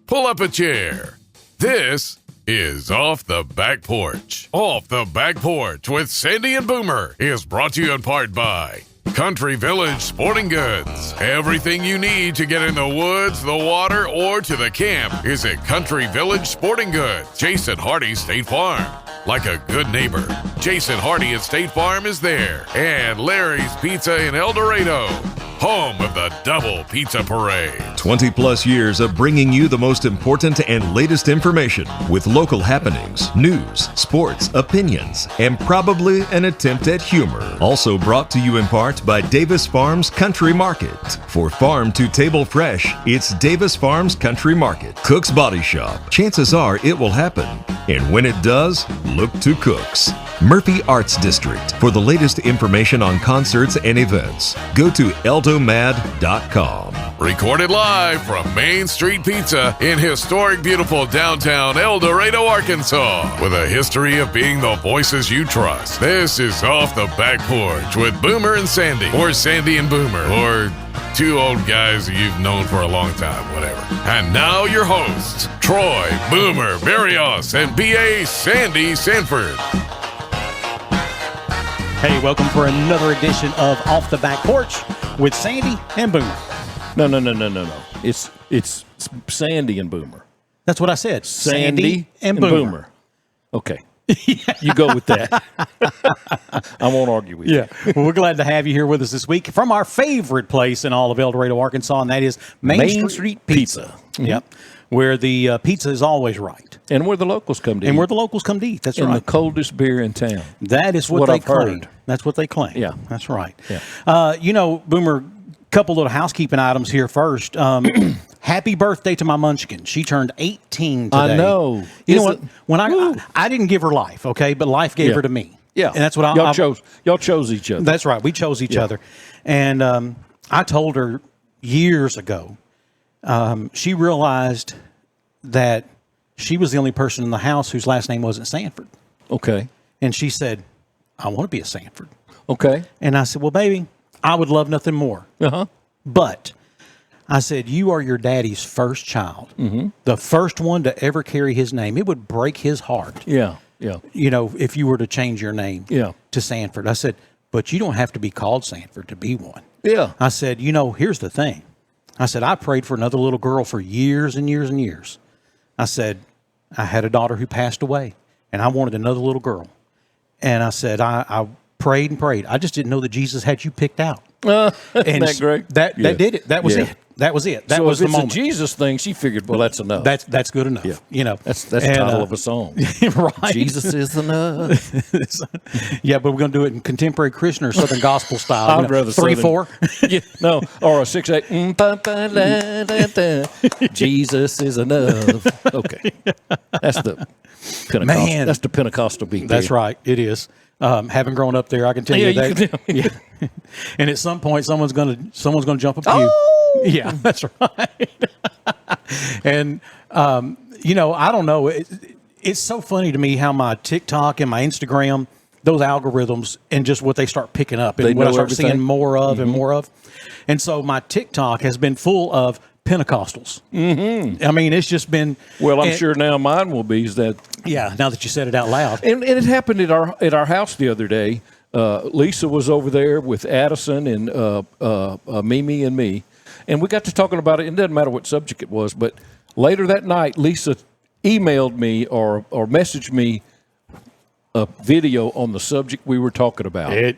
pull up a chair. This is Off the Back Porch. Off the Back Porch with Sandy and Boomer is brought to you in part by Country Village Sporting Goods. Everything you need to get in the woods, the water, or to the camp is at Country Village Sporting Goods. Jason Hardy State Farm. Like a good neighbor, Jason Hardy at State Farm is there. And Larry's Pizza in El Dorado, home of the Double Pizza Parade. 20 plus years of bringing you the most important and latest information with local happenings, news, sports, opinions, and probably an attempt at humor. Also brought to you in part by Davis Farms Country Market. For farm to table fresh, it's Davis Farms Country Market. Cook's Body Shop. Chances are it will happen. And when it does, look to Cook's. Murphy Arts District. For the latest information on concerts and events, go to eldomad.com. Recorded live from Main Street Pizza in historic, beautiful downtown El Dorado, Arkansas. With a history of being the voices you trust. This is Off the Back Porch with Boomer and Sandy. Or Sandy and Boomer. Or two old guys you've known for a long time, whatever. And now your hosts, Troy, Boomer, Barrios, and B.A. Sandy Sanford. Hey, welcome for another edition of Off the Back Porch with Sandy and Boomer. No. It's Sandy and Boomer. That's what I said. Sandy and Boomer. Okay. You go with that. I won't argue with you. Well, we're glad to have you here with us this week from our favorite place in all of El Dorado, Arkansas, and that is Main Street Pizza. Mm-hmm. Yep. Where the pizza is always right. And where the locals come to eat. And where the locals come to eat. That's right. And the coldest beer in town. That is what they I've claim. heard. That's what they claim. Yeah. That's right. Yeah. Boomer, couple little housekeeping items here first. Happy birthday to my munchkin. She turned 18 today. I know. You know what? When I didn't give her life, okay, but life gave her to me. Yeah. And that's what y'all chose each other. That's right. We chose each other. And I told her years ago, she realized that she was the only person in the house whose last name wasn't Sanford. Okay. And she said, I want to be a Sanford. Okay. And I said, well, baby, I would love nothing more. Uh-huh. But I said, you are your daddy's first child. Mm-hmm. The first one to ever carry his name. It would break his heart. Yeah. You know, if you were to change your name to Sanford. I said, but you don't have to be called Sanford to be one. Yeah. I said, here's the thing. I said, I prayed for another little girl for years and years and years. I said, I had a daughter who passed away, and I wanted another little girl. And I said, I prayed and prayed. I just didn't know that Jesus had you picked out. Isn't that great? That did it. That was it. That was it. That was the moment. It's a Jesus thing. She figured, well, that's enough. That's good enough. Yeah. You know, that's the title of a song. Right. Jesus is enough. Yeah, but we're going to do it in contemporary Christian or Southern gospel style. I'd rather 3/4. Yeah, no, or a 6/8. Jesus is enough. Okay, that's the Pentecostal. Man, that's the Pentecostal beat. That's right. It is. Having grown up there, I can tell you that. Yeah. And at some point, someone's going to jump a pew. Oh! Yeah, that's right. And I don't know. It's so funny to me how my TikTok and my Instagram, those algorithms, and just what they start picking up, and what I start seeing more of and more of. And so my TikTok has been full of Pentecostals. Mm-hmm. I mean, it's just been. Well, I'm sure now mine will be. Is that? Yeah. Now that you said it out loud, and it happened at our house the other day. Lisa was over there with Addison and Mimi and me, and we got to talking about it. It doesn't matter what subject it was, but later that night, Lisa emailed me or messaged me a video on the subject we were talking about.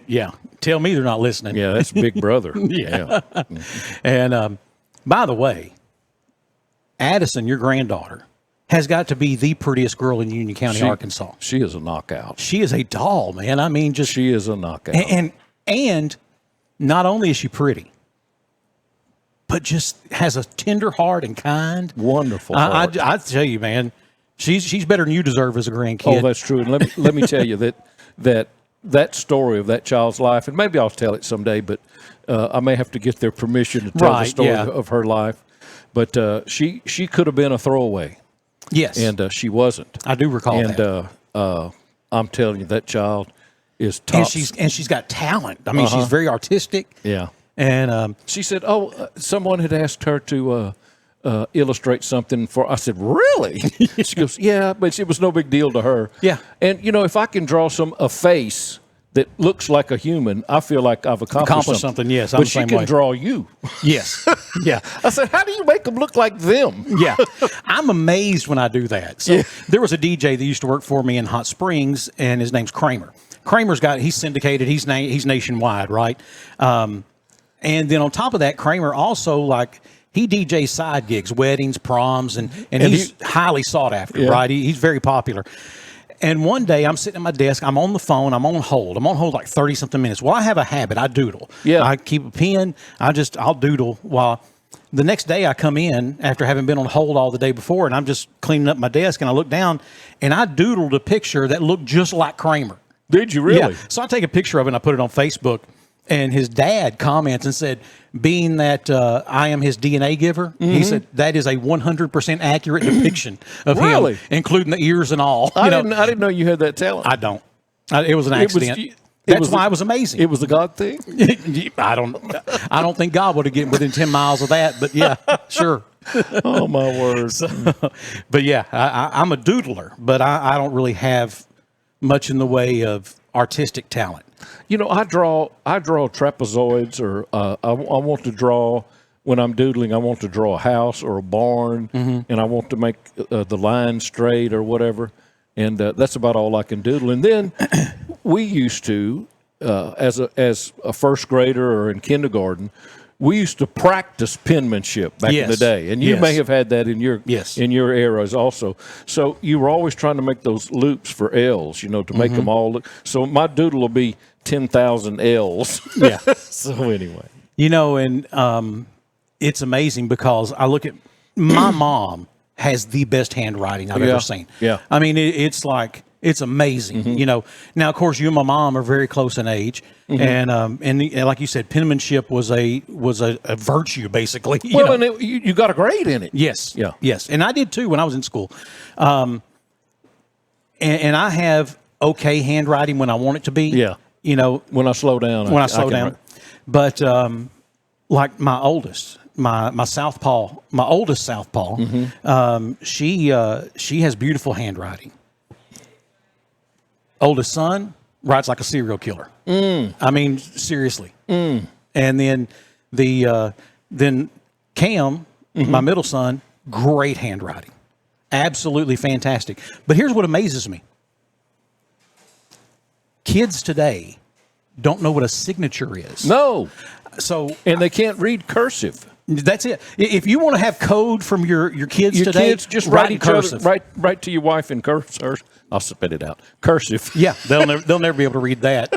Tell me they're not listening. Yeah, that's Big Brother. Yeah. And by the way, Addison, your granddaughter, has got to be the prettiest girl in Union County, Arkansas. She is a knockout. She is a doll, man. I mean, she is a knockout. And not only is she pretty, but just has a tender heart and kind. Wonderful heart. I tell you, man, she's better than you deserve as a grandkid. Oh, that's true. And let me tell you that story of that child's life, and maybe I'll tell it someday, but I may have to get their permission to tell the story of her life. But she could have been a throwaway. Yes. And she wasn't. I do recall that. And I'm telling you, that child is top. And she's got talent. I mean, she's very artistic. Yeah. And she said, someone had asked her to illustrate something for. I said, really? She goes, yeah, but it was no big deal to her. Yeah. And if I can draw a face that looks like a human, I feel like I've accomplished something. Yes, but she can draw you. Yes. Yeah. I said, how do you make them look like them? Yeah. I'm amazed when I do that. So there was a DJ that used to work for me in Hot Springs, and his name's Kramer. He's syndicated. He's nationwide, right? And then on top of that, Kramer also he DJs side gigs, weddings, proms, and he's highly sought after, right? He's very popular. And one day I'm sitting at my desk, I'm on the phone, I'm on hold like 30-something minutes. Well, I have a habit, I doodle. Yeah. I keep a pen, I'll doodle while the next day I come in after having been on hold all the day before, and I'm just cleaning up my desk, and I look down, and I doodled a picture that looked just like Kramer. Did you really? Yeah. So I take a picture of it and I put it on Facebook, and his dad comments and said, being that I am his DNA giver, he said, that is a 100% accurate depiction of him, including the ears and all. I didn't know you had that talent. I don't. It was an accident. That's why it was amazing. It was a God thing? I don't think God would have gotten within 10 miles of that, but yeah, sure. Oh, my word. But yeah, I'm a doodler, but I don't really have much in the way of artistic talent. I draw trapezoids, or I want to draw, when I'm doodling, I want to draw a house or a barn, and I want to make the line straight or whatever. And that's about all I can doodle. And then we used to, as a first grader or in kindergarten, we used to practice penmanship back in the day, and you may have had that in your eras also. So you were always trying to make those loops for L's, to make them all look. So my doodle will be 10,000 L's. Yeah. So anyway, and it's amazing because I look at my mom has the best handwriting I've ever seen. Yeah. I mean, it's amazing. Now of course you and my mom are very close in age, and like you said, penmanship was a virtue basically. And you got a grade in it. Yes. Yeah. Yes. And I did too when I was in school. And I have okay handwriting when I want it to be. Yeah. When I slow down. When I slow down. But like my oldest, my southpaw, my oldest southpaw, she has beautiful handwriting. Oldest son writes like a serial killer. I mean, seriously. And then then Cam, my middle son, great handwriting, absolutely fantastic. But here's what amazes me: kids today don't know what a signature is. No. And they can't read cursive. That's it. If you want to have code from your kids today, kids just write in cursive. Write to your wife in cursive. I'll spit it out. Cursive. Yeah, they'll never be able to read that.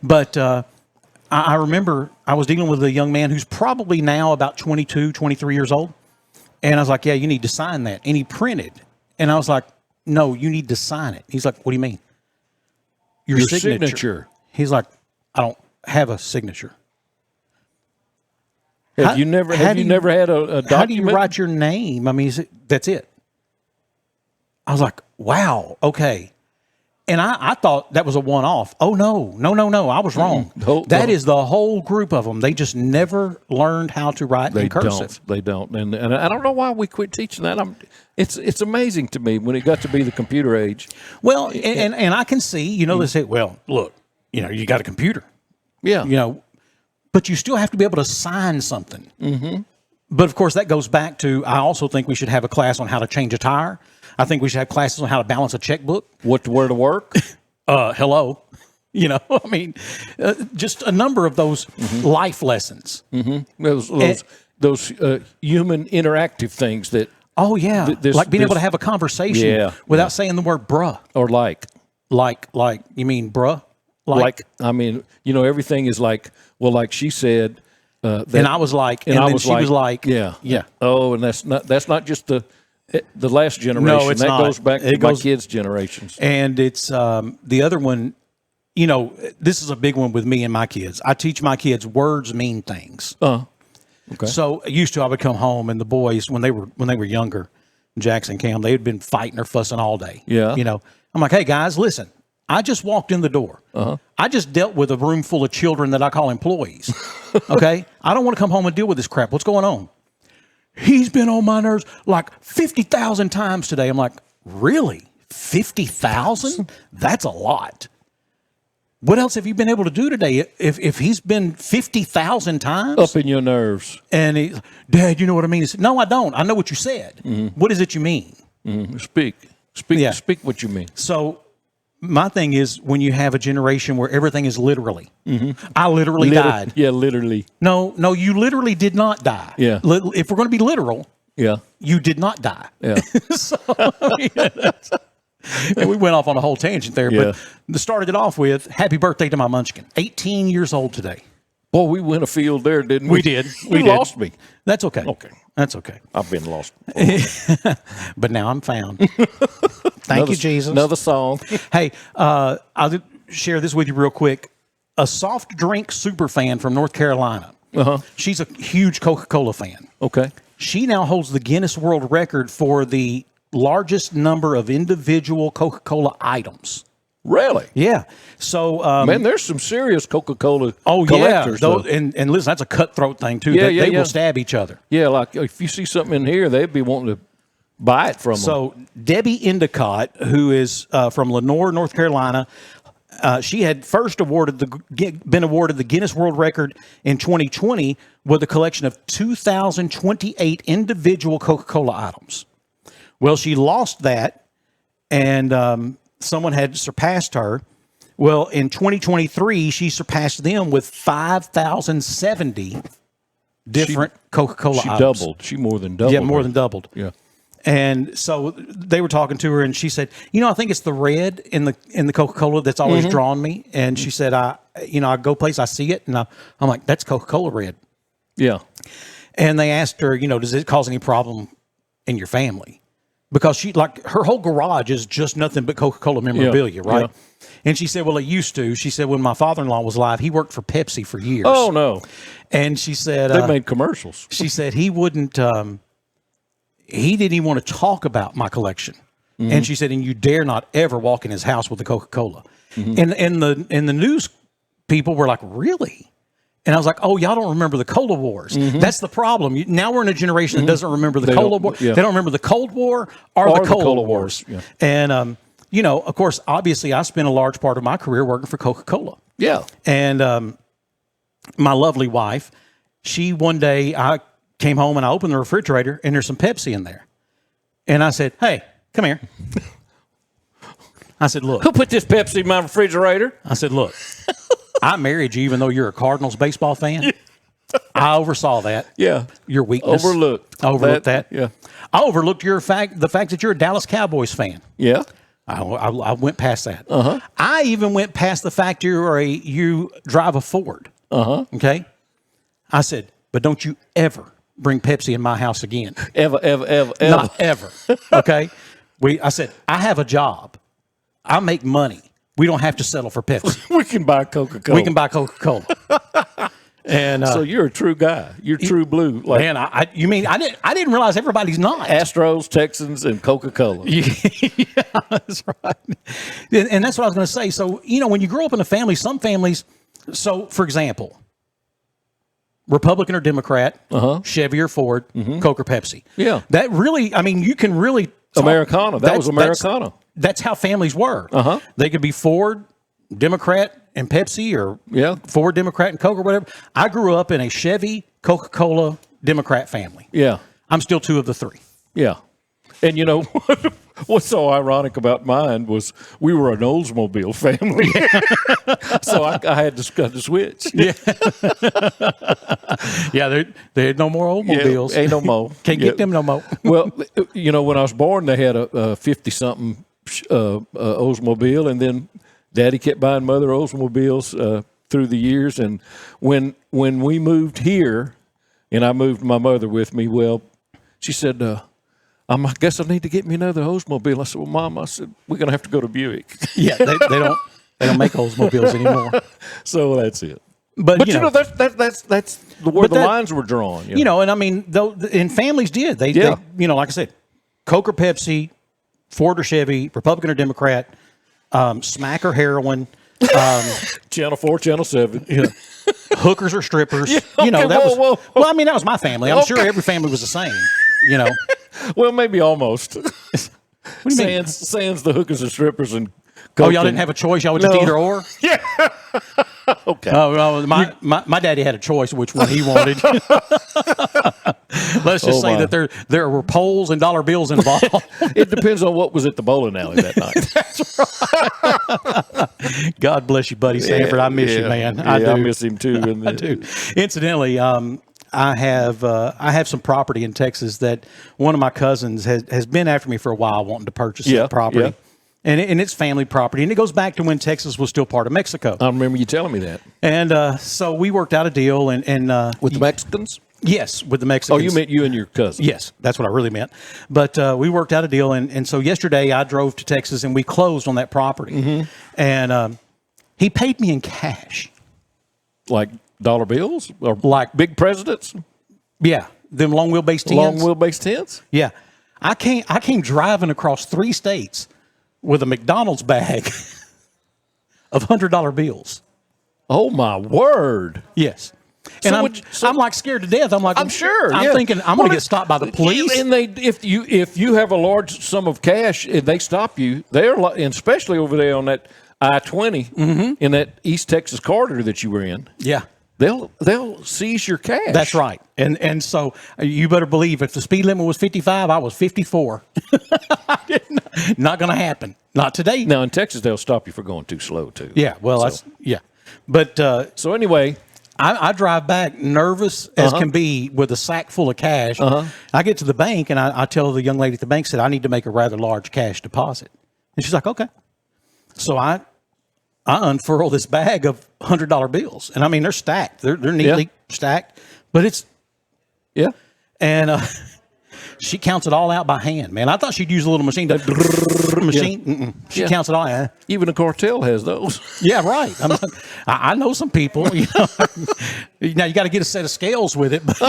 But I remember I was dealing with a young man who's probably now about 22, 23 years old. And I was like, yeah, you need to sign that. And he printed. And I was like, no, you need to sign it. He's like, what do you mean? Your signature. He's like, I don't have a signature. Have you never had a document? How do you write your name? I mean, that's it. I was like, wow, okay. And I thought that was a one-off. Oh, no. I was wrong. That is the whole group of them. They just never learned how to write in cursive. They don't. And I don't know why we quit teaching that. It's amazing to me when it got to be the computer age. Well, and I can see, they say, well, look, you got a computer. Yeah. But you still have to be able to sign something. Mm-hmm. But, of course, that goes back to, I also think we should have a class on how to change a tire. I think we should have classes on how to balance a checkbook. Where to work? Hello. I mean, just a number of those life lessons. Mm-hmm. Those human interactive things that. Oh, yeah. Like being able to have a conversation without saying the word bruh. Or like. Like, you mean bruh? I mean, everything is like, well, like she said. And I was like, and then she was like. Yeah. Yeah. Oh, and that's not just the last generation. No, it's not. Goes back to my kids' generations. And it's the other one, this is a big one with me and my kids. I teach my kids words mean things. Okay. So I would come home and the boys, when they were younger, Jackson, Cam, they had been fighting or fussing all day. Yeah. I'm like, hey guys, listen, I just walked in the door. I just dealt with a room full of children that I call employees. Okay. I don't want to come home and deal with this crap. What's going on? he's been on my nerves like 50,000 times today. I'm like, really? 50,000? That's a lot. What else have you been able to do today? If he's been 50,000 times Up in your nerves. and he, Dad, you know what I mean? He said, no, I don't. I know what you said. What is it you mean? Speak what you mean. So my thing is, when you have a generation where everything is literally, I literally died. Yeah, literally. No, you literally did not die. Yeah. If we're going to be literal, Yeah. you did not die. Yeah. So, and we went off on a whole tangent there, Yeah. but started it off with happy birthday to my munchkin. 18 years old today. Boy, we went afield there, didn't we? We did. We did. lost me. That's okay. Okay. That's okay. I've been lost. But now I'm found. Thank you, Jesus. Another song. Hey, I'll share this with you real quick. A soft drink super fan from North Carolina. She's a huge Coca-Cola fan. Okay. She now holds the Guinness World Record for the largest number of individual Coca-Cola items. Really? Yeah. So, Man, there's some serious Coca-Cola oh yeah, collectors. Those, and listen, that's a cutthroat thing too. Yeah, They yeah. will stab each other. Yeah, like if you see something in here, they'd be wanting to buy it from them. So Debbie Endicott, who is from Lenoir, North Carolina, she had first been awarded the Guinness World Record in 2020 with a collection of 2,028 individual Coca-Cola items. Well, she lost that, and someone had surpassed her. Well, in 2023, she surpassed them with 5,070 different Coca-Cola she items. doubled. She more than doubled. Yeah, more than doubled. Yeah. And so they were talking to her, and she said, I think it's the red in the Coca-Cola that's always drawn me. And she said, I go place, I see it, and I'm like, that's Coca-Cola red. Yeah. And they asked her, does it cause any problem in your family? Because her whole garage is just nothing but Coca-Cola memorabilia, right? Yeah. And she said, well, it used to. She said, when my father-in-law was alive, he worked for Pepsi for years. Oh, no. And she said, They made commercials. she said he wouldn't, he didn't even want to talk about my collection. And she said, and you dare not ever walk in his house with a Coca-Cola. And the news people were like, really? And I was like, oh, y'all don't remember the Cola Wars. That's the problem. Now we're in a generation that doesn't remember the Cola War. Yeah. They don't remember the Cold War or the Cola Wars. Yeah. And, of course, obviously, I spent a large part of my career working for Coca-Cola. Yeah. And my lovely wife, one day, I came home and I opened the refrigerator and there's some Pepsi in there. And I said, hey, come here. I said, look. Who put this Pepsi in my refrigerator? I said, look, I married you even though you're a Cardinals baseball fan. I oversaw that. Yeah. Your weakness. Overlooked that. Yeah. I overlooked the fact that you're a Dallas Cowboys fan. Yeah. I went past that. I even went past the fact you drive a Ford. Okay. I said, but don't you ever bring Pepsi in my house again. Ever. Not ever. Okay. I said, I have a job. I make money. We don't have to settle for Pepsi. We can buy Coca-Cola. We can buy Coca-Cola. And so you're a true guy. You're true blue. Like man, I didn't realize everybody's not. Astros, Texans, and Coca-Cola. Yeah, that's right. And that's what I was going to say. So, when you grow up in a family, some families, so for example, Republican or Democrat, Chevy or Ford, Coke or Pepsi. Yeah. That really, you can really talk. Americana. That was Americana. That's how families were. They could be Ford, Democrat, and Pepsi, or Ford, Democrat, and Coke, or whatever. I grew up in a Chevy, Coca-Cola, Democrat family. Yeah. I'm still two of the three. Yeah. And what's so ironic about mine was we were an Oldsmobile family. So I had to switch. Yeah. Yeah, there ain't no more Oldsmobiles. Ain't no more. Can't get them no more. Well, when I was born, they had a 50-something Oldsmobile, and then Daddy kept buying Mother Oldsmobiles through the years. And when we moved here, and I moved my mother with me, well, she said, I guess I need to get me another Oldsmobile. I said, well, Mom, we're going to have to go to Buick. Yeah, they don't make Oldsmobiles anymore. So that's it. But that's where the lines were drawn. And families did. They like I said, Coke or Pepsi, Ford or Chevy, Republican or Democrat, smack or heroin, Channel 4, Channel 7. Yeah. hookers or strippers. Yeah, you know, okay, that whoa. well, I mean, that was my family. I'm sure every family was the same, you know. Well, maybe almost. What do you mean? Sans the hookers and strippers and Oh, y'all didn't have a choice? Y'all would just either or? Yeah. Okay. Oh, well, my daddy had a choice which one he wanted. Let's just say that there were poles and dollar bills involved. It depends on what was at the bowling alley that night. God bless you, buddy Sanford. I miss you, man. I do. I miss him too. And I do. Incidentally, I have some property in Texas that one of my cousins has been after me for a while wanting to purchase that property. Yeah. And it's family property, and it goes back to when Texas was still part of Mexico. I remember you telling me that. And so we worked out a deal, and With the Mexicans? yes, with the Mexicans. Oh, you meant you and your cousin? Yes, that's what I really meant. But we worked out a deal, and so yesterday I drove to Texas, and we closed on that property. Mm-hmm. And he paid me in cash. Like dollar bills? Or Like- big presidents? Yeah, them long wheelbase tents. Long wheelbase tents? Yeah, I came driving across 3 states with a McDonald's bag of $100 bills. Oh, my word. Yes. And I'm like scared to death. I'm like, I'm sure. I'm thinking I'm going to get stopped by the police. And if you have a large sum of cash and they stop you, and especially over there on that I-20 in that East Texas corridor that you were in. Yeah. They'll seize your cash. That's right. And so you better believe if the speed limit was 55, I was 54. Not going to happen. Not today. Now in Texas they'll stop you for going too slow too. Yeah. Well, so, But so anyway, I drive back nervous as can be with a sack full of cash. I get to the bank and I tell the young lady at the bank, said, I need to make a rather large cash deposit. And she's like, okay. So I unfurl this bag of $100 bills. And I mean, they're stacked. They're neatly stacked, but it's, and she counts it all out by hand, man. I thought she'd use a little machine. She counts it all out. even a cartel has those. Yeah, right. I know some people. You know, now you got to get a set of scales with it. But,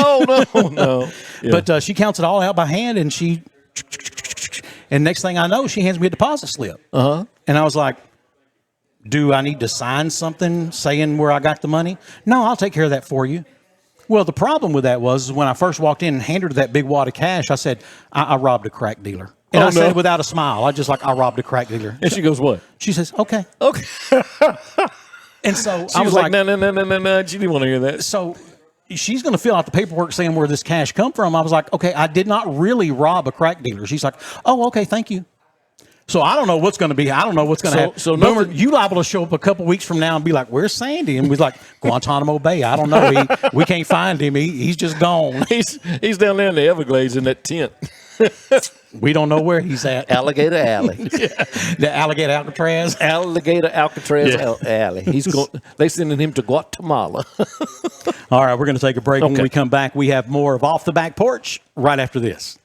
No. Yeah. But she counts it all out by hand, and and next thing I know, she hands me a deposit slip. And I was like, do I need to sign something saying where I got the money? No, I'll take care of that for you. Well, the problem with that was when I first walked in and handed her that big wad of cash, I said, I robbed a crack dealer. And I said it without a smile. I just I robbed a crack dealer. And she goes, what? She says, okay. Okay. And so I was like, no. She didn't want to hear that. So she's going to fill out the paperwork saying where this cash come from. I was like, okay, I did not really rob a crack dealer. She's like, oh, okay, thank you. So I don't know what's going to be. I don't know what's going to happen. So Boomer, you liable to show up a couple weeks from now and be like, "Where's Sandy?" And we're like, "Guantanamo Bay." I don't know. We can't find him. He's just gone. He's down there in the Everglades in that tent. We don't know where he's at. Alligator Alley. The Alligator Alcatraz. Alligator Alcatraz Alley. He's going. They sending him to Guatemala. All right, we're going to take a break. Okay. When we come back, we have more of Off the Back Porch right after this.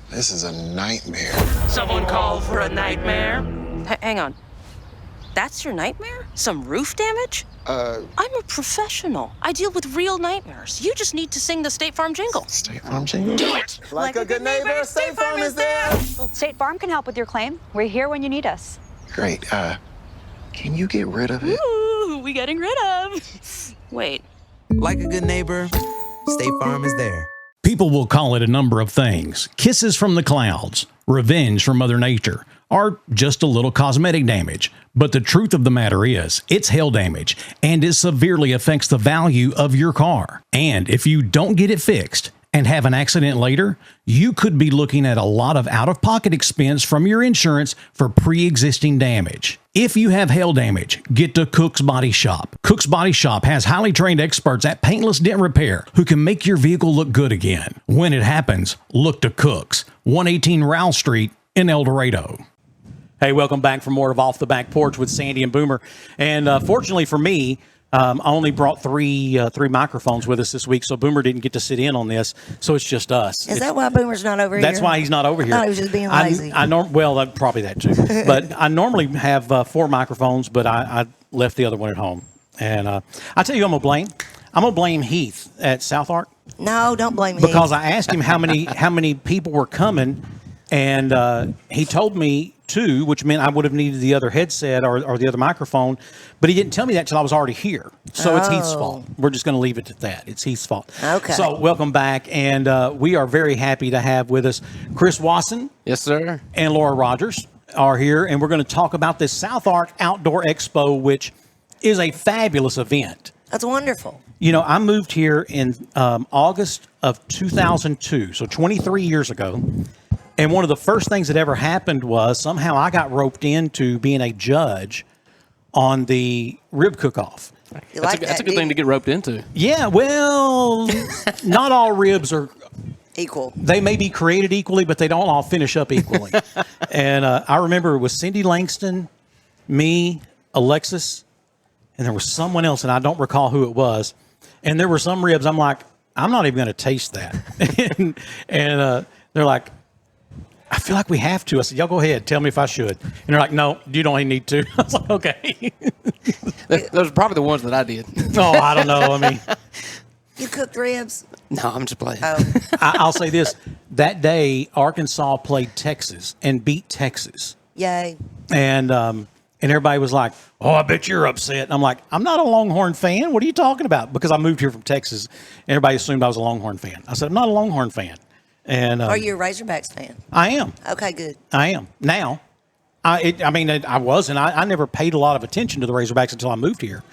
This is a nightmare. Someone called for a nightmare? Hang on. That's your nightmare? Some roof damage? I'm a professional. I deal with real nightmares. You just need to sing the State Farm jingle. State Farm jingle? Do it! Like a good neighbor, State Farm is there. State Farm can help with your claim. We're here when you need us. Great. Can you get rid of it? Ooh, who we getting rid of? Wait. Like a good neighbor, State Farm is there. People will call it a number of things. Kisses from the clouds, revenge from Mother Nature, or just a little cosmetic damage. But the truth of the matter is, it's hail damage, and it severely affects the value of your car. And if you don't get it fixed and have an accident later, you could be looking at a lot of out-of-pocket expense from your insurance for pre-existing damage. If you have hail damage, get to Cook's Body Shop. Cook's Body Shop has highly trained experts at paintless dent repair who can make your vehicle look good again. When it happens, look to Cook's, 118 Rowell Street in El Dorado. Hey, welcome back for more of Off the Back Porch with Sandy and Boomer. And fortunately for me, I only brought three microphones with us this week, so Boomer didn't get to sit in on this. So it's just us. Is that why Boomer's not over here? That's why he's not over here. I thought he was just being lazy. Well, probably that too. But I normally have 4 microphones, but I left the other one at home. And I tell you, I'm gonna blame Heath at South Ark. No, don't blame Because I asked him how many people were coming, and he told me 2, which meant I would have needed the other headset or the other microphone. But he didn't tell me that till I was already here. So it's Heath's fault. We're just going to leave it at that. It's Heath's fault. Okay. So welcome back. And we are very happy to have with us Chris Wasson. Yes, sir. And Laura Rogers are here. And we're going to talk about this South Ark Outdoor Expo, which is a fabulous event. That's wonderful. You know, I moved here in August of 2002, so 23 years ago. And one of the first things that ever happened was somehow I got roped into being a judge on the rib cook-off. That's a good thing to get roped into. Yeah, well, not all ribs are equal. They may be created equally, but they don't all finish up equally. And I remember it was Cindy Langston, me, Alexis, and there was someone else, and I don't recall who it was. And there were some ribs, I'm like, I'm not even going to taste that. and they're like, I feel like we have to. I said, y'all go ahead. Tell me if I should. And they're like, no, you don't need to. I was like, okay. Those are probably the ones that I did. Oh, I don't know. I mean, you cooked ribs? No, I'm just playing. Oh. I'll say this. That day, Arkansas played Texas and beat Texas. Yay. And everybody was like, oh, I bet you're upset. And I'm like, I'm not a Longhorn fan. What are you talking about? Because I moved here from Texas. Everybody assumed I was a Longhorn fan. I said, I'm not a Longhorn fan. And are you a Razorbacks fan? I am. Okay, good. I am. Now, I wasn't. I never paid a lot of attention to the Razorbacks until I moved here.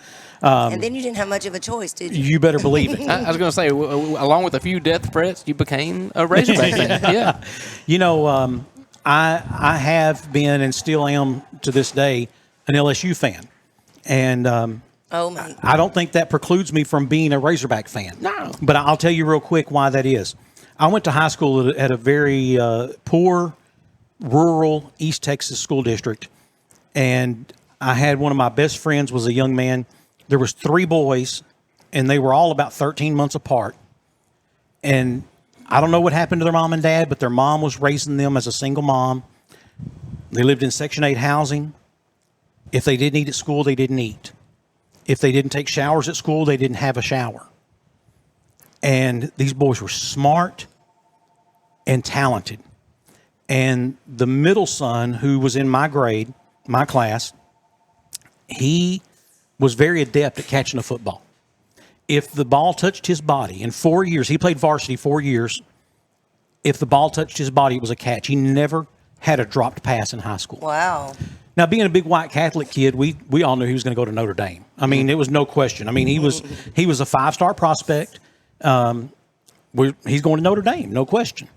And then you didn't have much of a choice, did you? You better believe it. I was going to say, along with a few death threats, you became a Razorback fan. Yeah. You know, I have been and still am to this day an LSU fan. And I don't think that precludes me from being a Razorback fan. No. But I'll tell you real quick why that is. I went to high school at a very poor, rural East Texas school district, and I had one of my best friends was a young man. There was 3 boys, and they were all about 13 months apart. And I don't know what happened to their mom and dad, but their mom was raising them as a single mom. They lived in Section 8 housing. If they didn't eat at school, they didn't eat. If they didn't take showers at school, they didn't have a shower. And these boys were smart and talented. And the middle son, who was in my grade, my class, he was very adept at catching a football. If the ball touched his body in 4 years, he played varsity 4 years. If the ball touched his body, it was a catch. He never had a dropped pass in high school. Wow. Now, being a big white Catholic kid, we all knew he was going to go to Notre Dame. I mean, it was no question. I mean, he was a 5-star prospect. He's going to Notre Dame, no question.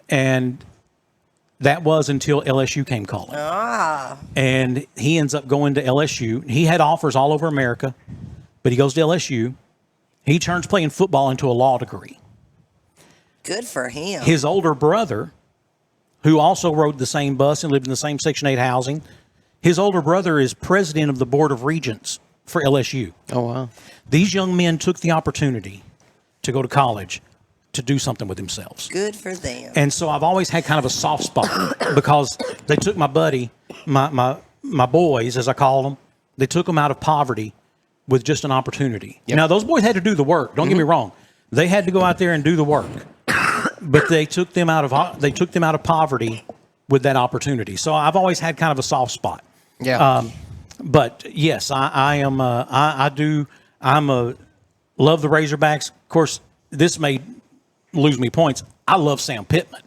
And that was until LSU came calling. And he ends up going to LSU. He had offers all over America, but he goes to LSU. He turns playing football into a law degree. Good for him. His older brother, who also rode the same bus and lived in the same Section 8 housing, his older brother is president of the Board of Regents for LSU. Oh, wow. These young men took the opportunity to go to college to do something with themselves. Good for them. And so I've always had kind of a soft spot because they took my buddy, my boys, as I call them, they took them out of poverty with just an opportunity. Yep. Now, those boys had to do the work. Don't get me wrong. They had to go out there and do the work. But they took them out of poverty with that opportunity. So I've always had kind of a soft spot. Yeah. But yes, I'm love the Razorbacks. Of course, this may lose me points. I love Sam Pittman.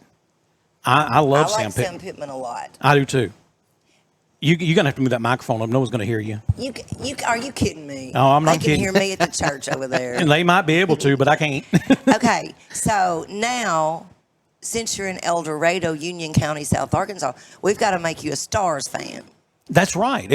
I love Sam Pittman. Sam Pittman a lot. I do too. You're going to have to move that microphone up. No one's going to hear you. Are you kidding me? Oh, I'm not kidding. They can hear me at the church over there. And they might be able to, but I can't. Okay, so now, since you're in El Dorado, Union County, South Arkansas, we've got to make you a Stars fan. That's right.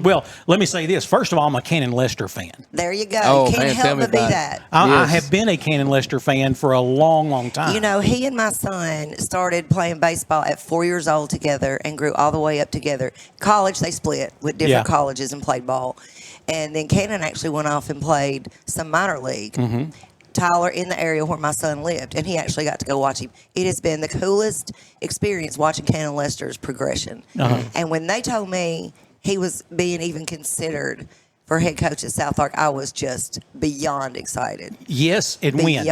Well, let me say this. First of all, I'm a Cannon Lester fan. There you go. Oh, Can't man, help but be that. I have been a Cannon Lester fan for a long, long time. You know, he and my son started playing baseball at 4 years old together and grew all the way up together. College, they split with different colleges and played ball. And then Cannon actually went off and played some minor league. Mm-hmm. Tyler in the area where my son lived, and he actually got to go watch him. It has been the coolest experience watching Cannon Lester's progression. Uh-huh. And when they told me he was being even considered for head coach at South Ark, I was just beyond excited. Yes, and when.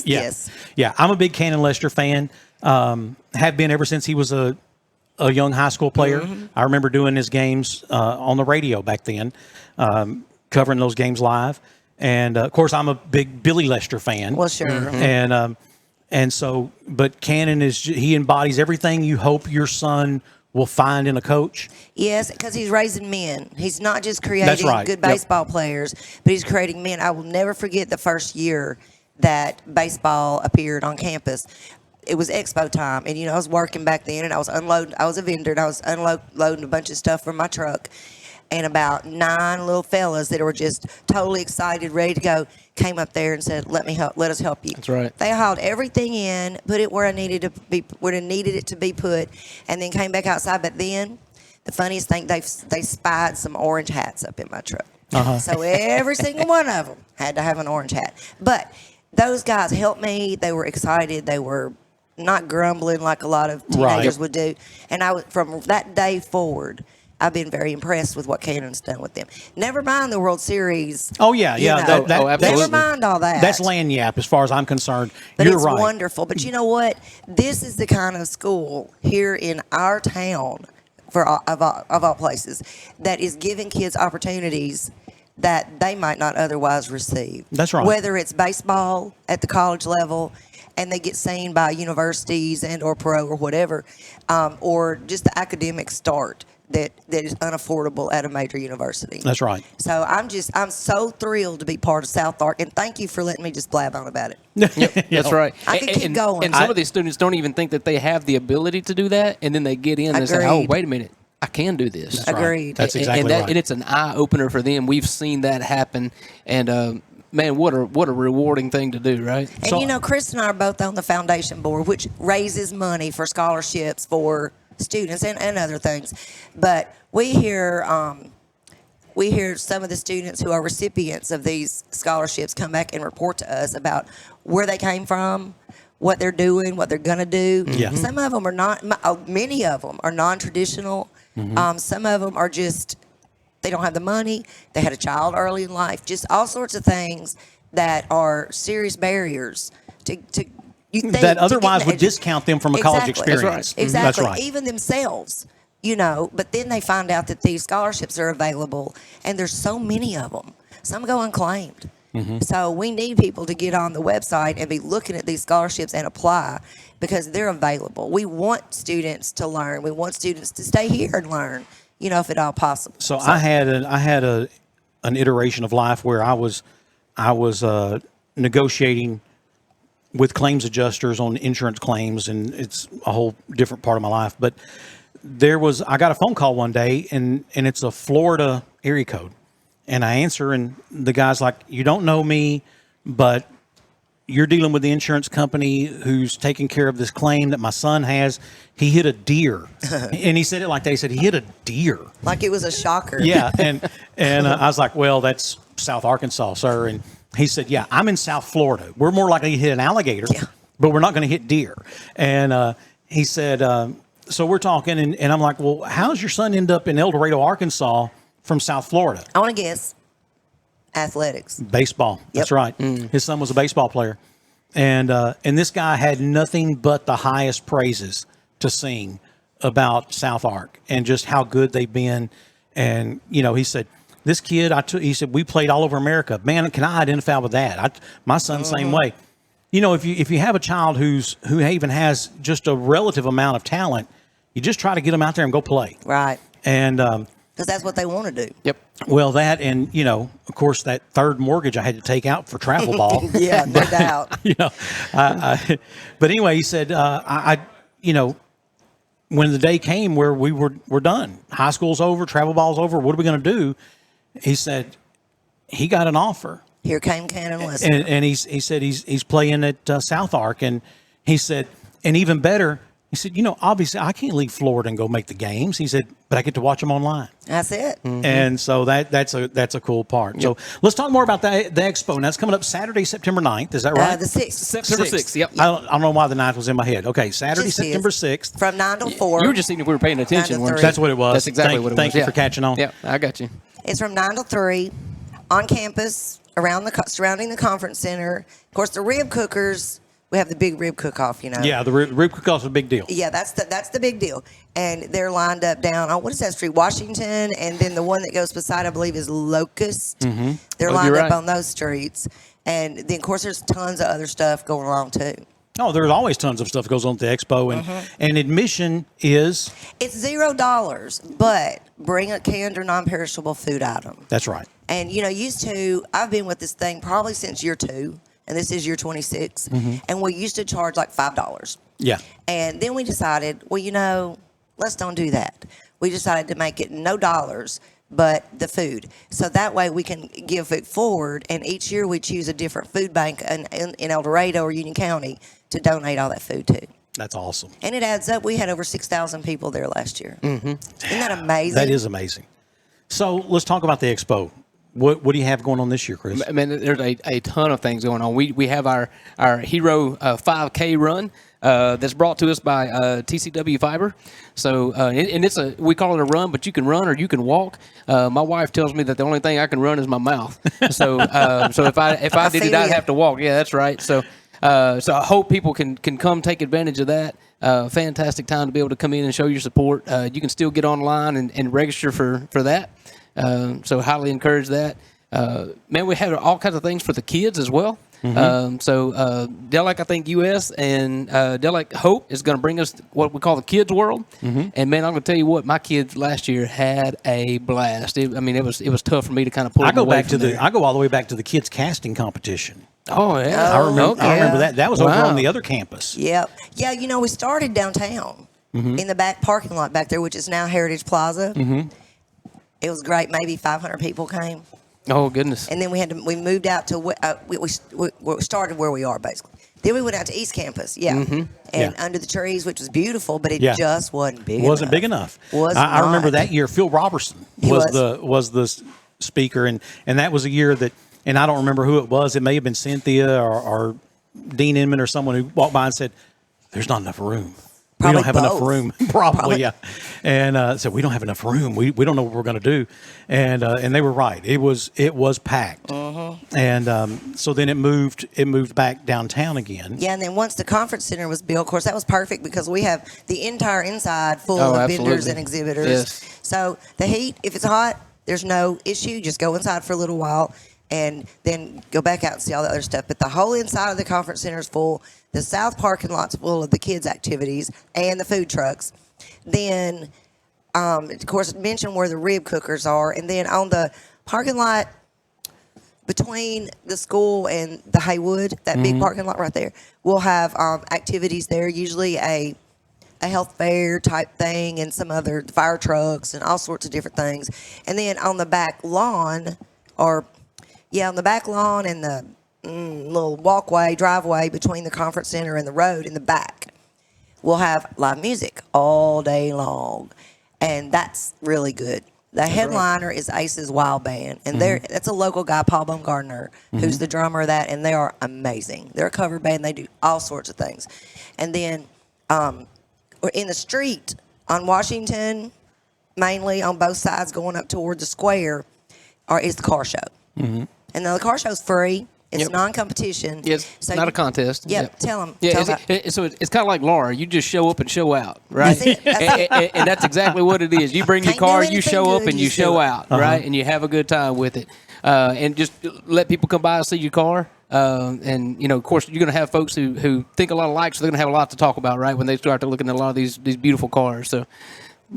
Yes. Yeah, I'm a big Cannon Lester fan. Have been ever since he was a a young high school player. I remember doing his games on the radio back then, covering those games live. And of course, I'm a big Billy Lester fan. Well, sure. And so, but Cannon he embodies everything you hope your son will find in a coach. Yes, because he's raising men. He's not just creating good baseball players, but he's creating men. I will never forget the first year that baseball appeared on campus. It was expo time, and I was working back then, and I was unloading. I was a vendor, and I was unloading a bunch of stuff from my truck. And about 9 little fellas that were just totally excited, ready to go, came up there and said, "Let us help you." That's right. They hauled everything in, put it where it needed it to be put, and then came back outside. But then, the funniest thing, they spied some orange hats up in my truck. So every single one of them had to have an orange hat. But those guys helped me. They were excited. They were not grumbling like a lot of teenagers would do. And from that day forward, I've been very impressed with what Cannon's done with them. Never mind the World Series. Oh, yeah. Absolutely. Never mind all that. That's lanyap as far as I'm concerned. But You're it's right. wonderful. But you know what? This is the kind of school here in our town, of all places, that is giving kids opportunities that they might not otherwise receive. That's right. Whether it's baseball at the college level, and they get seen by universities and or pro or whatever, or just the academic start that is unaffordable at a major university. That's right. So I'm so thrilled to be part of South Ark, and thank you for letting me just blab on about it. That's right. I can keep going. And some of these students don't even think that they have the ability to do that, and then they get in and say, "Oh, wait a minute, I can do this." That's Agreed. Right. That's exactly right. And it's an eye opener for them. We've seen that happen, and man, what a rewarding thing to do, right? And Chris and I are both on the foundation board, which raises money for scholarships for students and other things. But we hear some of the students who are recipients of these scholarships come back and report to us about where they came from, what they're doing, what they're going to do. Yeah. Some of them are not, many of them are non-traditional. Some of them are just, they don't have the money. They had a child early in life. Just all sorts of things that are serious barriers to that otherwise would discount them from a college experience. Exactly. That's right. Even themselves, but then they find out that these scholarships are available, and there's so many of them. Some go unclaimed. So we need people to get on the website and be looking at these scholarships and apply, because they're available. We want students to learn. We want students to stay here and learn, if at all possible. So I had an iteration of life where I was negotiating with claims adjusters on insurance claims, and it's a whole different part of my life. But I got a phone call one day, and it's a Florida area code. And I answer, and the guy's like, "You don't know me, but you're dealing with the insurance company who's taking care of this claim that my son has. He hit a deer." And he said it like that. He said, "He hit a deer." Like it was a shocker. Yeah. And I was like, "Well, that's South Arkansas, sir." And he said, "Yeah, I'm in South Florida. We're more likely to hit an alligator, but we're not going to hit deer." And he said, so we're talking, and I'm like, "Well, how's your son end up in El Dorado, Arkansas from South Florida?" I want to guess. Athletics. Baseball. That's right. His son was a baseball player. And this guy had nothing but the highest praises to sing about South Ark and just how good they've been. And, he said, "This kid, he said, we played all over America. Man, can I identify with that? My son's the same way." If you have a child who even has just a relative amount of talent, you just try to get them out there and go play. Right. And because that's what they want to do. Yep. Well, that, and of course, that third mortgage I had to take out for travel ball. Yeah, no doubt. But anyway, he said, when the day came where we're done, high school's over, travel ball's over, what are we going to do? He said he got an offer. Here came Cannon Listen. And he said he's playing at South Ark, and he said, and even better, he said, obviously I can't leave Florida and go make the games. He said, but I get to watch them online. That's it. And so that's a cool part. Yep. So let's talk more about the expo. Now, it's coming up Saturday, September 9th. Is that right? The 6th. September 6th, yep. I don't know why the 9th was in my head. Okay, Saturday, September 6th. From 9 to 4. You were just seeing if we were paying attention. That's what it was. That's exactly what it was. Thank you for catching on. Yeah, I got you. It's from 9 to 3 on campus, surrounding the conference center. Of course, the rib cookers, we have the big rib cook-off, you know. Yeah, the rib cook-off's a big deal. Yeah, that's the big deal. And they're lined up down on, what is that street? Washington, and then the one that goes beside, I believe, is Locust. Mm-hmm. They're lined up on those streets. And then, of course, there's tons of other stuff going along, too. Oh, there's always tons of stuff goes on at the expo. And admission is? It's $0, but bring a canned or non-perishable food item. That's right. And, you know, I've been with this thing probably since year 2. And this is year 26. And we used to charge like $5. Yeah. And then we decided, well, you know, let's don't do that. We decided to make it no dollars, but the food. So that way we can give it forward. And each year we choose a different food bank in El Dorado or Union County to donate all that food to. That's awesome. And it adds up. We had over 6,000 people there last year. Isn't that amazing? That is amazing. So let's talk about the expo. What do you have going on this year, Chris? I mean, there's a ton of things going on. We have our Hero 5K run that's brought to us by TCW Fiber. So and we call it a run, but you can run or you can walk. My wife tells me that the only thing I can run is my mouth. So if I did it, I'd have to walk. Yeah, that's right. So I hope people can come take advantage of that. Fantastic time to be able to come in and show your support. You can still get online and register for that. So highly encourage that. Man, we have all kinds of things for the kids as well. Delac, I think US and Delac Hope is going to bring us what we call the kids world. And man, I'm going to tell you what, my kids last year had a blast. It was tough for me to kind of pull. I go all the way back to the kids casting competition. Oh yeah, I remember that. That was over on the other campus. Yep. Yeah, you know, we started downtown in the back parking lot back there, which is now Heritage Plaza. It was great. Maybe 500 people came. Oh goodness! And then we moved out to we started where we are basically. Then we went out to East Campus, under the trees, which was beautiful, but it just wasn't big. Wasn't big enough. I remember that year. Phil Robertson was the speaker, and that was a year that, and I don't remember who it was. It may have been Cynthia or Dean Inman or someone who walked by and said, "There's not enough room." Probably we don't have enough room. Probably, yeah. And so we don't have enough room. We don't know what we're going to do. And they were right. It was packed. And so then it moved back downtown again. Yeah, and then once the conference center was built, of course, that was perfect because we have the entire inside full of vendors and exhibitors. Yes. So the heat, if it's hot, there's no issue. Just go inside for a little while and then go back out and see all the other stuff. But the whole inside of the conference center is full. The south parking lot's full of the kids' activities and the food trucks. Then, of course, mention where the rib cookers are. And then on the parking lot between the school and the Haywood, that big parking lot right there, we'll have activities there, usually a health fair type thing and some other fire trucks and all sorts of different things. And then on the back lawn, on the back lawn and the little driveway between the conference center and the road in the back, we'll have live music all day long, and that's really good. The headliner is Ace's Wild Band, and that's a local guy, Paul Baumgartner, who's the drummer of that, and they are amazing. They're a cover band. They do all sorts of things. And then in the street on Washington, mainly on both sides going up toward the square, is the car show. And the car show's free. It's non-competition. Yes, so not a contest. Tell them. Yeah, it's kind of like Laura. You just show up and show out, right? And that's exactly what it is. You bring your car, you show up, and you show out, right? And you have a good time with it. And just let people come by and see your car. And, you know, of course, you're going to have folks who think a lot alike, so they're going to have a lot to talk about, right, when they start to looking at a lot of these beautiful cars. So,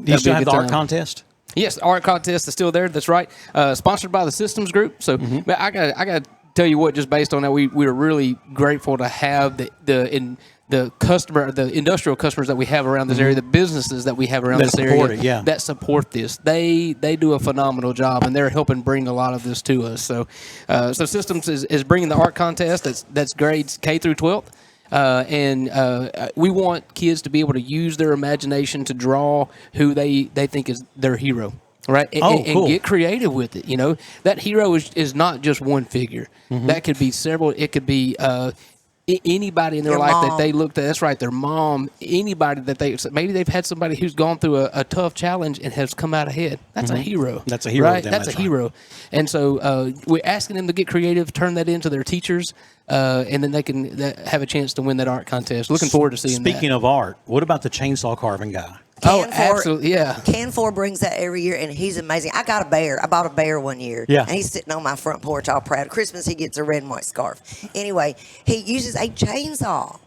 do you still have the art contest? Yes, the art contest is still there. That's right. Sponsored by the Systems Group. So, I got to tell you what, just based on that, we are really grateful to have the industrial customers that we have around this area, the businesses that we have around this area that support this. They do a phenomenal job, and they're helping bring a lot of this to us. So Systems is bringing the art contest that's grades K through 12th. And we want kids to be able to use their imagination to draw who they think is their hero. Right, and get creative with it. You know, that hero is not just one figure. That could be several. It could be anybody in their Your life that mom. they looked at, that's right, their mom, anybody that maybe they've had somebody who's gone through a tough challenge and has come out ahead. That's a hero. That's a hero. Right? Then, That's a hero. And so we're asking them to get creative, turn that into their teachers, and then they can have a chance to win that art contest. Looking forward to seeing that. Speaking of art, what about the chainsaw carving guy? Absolutely, yeah. Can 4 brings that every year, and he's amazing. I got a bear. I bought a bear one year. Yeah. And he's sitting on my front porch all proud. Christmas, he gets a red and white scarf. Anyway, he uses a chainsaw.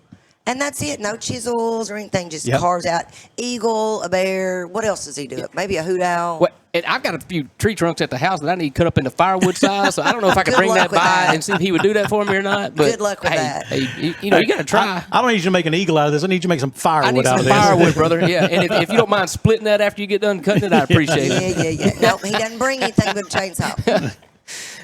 And that's it. No chisels or anything. Just carves out eagle, a bear. What else does he do? Maybe a hoot owl. Well, and I've got a few tree trunks at the house that I need cut up into firewood size, so I don't know if I could Good bring luck that by with that. and see if he would do that for me or not. But Good luck with that. Hey, you got to try. I don't need you to make an eagle out of this. I need you to make some I firewood need out some of this. firewood, brother. Yeah, and if you don't mind splitting that after you get done cutting it, I appreciate it. Yeah. Nope, he doesn't bring anything but a chainsaw.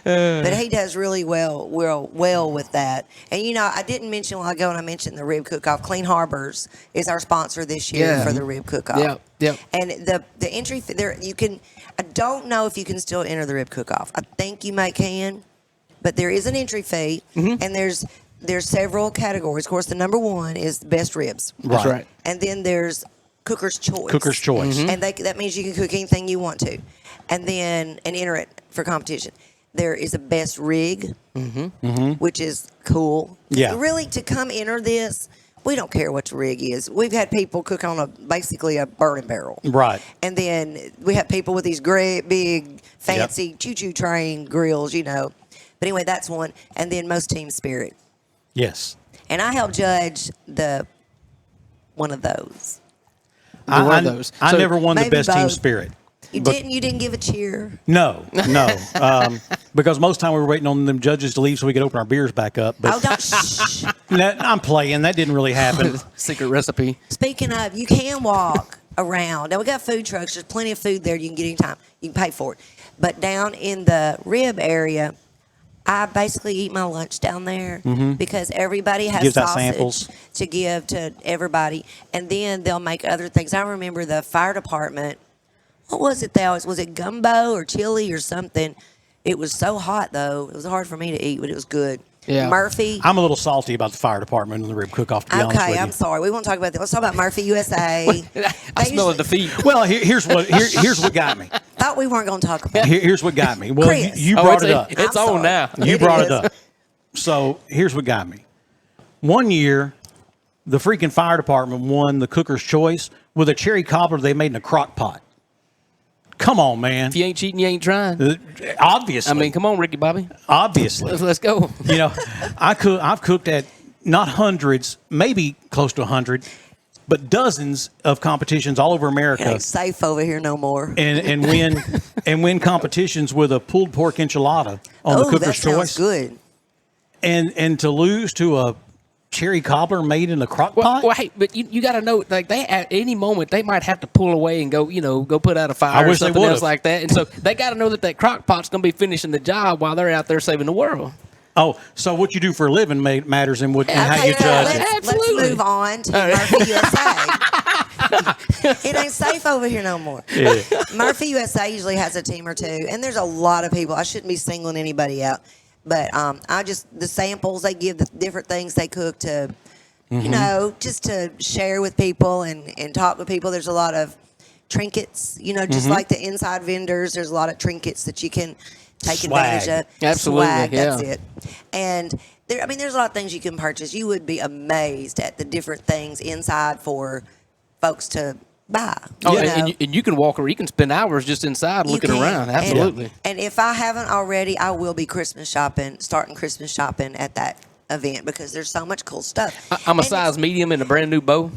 But he does really well with that. And, I didn't mention a while ago when I mentioned the rib cook-off. Clean Harbors is our sponsor this year for the rib cook-off. Yep. And the entry fee there, I don't know if you can still enter the rib cook-off. I think you can, but there is an entry fee, and there's several categories. Of course, the number one is the best ribs. That's right. And then there's Cooker's Choice. Cooker's Choice. And that means you can cook anything you want to. And enter it for competition. There is a best rig, which is cool. Yeah. Really, to come enter this, we don't care what your rig is. We've had people cook on basically a burning barrel. Right. And then we have people with these great, big, fancy choo-choo train grills, But anyway, that's one. And then most team spirit. Yes. And I helped judge one of those. I So never won the maybe best team both. spirit. You didn't give a cheer. No. Because most time we were waiting on them judges to leave so we could open our beers back up. But Don't shh. I'm playing. That didn't really happen. Secret recipe. Speaking of, you can walk around. Now, we got food trucks. There's plenty of food there. You can get anytime. You can pay for it. But down in the rib area, I basically eat my lunch down there because everybody has Gives out sausage samples. to give to everybody. And then they'll make other things. I remember the fire department. What was it they always? Was it gumbo or chili or something? It was so hot, though. It was hard for me to eat, but it was good. Yeah. Murphy. I'm a little salty about the fire department and the rib cook-off, to be honest with Okay, you. I'm sorry. We won't talk about that. Let's talk about Murphy USA. I smell a defeat. Well, here's what got me. Thought we weren't going to talk about it. Here's what got me. Well, Chris. you brought it up. It's I'm on sorry. now. You It brought is. it up. So here's what got me. One year, the freaking fire department won the Cooker's Choice with a cherry cobbler they made in a crock pot. Come on, man. If you ain't cheating, you ain't trying. Obviously. I mean, come on, Ricky Bobby. Obviously. Let's go. I've cooked at not hundreds, maybe close to 100, but dozens of competitions all over It America. ain't safe over here no more. And win competitions with a pulled pork enchilada on the Oh, Cooker's that sounds Choice. good. And to lose to a cherry cobbler made in a crock pot? Well, hey, but you got to know, like, they at any moment they might have to pull away and go put out a fire I or wish they something else would've. like that, and so they got to know that crock pot's going to be finishing the job while they're out there saving the world. Oh, so what you do for a living matters in how you judge it. Let's Absolutely. move on to Murphy USA. It ain't safe over here no more. Yeah. Murphy USA usually has a team or two, and there's a lot of people. I shouldn't be singling anybody out, but the samples they give, the different things they cook to, just to share with people and talk with people. There's a lot of trinkets, just like the inside vendors. There's a lot of trinkets that you can take advantage of. Absolutely, Swag, that's yeah. it. And there's a lot of things you can purchase. You would be amazed at the different things inside for folks to buy. Oh, you know? and you can walk, or you can spend hours just inside You looking can. around. Absolutely. And if I haven't already, I will be starting Christmas shopping at that event because there's so much cool stuff. I'm a And size medium in a brand new bow.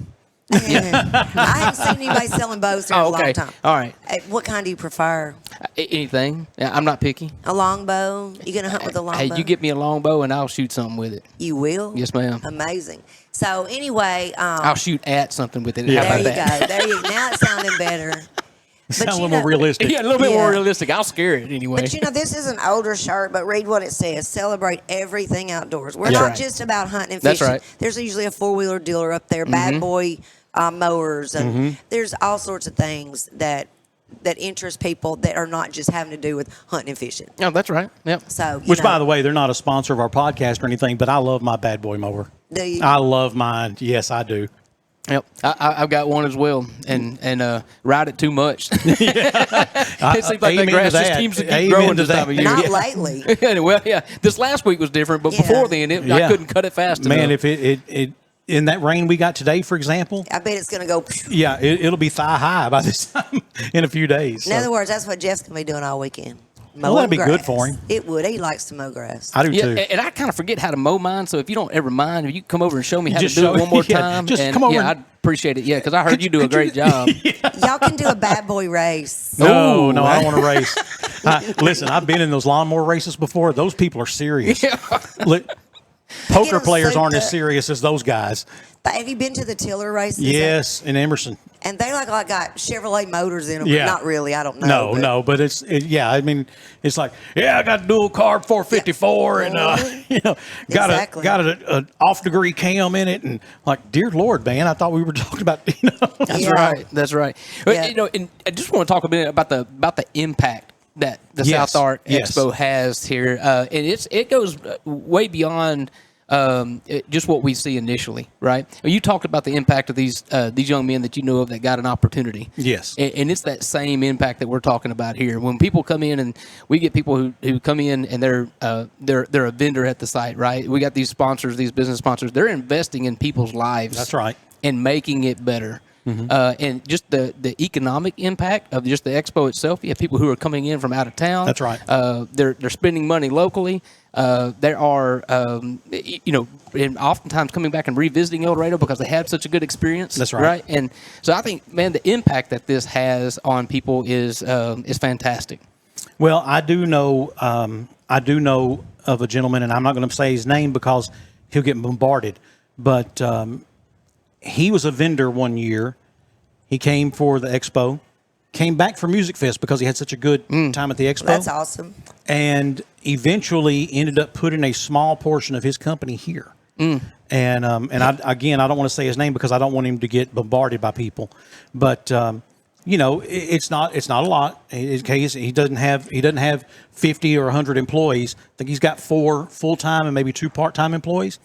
I haven't seen anybody selling bows in a long time. All right. What kind do you prefer? Anything. Yeah, I'm not picky. A long bow? You gonna hunt with a long bow? Hey, you get me a long bow and I'll shoot something with it. You will? Yes, ma'am. Amazing. So anyway, I'll shoot at something with it. Yeah. How there about you that? go. There you. Now it's sounding better. Sound a you little know- more realistic. Yeah, a little bit Yeah. more realistic. I'll scare it anyway. But this is an older shirt, but read what it says. Celebrate everything outdoors. We're That's not right. just about hunting and That's fishing. right. There's usually a four-wheeler dealer up there, bad boy mowers, and there's all sorts of things that that interest people that are not just having to do with hunting and fishing. Oh, that's right. Yep. So, Which, by the way, they're not a sponsor of our podcast or anything, but I love my bad boy mower. Do you? I love mine. Yes, I do. Yep, I've got one as well, and ride it too much. It seems like that grass just seems to keep growing this time of year. Not lately. Well, yeah, this last week was different, but before then, I couldn't cut it fast enough. Man, if it in that rain we got today, for example, I bet it's going to go. Yeah, it'll be thigh high by this time in a few days. In other words, that's what Jeff's going to be doing all weekend. Well, that'd be good for him. It would. He likes to mow grass. I do too. And I kind of forget how to mow mine, so if you don't ever mind, if you come over and show me how to do it one more time, just come over. I'd appreciate it. Yeah, because I heard you do a great job. Y'all can do a bad boy race. No, I don't want to race. Listen, I've been in those lawnmower races before. Those people are serious. Poker players aren't as serious as those guys. But have you been to the tiller races? Yes, in Emerson. And they like got Chevrolet motors in them. Yeah. But not really. I don't know. But I mean, it's like, I got a dual carb 454 and got an off degree cam in it, and like, dear Lord, man, I thought we were talking about. That's right. That's right. Yeah. And I just want to talk a minute about the impact that the South Art Expo has here, and it goes way beyond. Just what we see initially, right? You talked about the impact of these young men that you know of that got an opportunity. Yes, and it's that same impact that we're talking about here. When people come in, and we get people who come in and they're a vendor at the site, right? We got these sponsors, these business sponsors. They're investing in people's lives. That's right, and making it better. And just the economic impact of just the expo itself. You have people who are coming in from out of town. That's right. They're spending money locally. There are, and oftentimes coming back and revisiting El Dorado because they had such a good experience. That's right. And so I think, man, the impact that this has on people is fantastic. Well, I do know of a gentleman, and I'm not going to say his name because he'll get bombarded, but he was a vendor one year. He came for the expo, came back for Music Fest because he had such a good time at the expo. That's awesome. And eventually ended up putting a small portion of his company here. And I don't want to say his name because I don't want him to get bombarded by people. But it's not a lot. In case he doesn't have 50 or 100 employees. I think he's got 4 full-time and maybe 2 part-time employees.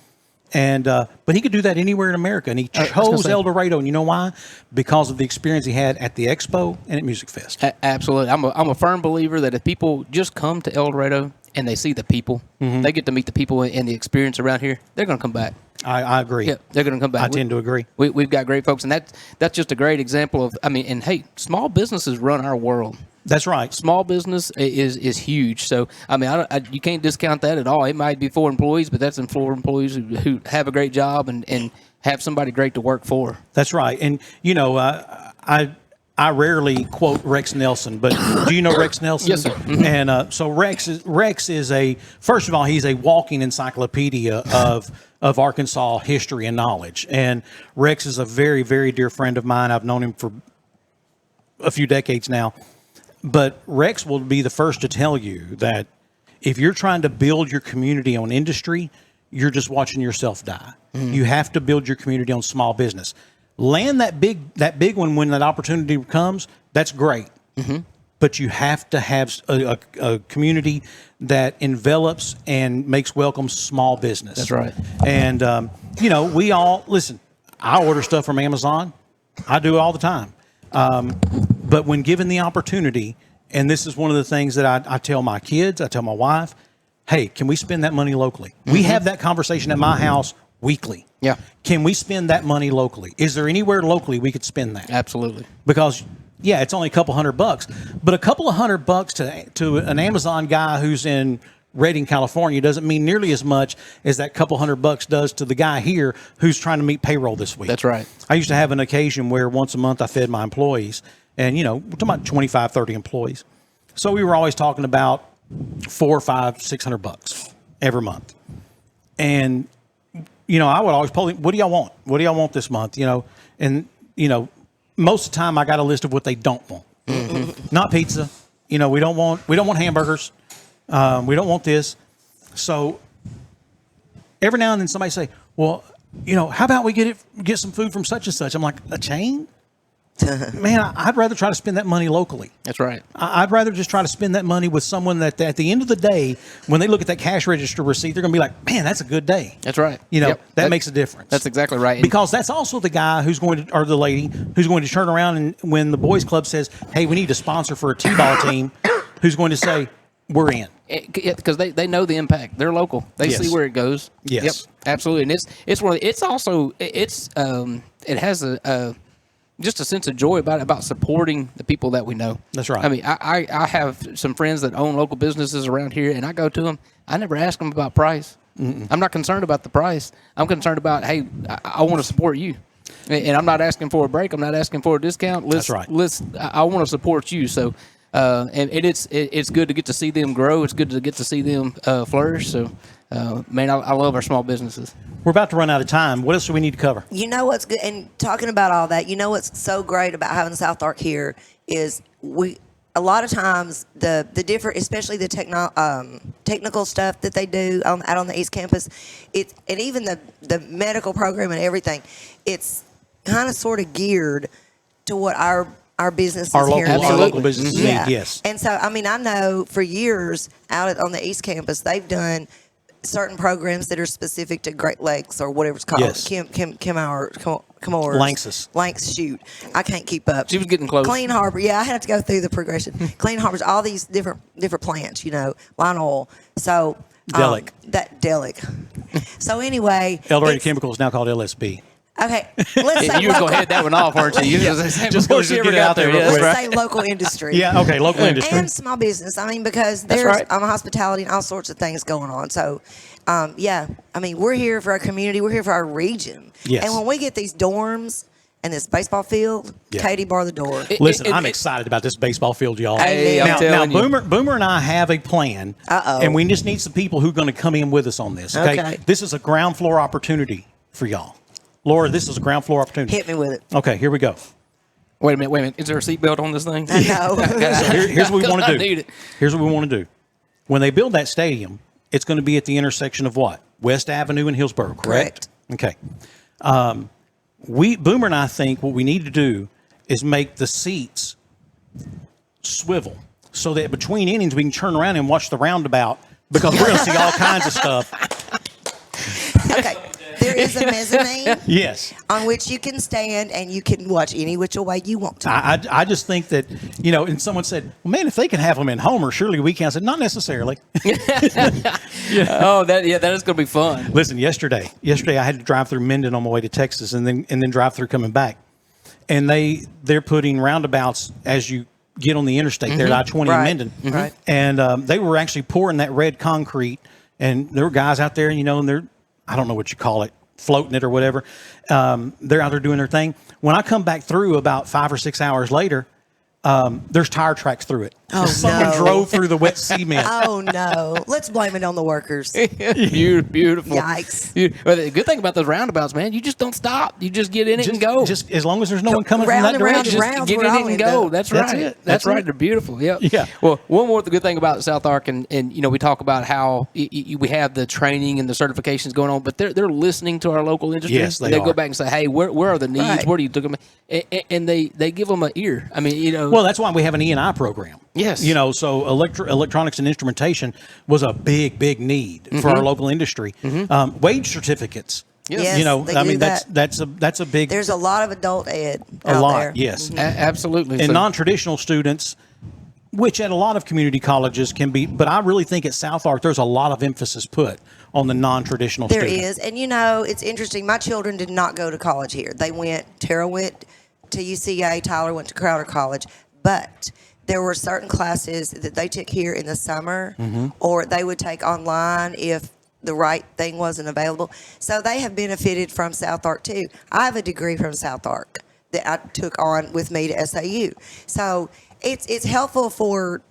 And but he could do that anywhere in America, and he chose El Dorado. And you know why? Because of the experience he had at the expo and at Music Fest. Absolutely, I'm a firm believer that if people just come to El Dorado and they see the people, they get to meet the people and the experience around here, they're going to come back. I agree. Yeah, they're going to come back. I tend to agree. We've got great folks, and that's just a great example of. I mean, and hey, small businesses run our world. That's right. Small business is huge. So, I mean, you can't discount that at all. It might be for employees, but that's for employees who have a great job and have somebody great to work for. That's right. And, I rarely quote Rex Nelson, but do you know Rex Nelson? Yes, sir. Mm-hmm. And so Rex is first of all, he's a walking encyclopedia of Arkansas history and knowledge. And Rex is a very, very dear friend of mine. I've known him for a few decades now. But Rex will be the first to tell you that if you're trying to build your community on industry, you're just watching yourself die. Mm-hmm. You have to build your community on small business. Land that big one when that opportunity comes. That's great. Mm-hmm. But you have to have a community that envelops and makes welcome small business. That's right. And, we all, listen, I order stuff from Amazon. I do it all the time. But when given the opportunity, and this is one of the things that I tell my kids, I tell my wife, hey, can we spend that money locally? Mm-hmm. We have that conversation at my house weekly. Yeah. Can we spend that money locally? Is there anywhere locally we could spend that? Absolutely. Because, it's only a couple $100, but a couple of $100 to an Amazon guy who's in Redding, California doesn't mean nearly as much as that couple $100 does to the guy here who's trying to meet payroll this week. That's right. I used to have an occasion where once a month I fed my employees, and we're talking about 25, 30 employees. So we were always talking about $400, $500, $600 every month. And, I would always pull him, what do y'all want? What do y'all want this month? And, most of the time I got a list of what they don't want. Mm-hmm. Not pizza. We don't want hamburgers. We don't want this. So every now and then somebody say, well, how about we get some food from such and such? I'm like, a chain? man, I'd rather try to spend that money locally. That's right. I'd rather just try to spend that money with someone that at the end of the day, when they look at that cash register receipt, they're going to be like, man, that's a good day. That's right. You know, Yep. that makes a difference. That's exactly right. Because that's also the guy who's going to, or the lady who's going to turn around and when the boys club says, hey, we need a sponsor for a T-ball team, who's going to say, we're in. Because they know the impact. They're local. They Yes. see where it goes. Yes. Yep, absolutely. And it has just a sense of joy about supporting the people that we know. That's right. I mean, I have some friends that own local businesses around here, and I go to them. I never ask them about price. I'm not concerned about the price. I'm concerned about, hey, I want to support you. And I'm not asking for a break. I'm not asking for a discount. That's right. I want to support you. So, and it's good to get to see them grow. It's good to get to see them flourish. So, man, I love our small businesses. We're about to run out of time. What else do we need to cover? You know what's good, and talking about all that, you know what's so great about having South Ark here is a lot of times the different, especially the technical stuff that they do out on the East Campus, and even the medical program and everything, it's kind of sort of geared to what our businesses here Our local businesses need, yes. And so, I mean, I know for years out on the East Campus, they've done certain programs that are specific to Great Lakes or whatever it's called. Yes. Lanks, shoot. I can't keep up. She was getting close. Clean Harbor. Yeah, I had to go through the progression. Clean Harbors, all these different plants, line oil. So, Delic. So anyway. El Dorado Chemical is now called LSB. Okay, let's say you were going to hit that one off, weren't you? Just before she ever get it got out there there. real quick. let's say local industry. Yeah, okay, local industry. And small business. I mean, because That's there's right. hospitality and all sorts of things going on. So, yeah, I mean, we're here for our community. We're here for our region. Yes. And when we get these dorms and this baseball field, Yeah. Katie, bar the door. Listen, I'm excited about this baseball field, y'all. Hey, I'm now, telling you. Boomer and I have a plan. Uh-oh. And we just need some people who are going to come in with us on this. Okay? Okay. This is a ground floor opportunity for y'all. Laura, this is a ground floor opportunity. Hit me with it. Okay, here we go. Wait a minute. Is there a seatbelt on this thing? I know. So here's what we want to I do. need it. Here's what we want to do. When they build that stadium, it's going to be at the intersection of what? West Avenue and Hillsborough, correct? Okay. Boomer and I think what we need to do is make the seats swivel so that between innings we can turn around and watch the roundabout because we're going to see all kinds of stuff. Okay. There is a mezzanine Yes. on which you can stand and you can watch any which way you want to. I just think that, and someone said, well, man, if they can have them in Homer, surely we can. I said, not necessarily. Oh, that is going to be fun. Listen, yesterday I had to drive through Minden on my way to Texas and then drive through coming back. And they're putting roundabouts as you get on the interstate there at I-20 Right. in Minden. Right. And they were actually pouring that red concrete. And there were guys out there, and they're, I don't know what you call it, floating it or whatever. They're out there doing their thing. When I come back through about 5 or 6 hours later, there's tire tracks through it. Oh, Someone no. drove through the wet cement. Oh, no. Let's blame it on the workers. Beautiful. Yikes. Well, the good thing about those roundabouts, man, you just don't stop. You just get in it and go. Just as long as there's no one coming Round from that and round direction. and round. Get we're in all it and in go. the- That's That's right. it. That's That's right. it. They're beautiful. Yep. Yeah. Well, one more good thing about South Ark, and we talk about how we have the training and the certifications going on, but they're listening to our local industry. Yes, they go are. back and say, hey, where are the needs? Right. Where do you look them? And they give them an ear. I mean, Well, that's why we have an E&I program. Yes. So electronics and instrumentation was a big need for our local industry. Wage certificates. Yes, they I do mean, that. that's a big, There's a lot of adult ed a out lot. there. Yes. absolutely. And So- non-traditional students, which at a lot of community colleges can be, but I really think at South Ark, there's a lot of emphasis put on the non-traditional There student. is. And, it's interesting. My children did not go to college here. Tara went to UCA, Tyler went to Crowder College. But there were certain classes that they took here in the summer or they would take online if the right thing wasn't available. So they have benefited from South Ark too. I have a degree from South Ark that I took on with me to SAU. So it's helpful for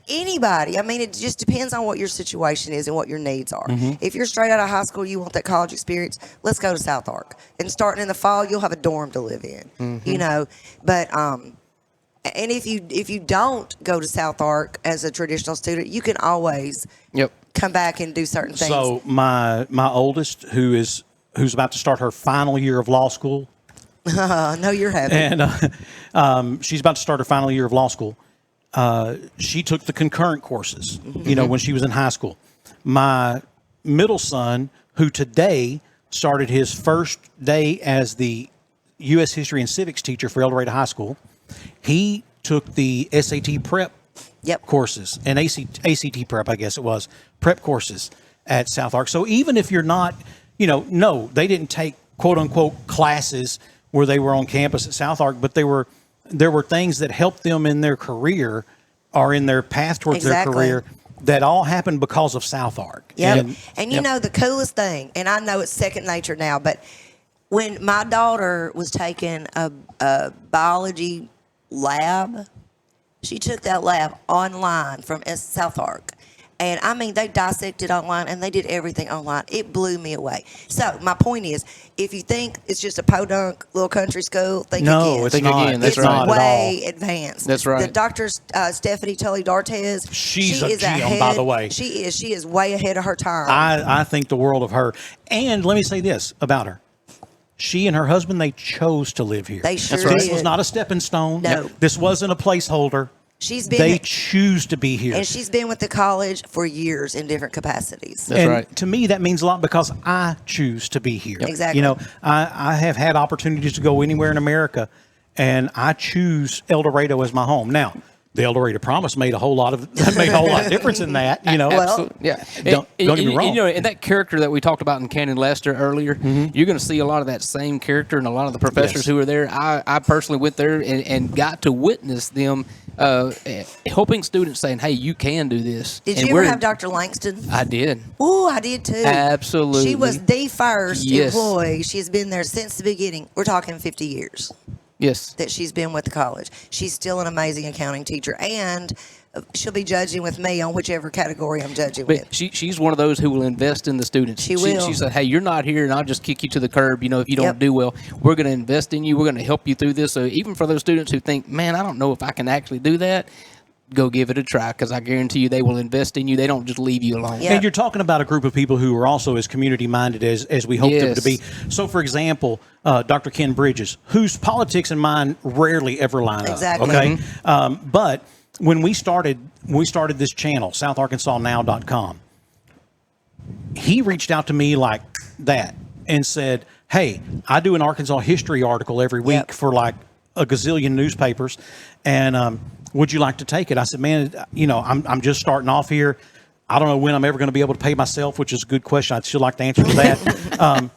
anybody. I mean, it just depends on what your situation is and what your needs are. If you're straight out of high school, you want that college experience, let's go to South Ark. And starting in the fall, you'll have a dorm to live in, But and if you don't go to South Ark as a traditional student, you can always come back and do certain things. So my oldest, who's about to start her final year of law school, No, you're happy. And she's about to start her final year of law school. She took the concurrent courses, when she was in high school. My middle son, who today started his first day as the U.S. History and Civics teacher for El Dorado High School, he took the SAT prep courses and ACT prep, I guess it was, prep courses at South Ark. So even if you're not, no, they didn't take quote unquote classes where they were on campus at South Ark, but there were things that helped them in their career or in their path towards their career that all happened because of South Ark. Yep. And the coolest thing, and I know it's second nature now, but when my daughter was taking a biology lab, she took that lab online from South Ark. And I mean, they dissected online and they did everything online. It blew me away. So my point is, if you think it's just a podunk little country school, think again. No, it's not. That's it's right. way advanced. That's right. The Dr. Stephanie Tully Dartez, She's she a is gem, ahead. by the way. She is way ahead of her time. I think the world of her. And let me say this about her. She and her husband, they chose to live here. They sure This did. was not a stepping stone. No. This wasn't a placeholder. They choose to be here. And she's been with the college for years in different capacities. That's right. To me, that means a lot because I choose to be here. Exactly. I have had opportunities to go anywhere in America, and I choose El Dorado as my home. Now, the El Dorado Promise made a whole lot of difference in that. Absolutely. Yeah. Don't get me wrong. And that character that we talked about in Cannon Lester earlier, you're going to see a lot of that same character and a lot of the professors who are there. I personally went there and got to witness them helping students saying, hey, you can do this. Did you ever have Dr. Langston? I did. Oh, I did too. Absolutely. She was the first employee. She's been there since the beginning. We're talking 50 years. Yes. That she's been with the college. She's still an amazing accounting teacher, and she'll be judging with me on whichever category I'm judging with. She's one of those who will invest in the students. She will. She said, hey, you're not here, and I'll just kick you to the curb, if you don't do well. We're going to invest in you. We're going to help you through this. So even for those students who think, man, I don't know if I can actually do that, go give it a try, because I guarantee you they will invest in you. They don't just leave you alone. And you're talking about a group of people who are also as community-minded as we hope them to be. So, for example, Dr. Ken Bridges, whose politics and mine rarely ever line up. Okay? But when we started this channel, SouthArkansasNow.com, he reached out to me like that and said, hey, I do an Arkansas history article every week for like a gazillion newspapers, and would you like to take it? I said, man, I'm just starting off here. I don't know when I'm ever going to be able to pay myself, which is a good question. I'd still like to answer to that.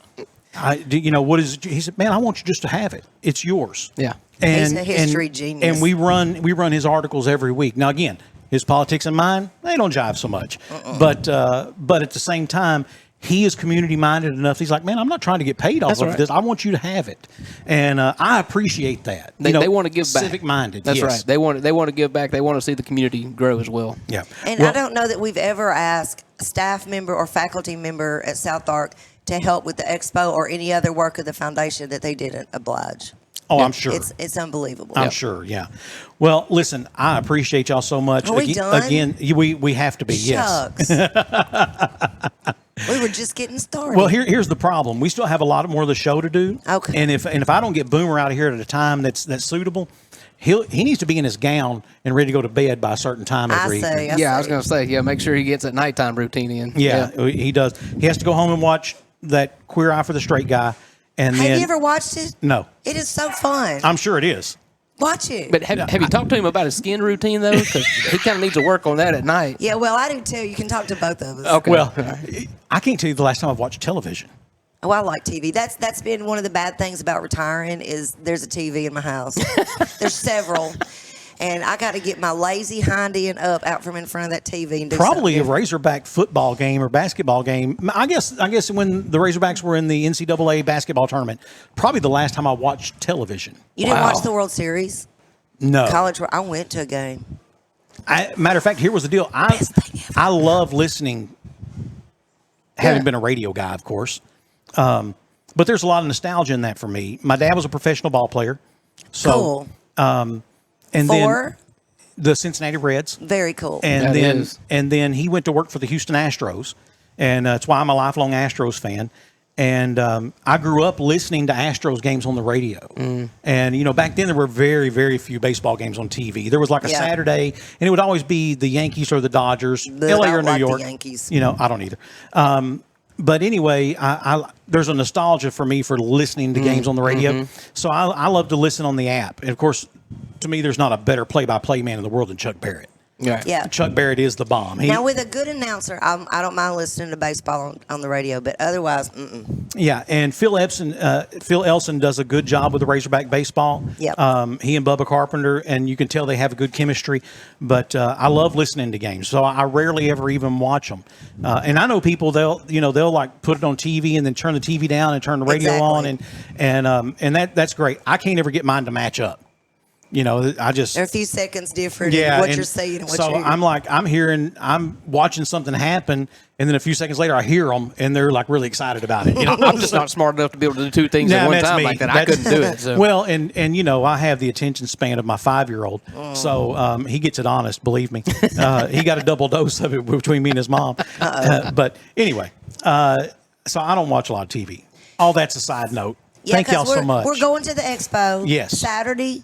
What is it? He said, man, I want you just to have it. It's yours. Yeah. He's a history genius. And we run his articles every week. Now, again, his politics and mine, they don't jive so much. But at the same time, he is community-minded enough. He's like, man, I'm not trying to get paid off of this. I want you to have it. And I appreciate that. They want to give back. Civic-minded. That's right. They want to give back. They want to see the community grow as well. Yeah. And I don't know that we've ever asked a staff member or faculty member at South Ark to help with the expo or any other work of the foundation that they didn't oblige. Oh, I'm sure. It's unbelievable. I'm sure, yeah. Well, listen, I appreciate y'all so much. Are we done? Again, we have to be, Shucks. We were just getting started. Well, here's the problem. We still have a lot more of the show to do. Okay. And if I don't get Boomer out of here at a time that's suitable, he needs to be in his gown and ready to go to bed by a certain time every evening. I was going to say, make sure he gets that nighttime routine in. Yeah, he does. He has to go home and watch that Queer Eye for the Straight Guy. And have then, you ever watched it? No. It is so fun. I'm sure it is. Watch it. But have you talked to him about his skin routine, though? Because he kind of needs to work on that at night. Yeah, well, I do too. You can talk to both of us. Okay. Well, I can't tell you the last time I've watched television. Oh, I like TV. That's been one of the bad things about retiring is there's a TV in my house. There's several. And I got to get my lazy hindy and up out from in front of that TV and do Probably a something. Razorback football game or basketball game. I guess when the Razorbacks were in the NCAA basketball tournament, probably the last time I watched television. You didn't watch the World Series? No. College. I went to a game. Matter of fact, here was the deal. I love listening, having been a radio guy, of course. But there's a lot of nostalgia in that for me. My dad was a professional ball player. So, cool. And then the Cincinnati Reds. Very cool. And then he went to work for the Houston Astros, and that's why I'm a lifelong Astros fan. And I grew up listening to Astros games on the radio. And, back then there were very, very few baseball games on TV. There was like a Saturday, and it would always be the Yankees or the Dodgers, LA or New York. The Yankees. I don't either. But anyway, I there's a nostalgia for me for listening to games on the radio. So I love to listen on the app. And, of course, to me, there's not a better play-by-play man in the world than Chuck Barrett. Yeah. Chuck Barrett is the bomb. Now, with a good announcer, I don't mind listening to baseball on the radio, but otherwise, Yeah, and Phil Elson does a good job with the Razorback baseball. Yep. He and Bubba Carpenter, and you can tell they have a good chemistry. But I love listening to games, so I rarely ever even watch them. And I know people they'll like put it on TV and then turn the TV down and turn the radio on, and that's great. I can't ever get mine to match up. I just they're a few seconds different in what you're saying and what you're hearing. I'm watching something happen, and then a few seconds later I hear them, and they're like really excited about it. I'm just not smart enough to be able to do two things at one time like that. I couldn't do it. So. Well, and I have the attention span of my 5-year-old, so he gets it honest. Believe me, he got a double dose of it between me and his mom. But anyway, so I don't watch a lot of TV. All that's a side note. Thank y'all so much. We're going to the expo. Yes. Saturday,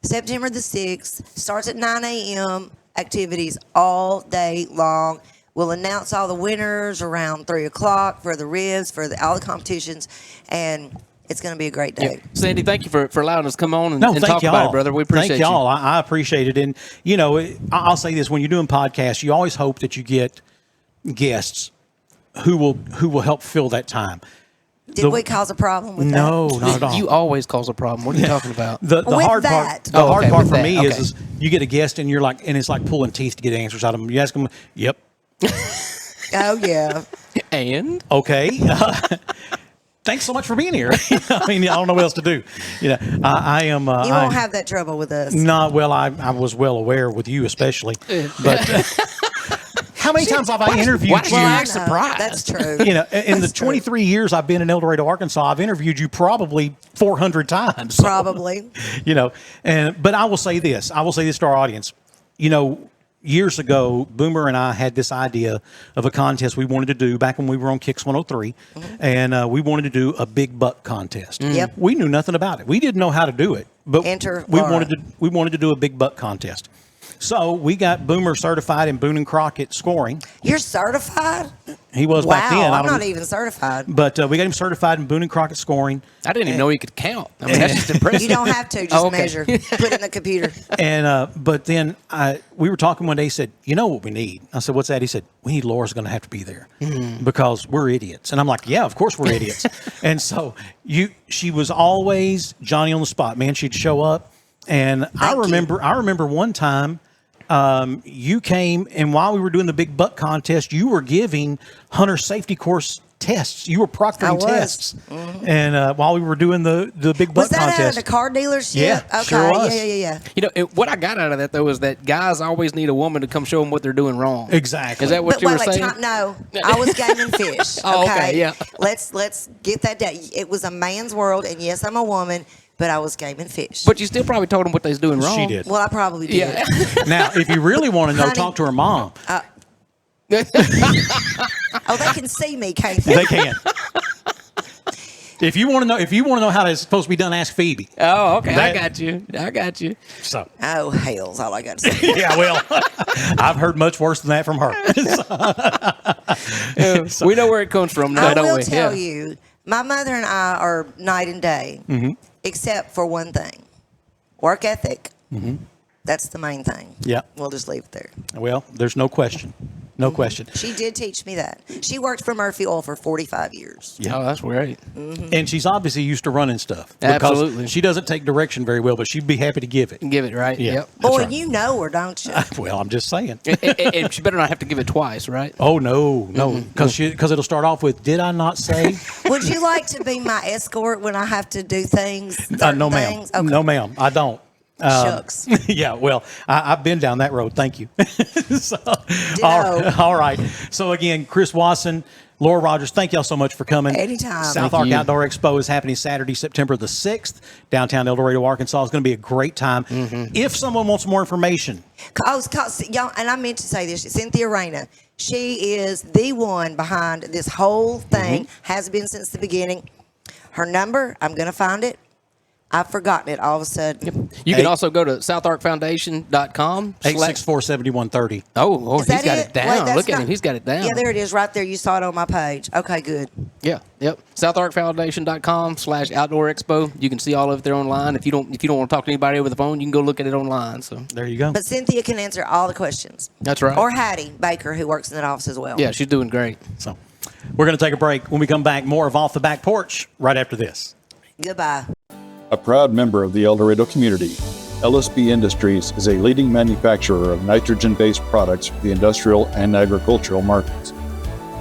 September the 6th. Starts at 9 a.m. Activities all day long. We'll announce all the winners around 3 o'clock for the ribs, for all the competitions, and it's going to be a great day. Yeah. Sandy, thank you for allowing us to come on and y'all. talk about it, brother. We appreciate thank y'all. I appreciate it. And, I'll say this. When you're doing podcasts, you always hope that you get guests who will help fill that time. Did we cause a problem with that? No, not at all. You always cause a problem. What are you talking about? The hard part for me is you get a guest and it's like pulling teeth to get answers out of them. You ask them, yep. Oh, yeah. And? Okay. Thanks so much for being here. I mean, I don't know what else to do. I am. You won't have that trouble with us. No, well, I was well aware with you especially. But how many times have I interviewed you? I'm surprised. That's true. In the 23 years I've been in El Dorado, Arkansas, I've interviewed you probably 400 times. So, probably. But I will say this to our audience. Years ago, Boomer and I had this idea of a contest we wanted to do back when we were on Kicks 103, and we wanted to do a big buck contest. Yep. We knew nothing about it. We didn't know how to do it, but we wanted to do a big buck contest. So we got Boomer certified in Boone and Crockett scoring. You're certified? He was back then. I'm not even certified. But we got him certified in Boone and Crockett scoring. I didn't even know he could count. I mean, that's just impressive. You don't have to. Just measure. Put it in the computer. And but then we were talking one day. He said, "You know what we need?" I said, "What's that?" He said, "We need Laura's going to have to be there because we're idiots." And I'm like, "Yeah, of course we're idiots." And so she was always Johnny on the spot. Man, she'd show up, and I remember one time. You came, and while we were doing the big buck contest, you were giving hunter safety course tests. You were proctoring tests. And while we were doing the big buck contest. Was that at a car dealership? Yeah, okay. sure was. Yeah. What I got out of that, though, is that guys always need a woman to come show them what they're doing wrong. Exactly. Is that what you were saying? No, I was gaming fish. Okay, yeah. Let's get that down. It was a man's world, and yes, I'm a woman. But I was gaming fish. But you still probably told them what they was doing wrong. She did. Well, I probably did. Yeah. Now, if you really want to know, talk to her mom. Oh, they can see me, can't they? They can. If you want to know how it's supposed to be done, ask Phoebe. Oh, okay. I got you. So. Oh, hell's all I got to say. Yeah, well, I've heard much worse than that from her. We know where it comes from, I don't will we? tell you, my mother and I are night and day, except for one thing: work ethic. That's the main thing. Yeah. We'll just leave it there. Well, there's no question. No question. She did teach me that. She worked for Murphy Oil for 45 years. Yeah. Oh, that's great. And she's obviously used to running stuff. Absolutely. She doesn't take direction very well, but she'd be happy to give it. Give it, right? Yeah. Yep. Boy, right. you know her, don't you? Well, I'm just saying. And she better not have to give it twice, right? Oh, no. Because it'll start off with, did I not say? Would you like to be my escort when I have to do things? No, ma'am. Things? Okay. No, ma'am. I don't. Shucks. Yeah, well, I've been down that road. Thank you. So, all right. So, again, Chris Wasson, Laura Rogers, thank y'all so much for coming. Anytime. South Ark Outdoor Expo is happening Saturday, September the 6th, downtown El Dorado, Arkansas. It's going to be a great time. If someone wants more information. Y'all, and I meant to say this, Cynthia Reyna, she is the one behind this whole thing, has been since the beginning. Her number, I'm going to find it. I've forgotten it all of a sudden. You can also go to southarkfoundation.com. 864-7130. Oh, Is he's that got it? it down. Wait, Look at not- him. He's got it down. Yeah, there it is right there. You saw it on my page. Okay, good. Yeah, yep. southarkfoundation.com/outdoor expo. You can see all of it there online. If you don't want to talk to anybody over the phone, you can go look at it online. So there you go. But Cynthia can answer all the questions. That's right. Or Hattie Baker, who works in that office as well. Yeah, she's doing great. So we're going to take a break. When we come back, more of Off the Back Porch right after this. Goodbye. A proud member of the El Dorado community, LSB Industries is a leading manufacturer of nitrogen-based products for the industrial and agricultural markets.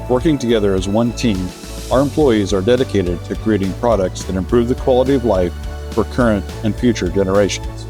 Working together as one team, our employees are dedicated to creating products that improve the quality of life for current and future generations.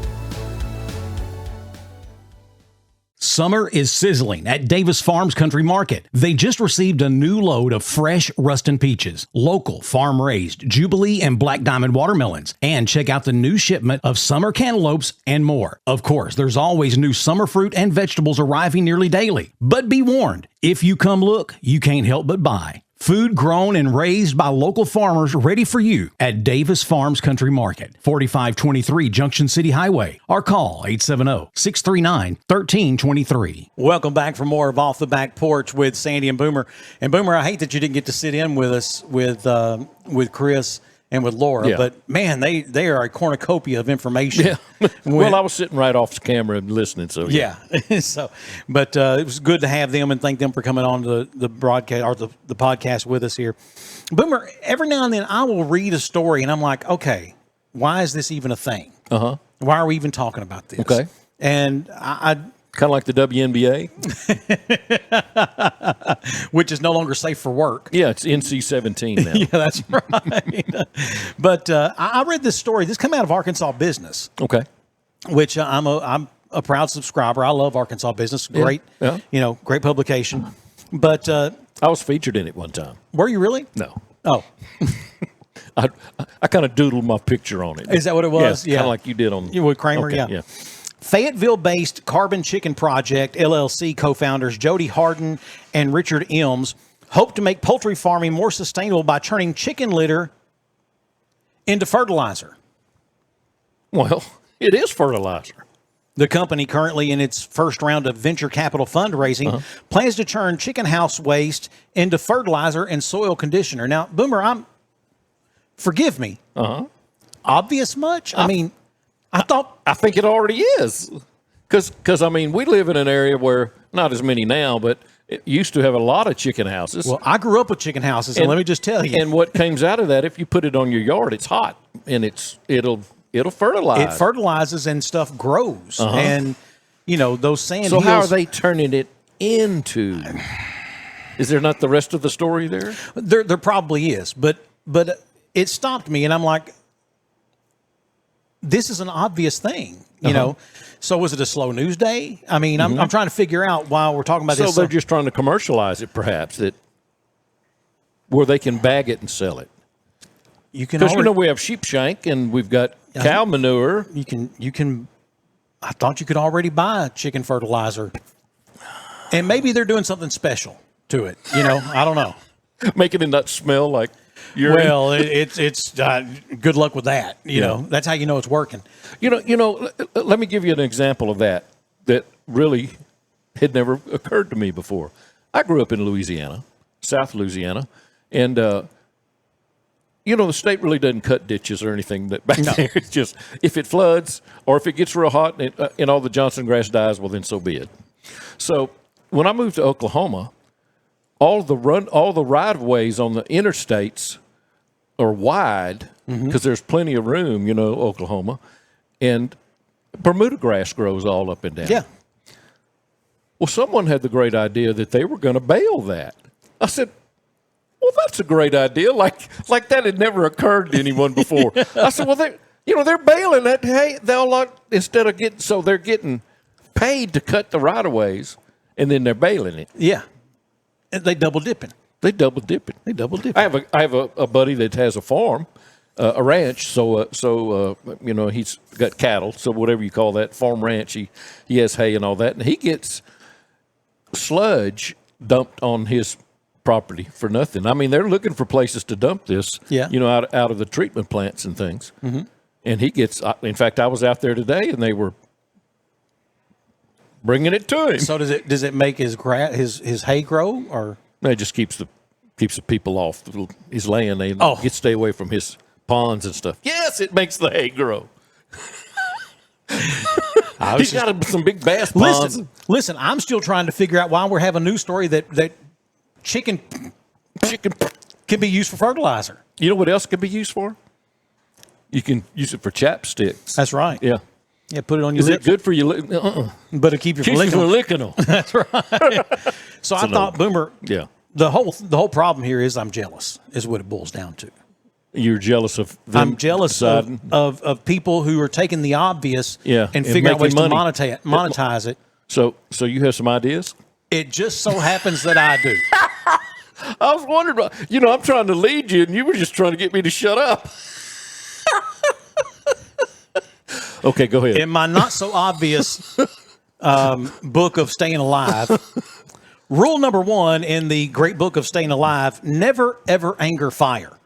Summer is sizzling at Davis Farms Country Market. They just received a new load of fresh Ruston peaches, local farm-raised Jubilee and Black Diamond watermelons, and check out the new shipment of summer cantaloupes and more. Of course, there's always new summer fruit and vegetables arriving nearly daily. But be warned, if you come look, you can't help but buy. Food grown and raised by local farmers ready for you at Davis Farms Country Market, 4523 Junction City Highway, or call 870-639-1323. Welcome back for more of Off the Back Porch with Sandy and Boomer. And Boomer, I hate that you didn't get to sit in with us with Chris and with Laura, but man, they are a cornucopia of information. Yeah. Well, I was sitting right off the camera and listening, so yeah. But it was good to have them and thank them for coming on to the broadcast or the podcast with us here. Boomer, every now and then I will read a story and I'm like, okay, why is this even a thing? Why are we even talking about this? Okay. And I kind of like the WNBA, which is no longer safe for work. Yeah, it's NC-17 now. Yeah, that's right. But I read this story. This came out of Arkansas Business. Okay. Which I'm a proud subscriber. I love Arkansas Business. Great, great publication. But I was featured in it one time. Were you really? No. Oh. I kind of doodled my picture on it. Is that what it was? Yeah. Kind of like you did on with Kramer. Okay, yeah. Fayetteville-based Carbon Chicken Project, LLC co-founders Jody Harden and Richard Elms hope to make poultry farming more sustainable by turning chicken litter into fertilizer. Well, it is fertilizer. The company, currently in its first round of venture capital fundraising, plans to turn chicken house waste into fertilizer and soil conditioner. Now, Boomer, forgive me. Obvious much? I think it already is. Because, we live in an area where, not as many now, but it used to have a lot of chicken houses. Well, I grew up with chicken houses, and let me just tell you. And what comes out of that, if you put it on your yard, it's hot, and it'll fertilize. It fertilizes and stuff grows. And, those sand So hills. how are they turning it into? Is there not the rest of the story there? There probably is. But it stopped me, and I'm like, this is an obvious thing, you know. So was it a slow news day? I'm trying to figure out while we're talking about this. So they're just trying to commercialize it, perhaps, where they can bag it and sell it. Because we have sheep shank and we've got cow manure. You can. I thought you could already buy chicken fertilizer, and maybe they're doing something special to it. I don't know. Making it not smell like urine. Well, it's good luck with that. You know, that's how you know it's working. Let me give you an example of that really had never occurred to me before. I grew up in Louisiana, South Louisiana, and the state really doesn't cut ditches or anything back there. It's just if it floods or if it gets real hot and all the Johnson grass dies, well, then so be it. So when I moved to Oklahoma, all the right-of-ways on the interstates are wide because there's plenty of room, Oklahoma, and Bermuda grass grows all up and down. Yeah. Well, someone had the great idea that they were going to bale that. I said, well, that's a great idea. Like that had never occurred to anyone before. I said, well, they're baling that. Hey, they're getting paid to cut the right-of-ways, and then they're baling it. Yeah. They double dipping. They double dip it. They double dip. I have a buddy that has a farm, a ranch. So he's got cattle. So whatever you call that, farm ranch. He has hay and all that, and he gets sludge dumped on his property for nothing. I mean, they're looking for places to dump this. Yeah. Out of the treatment plants and things. Mm-hmm. And he gets. In fact, I was out there today, and they were bringing it to him. So does it make his hay grow, or it just keeps the people off his land? They get to stay away from his ponds and stuff. Yes, it makes the hay grow. He's got some big bass ponds. Listen, I'm still trying to figure out why we're having a news story that chicken can be used for fertilizer. You know what else can be used for? You can use it for chapsticks. That's right. Yeah. Yeah, put it on your lips. Is it good for your but it keeps you from licking them. That's right. So I thought, Boomer, yeah. The whole problem here is I'm jealous, is what it boils down to. You're jealous of them. I'm jealous of people who are taking the obvious and figuring out ways to monetize it. So you have some ideas? It just so happens that I do. I was wondering, I'm trying to lead you, and you were just trying to get me to shut up. Okay, go ahead. In my not so obvious book of Staying Alive, rule number 1 in the great book of Staying Alive: never ever anger fire.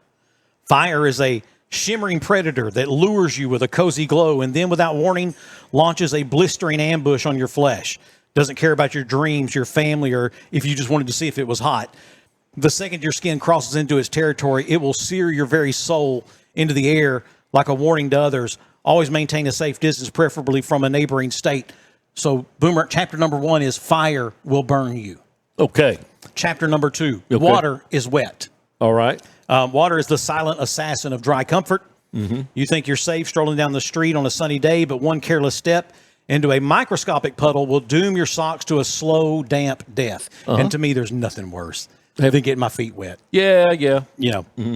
Fire is a shimmering predator that lures you with a cozy glow and then, without warning, launches a blistering ambush on your flesh. Doesn't care about your dreams, your family, or if you just wanted to see if it was hot. The second your skin crosses into its territory, it will sear your very soul into the air like a warning to others. Always maintain a safe distance, preferably from a neighboring state. So, Boomer, chapter number 1 is fire will burn you. Okay. Chapter number 2, water is wet. All right. Water is the silent assassin of dry comfort. Mm-hmm. You think you're safe strolling down the street on a sunny day, but one careless step into a microscopic puddle will doom your socks to a slow, damp death. Uh-huh. And to me, there's nothing worse than getting my feet wet. Yeah. Mm-hmm.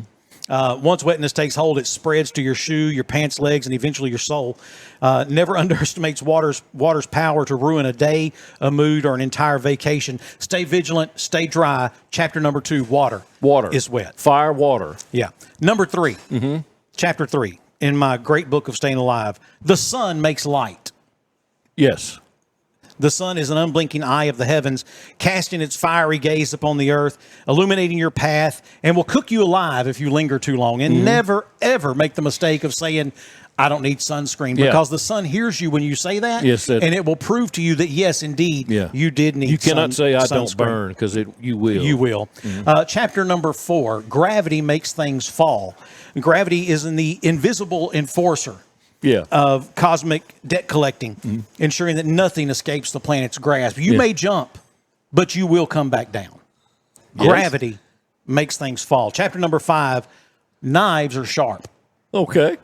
Once wetness takes hold, it spreads to your shoe, your pants, legs, and eventually your soul. Never underestimates water's power to ruin a day, a mood, or an entire vacation. Stay vigilant, stay dry. Chapter number 2, water is wet. Fire, water. Yeah. Number 3, chapter 3, in my great book of Staying Alive, the sun makes light. Yes. The sun is an unblinking eye of the heavens, casting its fiery gaze upon the earth, illuminating your path, and will cook you alive if you linger too long. And never, ever make the mistake of saying, I don't need sunscreen, because the sun hears you when you say that, and it will prove to you that, yes, indeed, you did need sunscreen. You cannot say, I don't burn, because you will. You will. Chapter number 4, gravity makes things fall. Gravity is the invisible enforcer of cosmic debt collecting, ensuring that nothing escapes the planet's grasp. You may jump, but you will come back down. Gravity makes things fall. Chapter number 5, knives are sharp. Okay.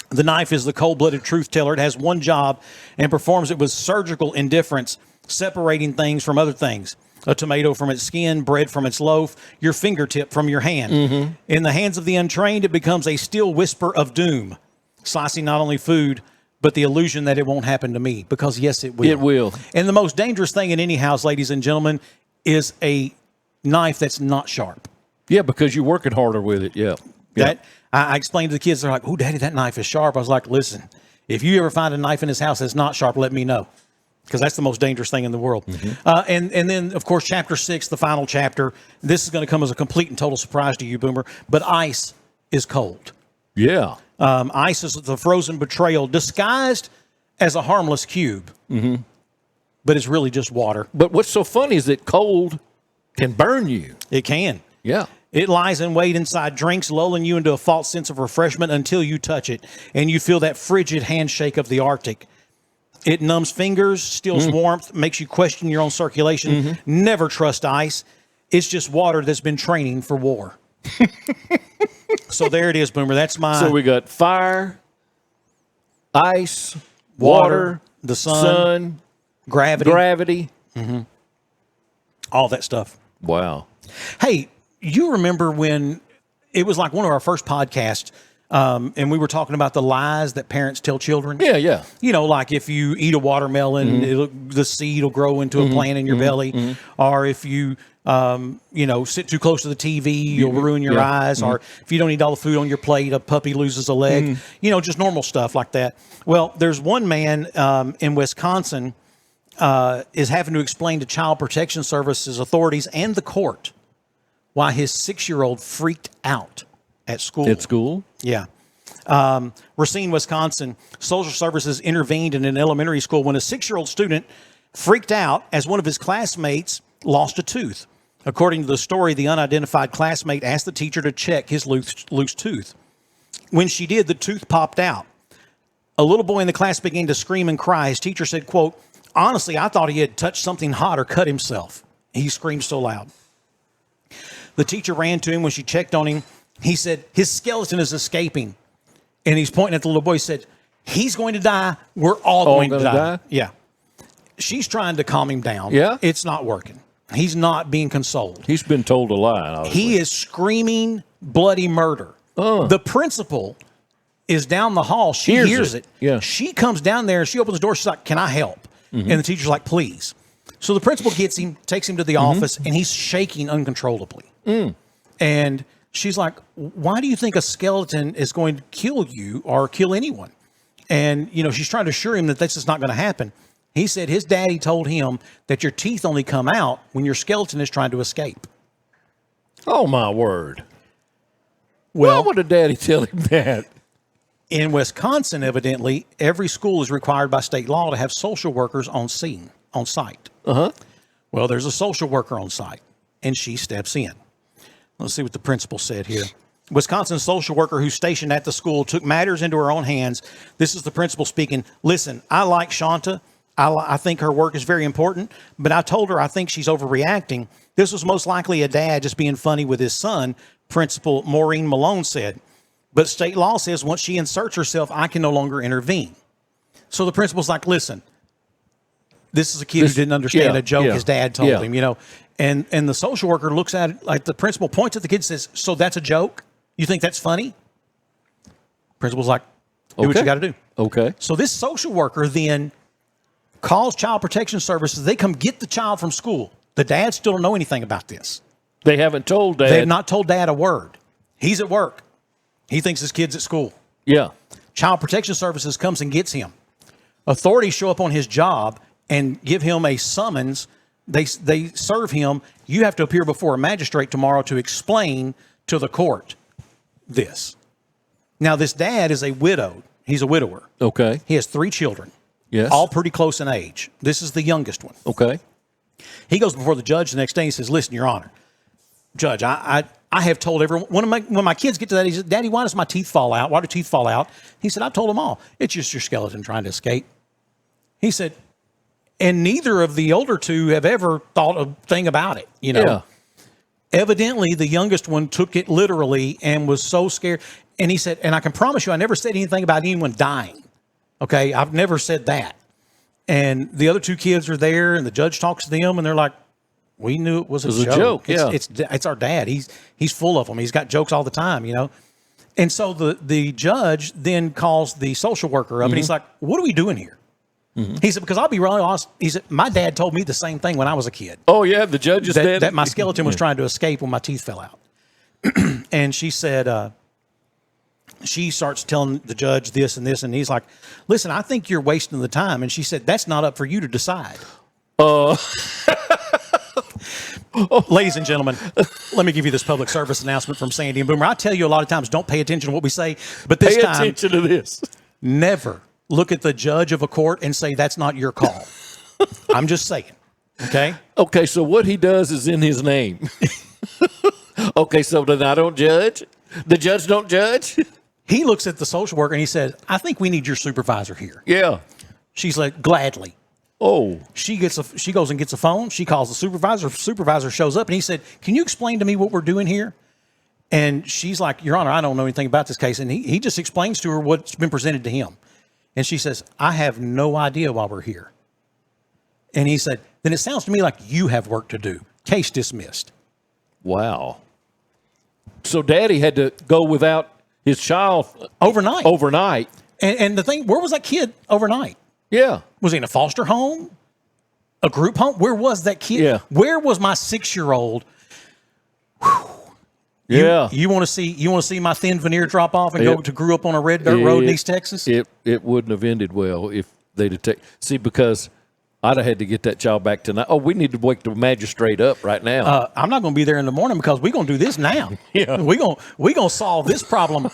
The knife is the cold-blooded truth teller. It has one job and performs it with surgical indifference, separating things from other things. A tomato from its skin, bread from its loaf, your fingertip from your hand. In the hands of the untrained, it becomes a still whisper of doom, slicing not only food, but the illusion that it won't happen to me, because, yes, it will. It will. And the most dangerous thing in any house, ladies and gentlemen, is a knife that's not sharp. Yeah, because you're working harder with it, I explained to the kids, they're like, oh, Daddy, that knife is sharp. I was like, listen, if you ever find a knife in this house that's not sharp, let me know, because that's the most dangerous thing in the world. And then, of course, chapter 6, the final chapter, this is going to come as a complete and total surprise to you, Boomer, but ice is cold. Yeah. Ice is the frozen betrayal disguised as a harmless cube, but it's really just water. But what's so funny is that cold can burn you. It can. Yeah. It lies in wait inside drinks, lulling you into a false sense of refreshment until you touch it, and you feel that frigid handshake of the Arctic. It numbs fingers, steals warmth, makes you question your own circulation. Never trust ice. It's just water that's been training for war. So there it is, Boomer. That's my... So we got fire, ice, water, the sun, gravity. All that stuff. Wow. Hey, you remember when it was like one of our first podcasts, and we were talking about the lies that parents tell children? Yeah. You know, like if you eat a watermelon, the seed will grow into a plant in your belly. Or if you sit too close to the TV, you'll ruin your eyes. Or if you don't eat all the food on your plate, a puppy loses a leg. Just normal stuff like that. Well, there's one man in Wisconsin is having to explain to Child Protection Services authorities and the court why his 6-year-old freaked out at school. At school? Yeah. Racine, Wisconsin, social services intervened in an elementary school when a 6-year-old student freaked out as one of his classmates lost a tooth. According to the story, the unidentified classmate asked the teacher to check his loose tooth. When she did, the tooth popped out. A little boy in the class began to scream and cry. His teacher said, quote, "Honestly, I thought he had touched something hot or cut himself. He screamed so loud." The teacher ran to him. When she checked on him, he said, "His skeleton is escaping." And he's pointing at the little boy. He said, "He's going to die. We're all going to die." Yeah. She's trying to calm him down. Yeah. It's not working. He's not being consoled. He's been told a lie. Obviously. He is screaming bloody murder. The principal is down the hall. She hears it. Yeah. She comes down there and she opens the door. She's like, "Can I help?" And the teacher's like, "Please." So the principal gets him, takes him to the office, and he's shaking uncontrollably. And she's like, "Why do you think a skeleton is going to kill you or kill anyone?" And, she's trying to assure him that this is not going to happen. He said his daddy told him that your teeth only come out when your skeleton is trying to escape. Oh, my word. Well, why would a daddy tell him that? In Wisconsin, evidently, every school is required by state law to have social workers on site. Well, there's a social worker on site, and she steps in. Let's see what the principal said here. Wisconsin social worker who's stationed at the school took matters into her own hands. This is the principal speaking. "Listen, I like Shanta. I think her work is very important, but I told her I think she's overreacting. This was most likely a dad just being funny with his son," Principal Maureen Malone said. "But state law says once she inserts herself, I can no longer intervene." So the principal's like, "Listen, this is a kid who didn't understand a joke his dad told him, And the social worker looks at it like the principal points at the kid and says, "So that's a joke? You think that's funny?" Principal's like, "Do what you got to do." Okay. So this social worker then calls Child Protection Services. They come get the child from school. The dad still don't know anything about this. They haven't told Dad. They have not told Dad a word. He's at work. He thinks his kid's at school. Yeah. Child Protection Services comes and gets him. Authorities show up on his job and give him a summons. They serve him. "You have to appear before a magistrate tomorrow to explain to the court this." Now, this dad is a widow. He's a widower. Okay. He has 3 children. Yes. All pretty close in age. This is the youngest one. Okay. He goes before the judge the next day and says, "Listen, Your Honor, Judge, I have told everyone, when my kids get to that, he said, 'Daddy, why does my teeth fall out? Why do teeth fall out?' He said, 'I've told them all. It's just your skeleton trying to escape.'" He said, and neither of the older 2 have ever thought a thing about it, Yeah. Evidently, the youngest one took it literally and was so scared. And he said, "And I can promise you, I never said anything about anyone dying. Okay, I've never said that." And the other 2 kids are there, and the judge talks to them, and they're like, "We knew it was a joke. It's our dad. He's full of them. He's got jokes all the time, And so the judge then calls the social worker up, and he's like, "What are we doing here?" He said, "Because I'll be really honest." He said, "My dad told me the same thing when I was a kid." Oh, yeah, the judge is dead. That my skeleton was trying to escape when my teeth fell out. And she said, she starts telling the judge this and this, and he's like, "Listen, I think you're wasting the time." And she said, "That's not up for you to decide." Ladies and gentlemen, let me give you this public service announcement from Sandy and Boomer. I tell you a lot of times, don't pay attention to what we say, but this time, pay attention to this. Never look at the judge of a court and say, "That's not your call." I'm just saying. Okay? Okay, so what he does is in his name. Okay, so then I don't judge? The judge don't judge? He looks at the social worker and he says, "I think we need your supervisor here." Yeah. She's like, "Gladly." Oh. She goes and gets a phone. She calls the supervisor. The supervisor shows up and he said, "Can you explain to me what we're doing here?" And she's like, "Your Honor, I don't know anything about this case." And he just explains to her what's been presented to him. And she says, "I have no idea why we're here." And he said, "Then it sounds to me like you have work to do. Case dismissed." Wow. So Daddy had to go without his child overnight. And the thing, where was that kid overnight? Yeah. Was he in a foster home? A group home? Where was that kid? Yeah. Where was my 6-year-old? Yeah. You want to see my thin veneer drop off and go to grew up on a red dirt road in East Texas? It wouldn't have ended well if they'd have because I'd have had to get that child back tonight. Oh, we need to wake the magistrate up right now. I'm not going to be there in the morning because we're going to do this now. Yeah. We're going to solve this problem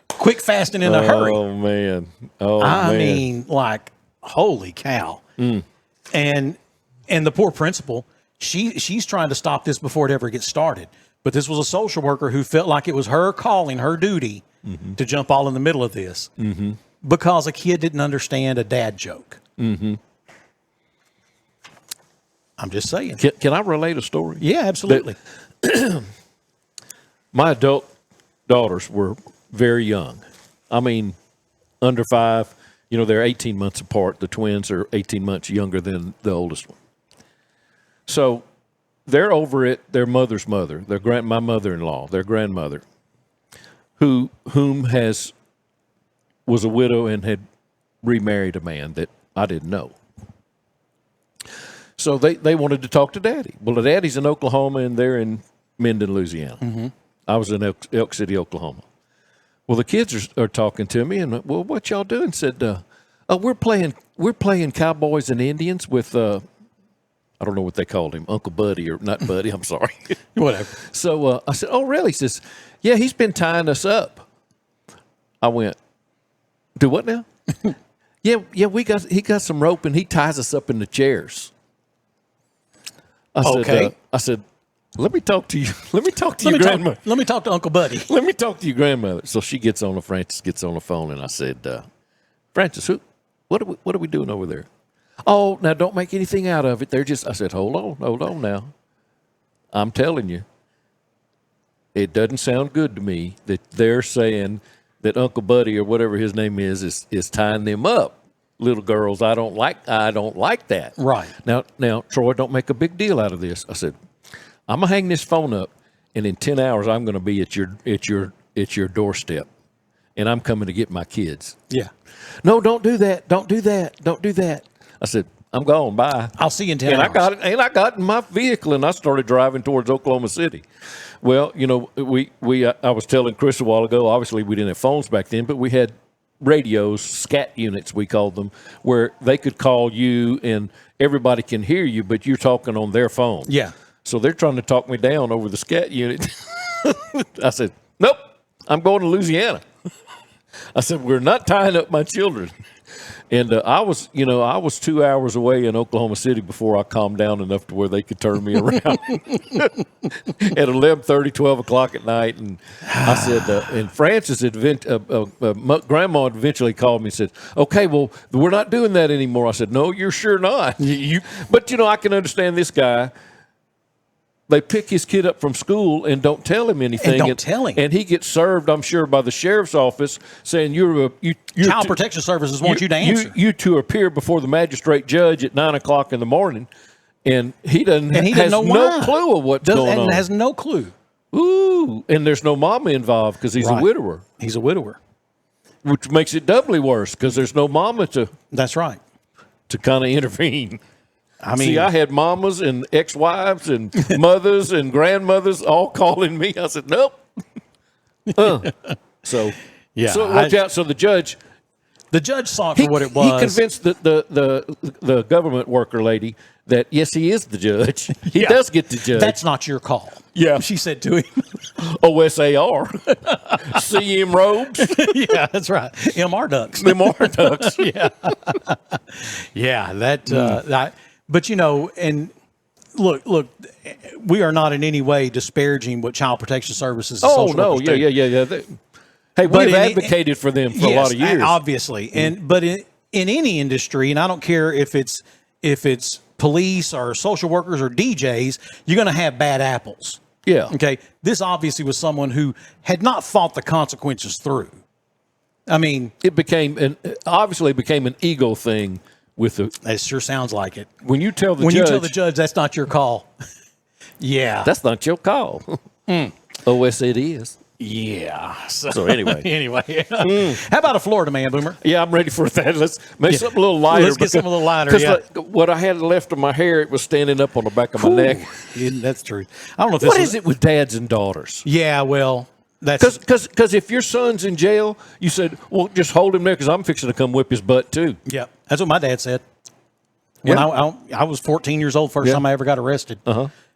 quick, fast, and in a hurry. Oh, man. I mean, like, holy cow. And the poor principal, she's trying to stop this before it ever gets started. But this was a social worker who felt like it was her calling, her duty to jump all in the middle of this because a kid didn't understand a dad joke. I'm just saying. Can I relate a story? Yeah, absolutely. My adult daughters were very young. I mean, under 5. You know, they're 18 months apart. The twins are 18 months younger than the oldest one. So they're over at their mother's mother, my mother-in-law, their grandmother, whom was a widow and had remarried a man that I didn't know. So they wanted to talk to Daddy. Well, the Daddy's in Oklahoma, and they're in Minden, Louisiana. I was in Elk City, Oklahoma. Well, the kids are talking to me, and well, what y'all doing? Said, we're playing cowboys and Indians with I don't know what they called him, Uncle Buddy or not Buddy. I'm sorry, whatever. So I said, oh, really? He says, yeah, he's been tying us up. I went, do what now? yeah, he got some rope and he ties us up in the chairs. I said, let me talk to you. Let me talk to your grandmother. Let me talk to Uncle Buddy. Let me talk to your grandmother. So Frances gets on the phone, and I said, Frances, what are we doing over there? Oh, now don't make anything out of it. I said, hold on now. I'm telling you, it doesn't sound good to me that they're saying that Uncle Buddy or whatever his name is tying them up. Little girls, I don't like that. Right. Now, Troy, don't make a big deal out of this. I said, I'm gonna hang this phone up, and in 10 hours, I'm gonna be at your doorstep, and I'm coming to get my kids. Yeah. No, don't do that. Don't do that. I said, I'm gone. Bye. I'll see you in 10 hours. I got in my vehicle, and I started driving towards Oklahoma City. Well, you know, I was telling Chris a while ago, obviously we didn't have phones back then, but we had radios, scat units, we called them, where they could call you and everybody can hear you, but you're talking on their phone. Yeah. So they're trying to talk me down over the scat unit. I said, nope, I'm going to Louisiana. I said, we're not tying up my children. And I was 2 hours away in Oklahoma City before I calmed down enough to where they could turn me around at 11:30, 12 o'clock at night. And I said, and Frances, Grandma eventually called me and said, okay, well, we're not doing that anymore. I said, no, you're sure not. But, I can understand this guy. They pick his kid up from school and don't tell him anything. And he gets served, I'm sure, by the sheriff's office saying Child Protection Services want you to answer. You two appear before the magistrate judge at 9 o'clock in the morning, and he has no clue of what's going on. And has no clue. Ooh, and there's no mama involved because he's a widower. He's a widower. Which makes it doubly worse because there's no mama to kind of intervene. I mean, see, I had mamas and ex-wives and mothers and grandmothers all calling me. I said, nope. So watch out. So the judge saw it for what it was. He convinced the government worker lady that, yes, he is the judge. He does get to judge. That's not your call. Yeah. She said to him. OSAR. CM robes. Yeah, that's right. MR ducks. MR ducks. Yeah. Yeah, but, and look, we are not in any way disparaging what Child Protection Services and social workers do. Yeah. Hey, we've advocated for them for a lot of years. Obviously. But in any industry, and I don't care if it's police or social workers or DJs, you're going to have bad apples. Yeah. Okay. This obviously was someone who had not thought the consequences through. I mean, it became an ego thing. It sure sounds like it. When you tell the judge that's not your call. Yeah. That's not your call. OS it is. Yeah. So anyway. Anyway. How about a Florida man, Boomer? Yeah, I'm ready for that. Let's make something a little lighter. Let's get something a little lighter. Because what I had left of my hair, it was standing up on the back of my neck. Yeah, that's true. I don't know if this What is it with dads and daughters? Yeah, well, that's because if your son's in jail, you said, well, just hold him there because I'm fixing to come whip his butt too. Yeah, that's what my dad said. When I was 14 years old, first time I ever got arrested,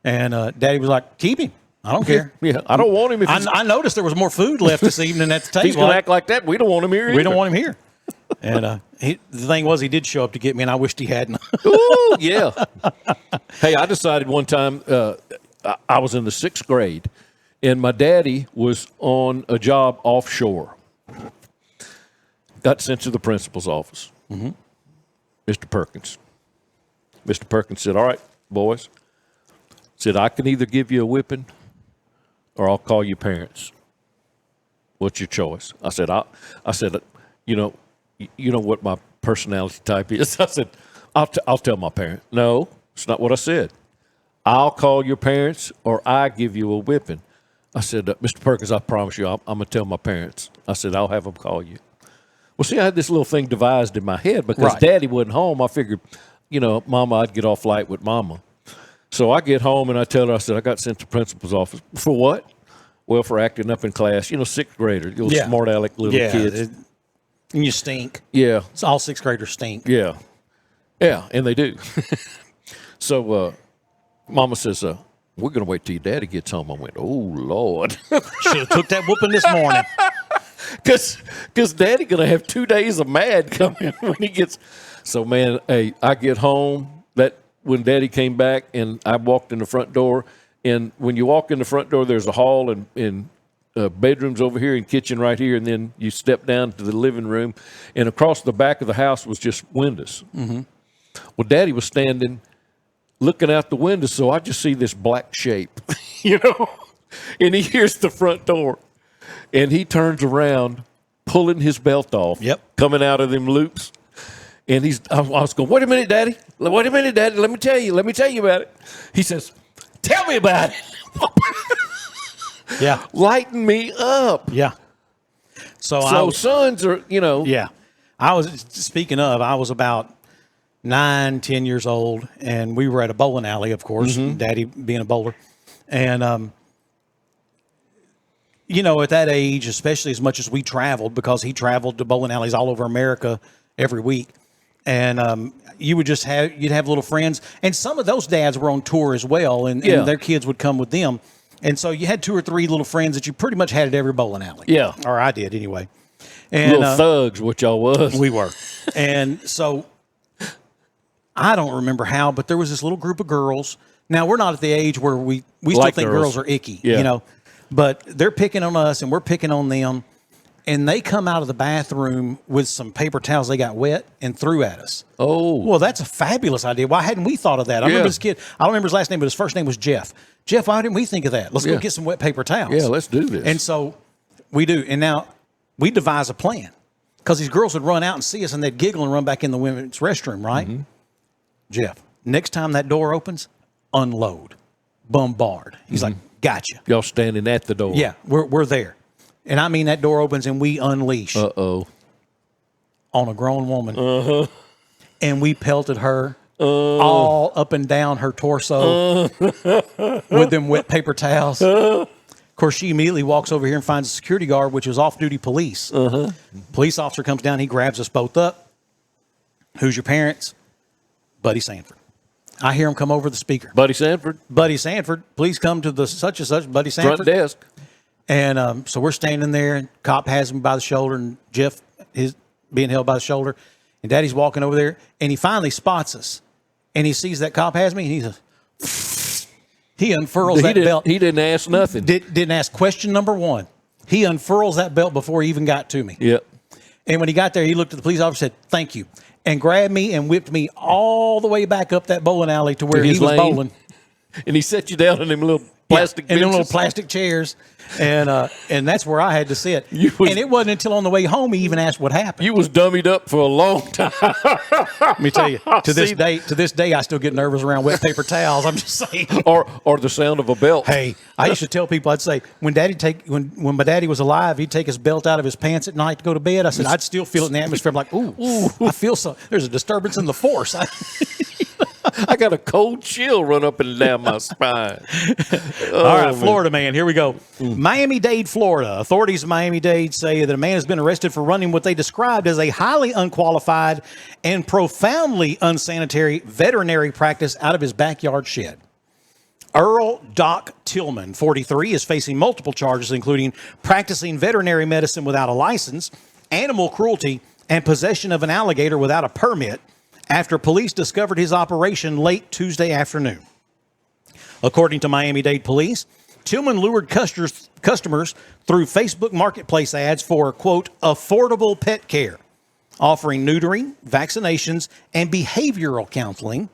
and Daddy was like, "Keep him. I don't care. Yeah, I don't want him." If I noticed there was more food left this evening at the table. He's going to act like that. We don't want him here. We don't want him here. And the thing was, he did show up to get me, and I wished he hadn't. Ooh, yeah. Hey, I decided one time I was in the 6th grade, and my daddy was on a job offshore. Got sent to the principal's office. Mr. Perkins. Mr. Perkins said, "All right, boys," said, "I can either give you a whipping or I'll call your parents. What's your choice?" I said, you know what my personality type is. I said, I'll tell my parents. No, it's not what I said. I'll call your parents or I give you a whipping. I said, Mr. Perkins, I promise you, I'm going to tell my parents. I said, I'll have them call you. Well, see, I had this little thing devised in my head because Daddy wasn't home. I figured, Mama, I'd get off light with Mama. So I get home and I tell her, I said, I got sent to principal's office. For what? Well, for acting up in class. 6th grader, little smart aleck little kids. And you stink. Yeah. It's all 6th graders stink. Yeah. Yeah, and they do. So Mama says, we're going to wait till your daddy gets home. I went, oh, Lord. Should have took that whooping this morning. Because Daddy going to have 2 days of mad coming when he gets. So, man, hey, I get home when Daddy came back and I walked in the front door. And when you walk in the front door, there's a hall and bedrooms over here and kitchen right here. And then you step down to the living room. And across the back of the house was just windows. Well, Daddy was standing looking out the window, so I just see this black shape, and he hears the front door. And he turns around, pulling his belt off, coming out of them loops. And I was going, wait a minute, Daddy. Let me tell you about it. He says, tell me about it. Yeah. Lighten me up. Yeah. So sons are, Yeah. I was about 9, 10 years old, and we were at a bowling alley, of course, Daddy being a bowler. And, at that age, especially as much as we traveled, because he traveled to bowling alleys all over America every week. And you'd have little friends. And some of those dads were on tour as well, and their kids would come with them. And so you had 2 or 3 little friends that you pretty much had at every bowling alley. Yeah. Or I did anyway. And, little thugs, what y'all was. We were. And so I don't remember how, but there was this little group of girls. Now, we're not at the age where we still think girls are icky, but they're picking on us and we're picking on them. And they come out of the bathroom with some paper towels they got wet and threw at us. Oh. Well, that's a fabulous idea. Why hadn't we thought of that? I remember this kid. I don't remember his last name, but his first name was Jeff. Jeff, why didn't we think of that? Let's go get some wet paper towels. Yeah, let's do this. And so we do. And now we devise a plan because these girls would run out and see us and they'd giggle and run back in the women's restroom, right? Jeff, next time that door opens, unload, bombard. He's like, gotcha. Y'all standing at the door. Yeah, we're there. And I mean, that door opens and we unleash. On a grown woman. And we pelted her all up and down her torso with them wet paper towels. Of course, she immediately walks over here and finds a security guard, which was off-duty police. Police officer comes down. He grabs us both up. Who's your parents? Buddy Sanford. I hear him come over the speaker. Buddy Sanford, please come to the such and such. Buddy Sanford. Front desk. And so we're standing there, and cop has me by the shoulder, and Jeff is being held by the shoulder. And Daddy's walking over there, and he finally spots us. And he sees that cop has me, and he says, he unfurls that belt. He didn't ask nothing. Didn't ask question number 1. He unfurls that belt before he even got to me. Yep. And when he got there, he looked at the police officer and said, thank you. And grabbed me and whipped me all the way back up that bowling alley to where he was bowling. And he set you down in them little plastic and them little benches. plastic chairs, and that's where I had to sit. And it wasn't until on the way home he even asked what happened. You was dummied up for a long time. Let me tell you, to this day, I still get nervous around wet paper towels. I'm just saying. Or the sound of a belt. Hey, I used to tell people, I'd say, when my daddy was alive, he'd take his belt out of his pants at night to go to bed. I said, I'd still feel it in the atmosphere. I'm like, ooh, I feel so. There's a disturbance in the force. I got a cold chill run up and down my spine. All right, Florida man, here we go. Miami-Dade, Florida. Authorities in Miami-Dade say that a man has been arrested for running what they described as a highly unqualified and profoundly unsanitary veterinary practice out of his backyard shed. Earl Doc Tillman, 43, is facing multiple charges, including practicing veterinary medicine without a license, animal cruelty, and possession of an alligator without a permit, after police discovered his operation late Tuesday afternoon. According to Miami-Dade police, Tillman lured customers through Facebook marketplace ads for, quote, affordable pet care, offering neutering, vaccinations, and behavioral counseling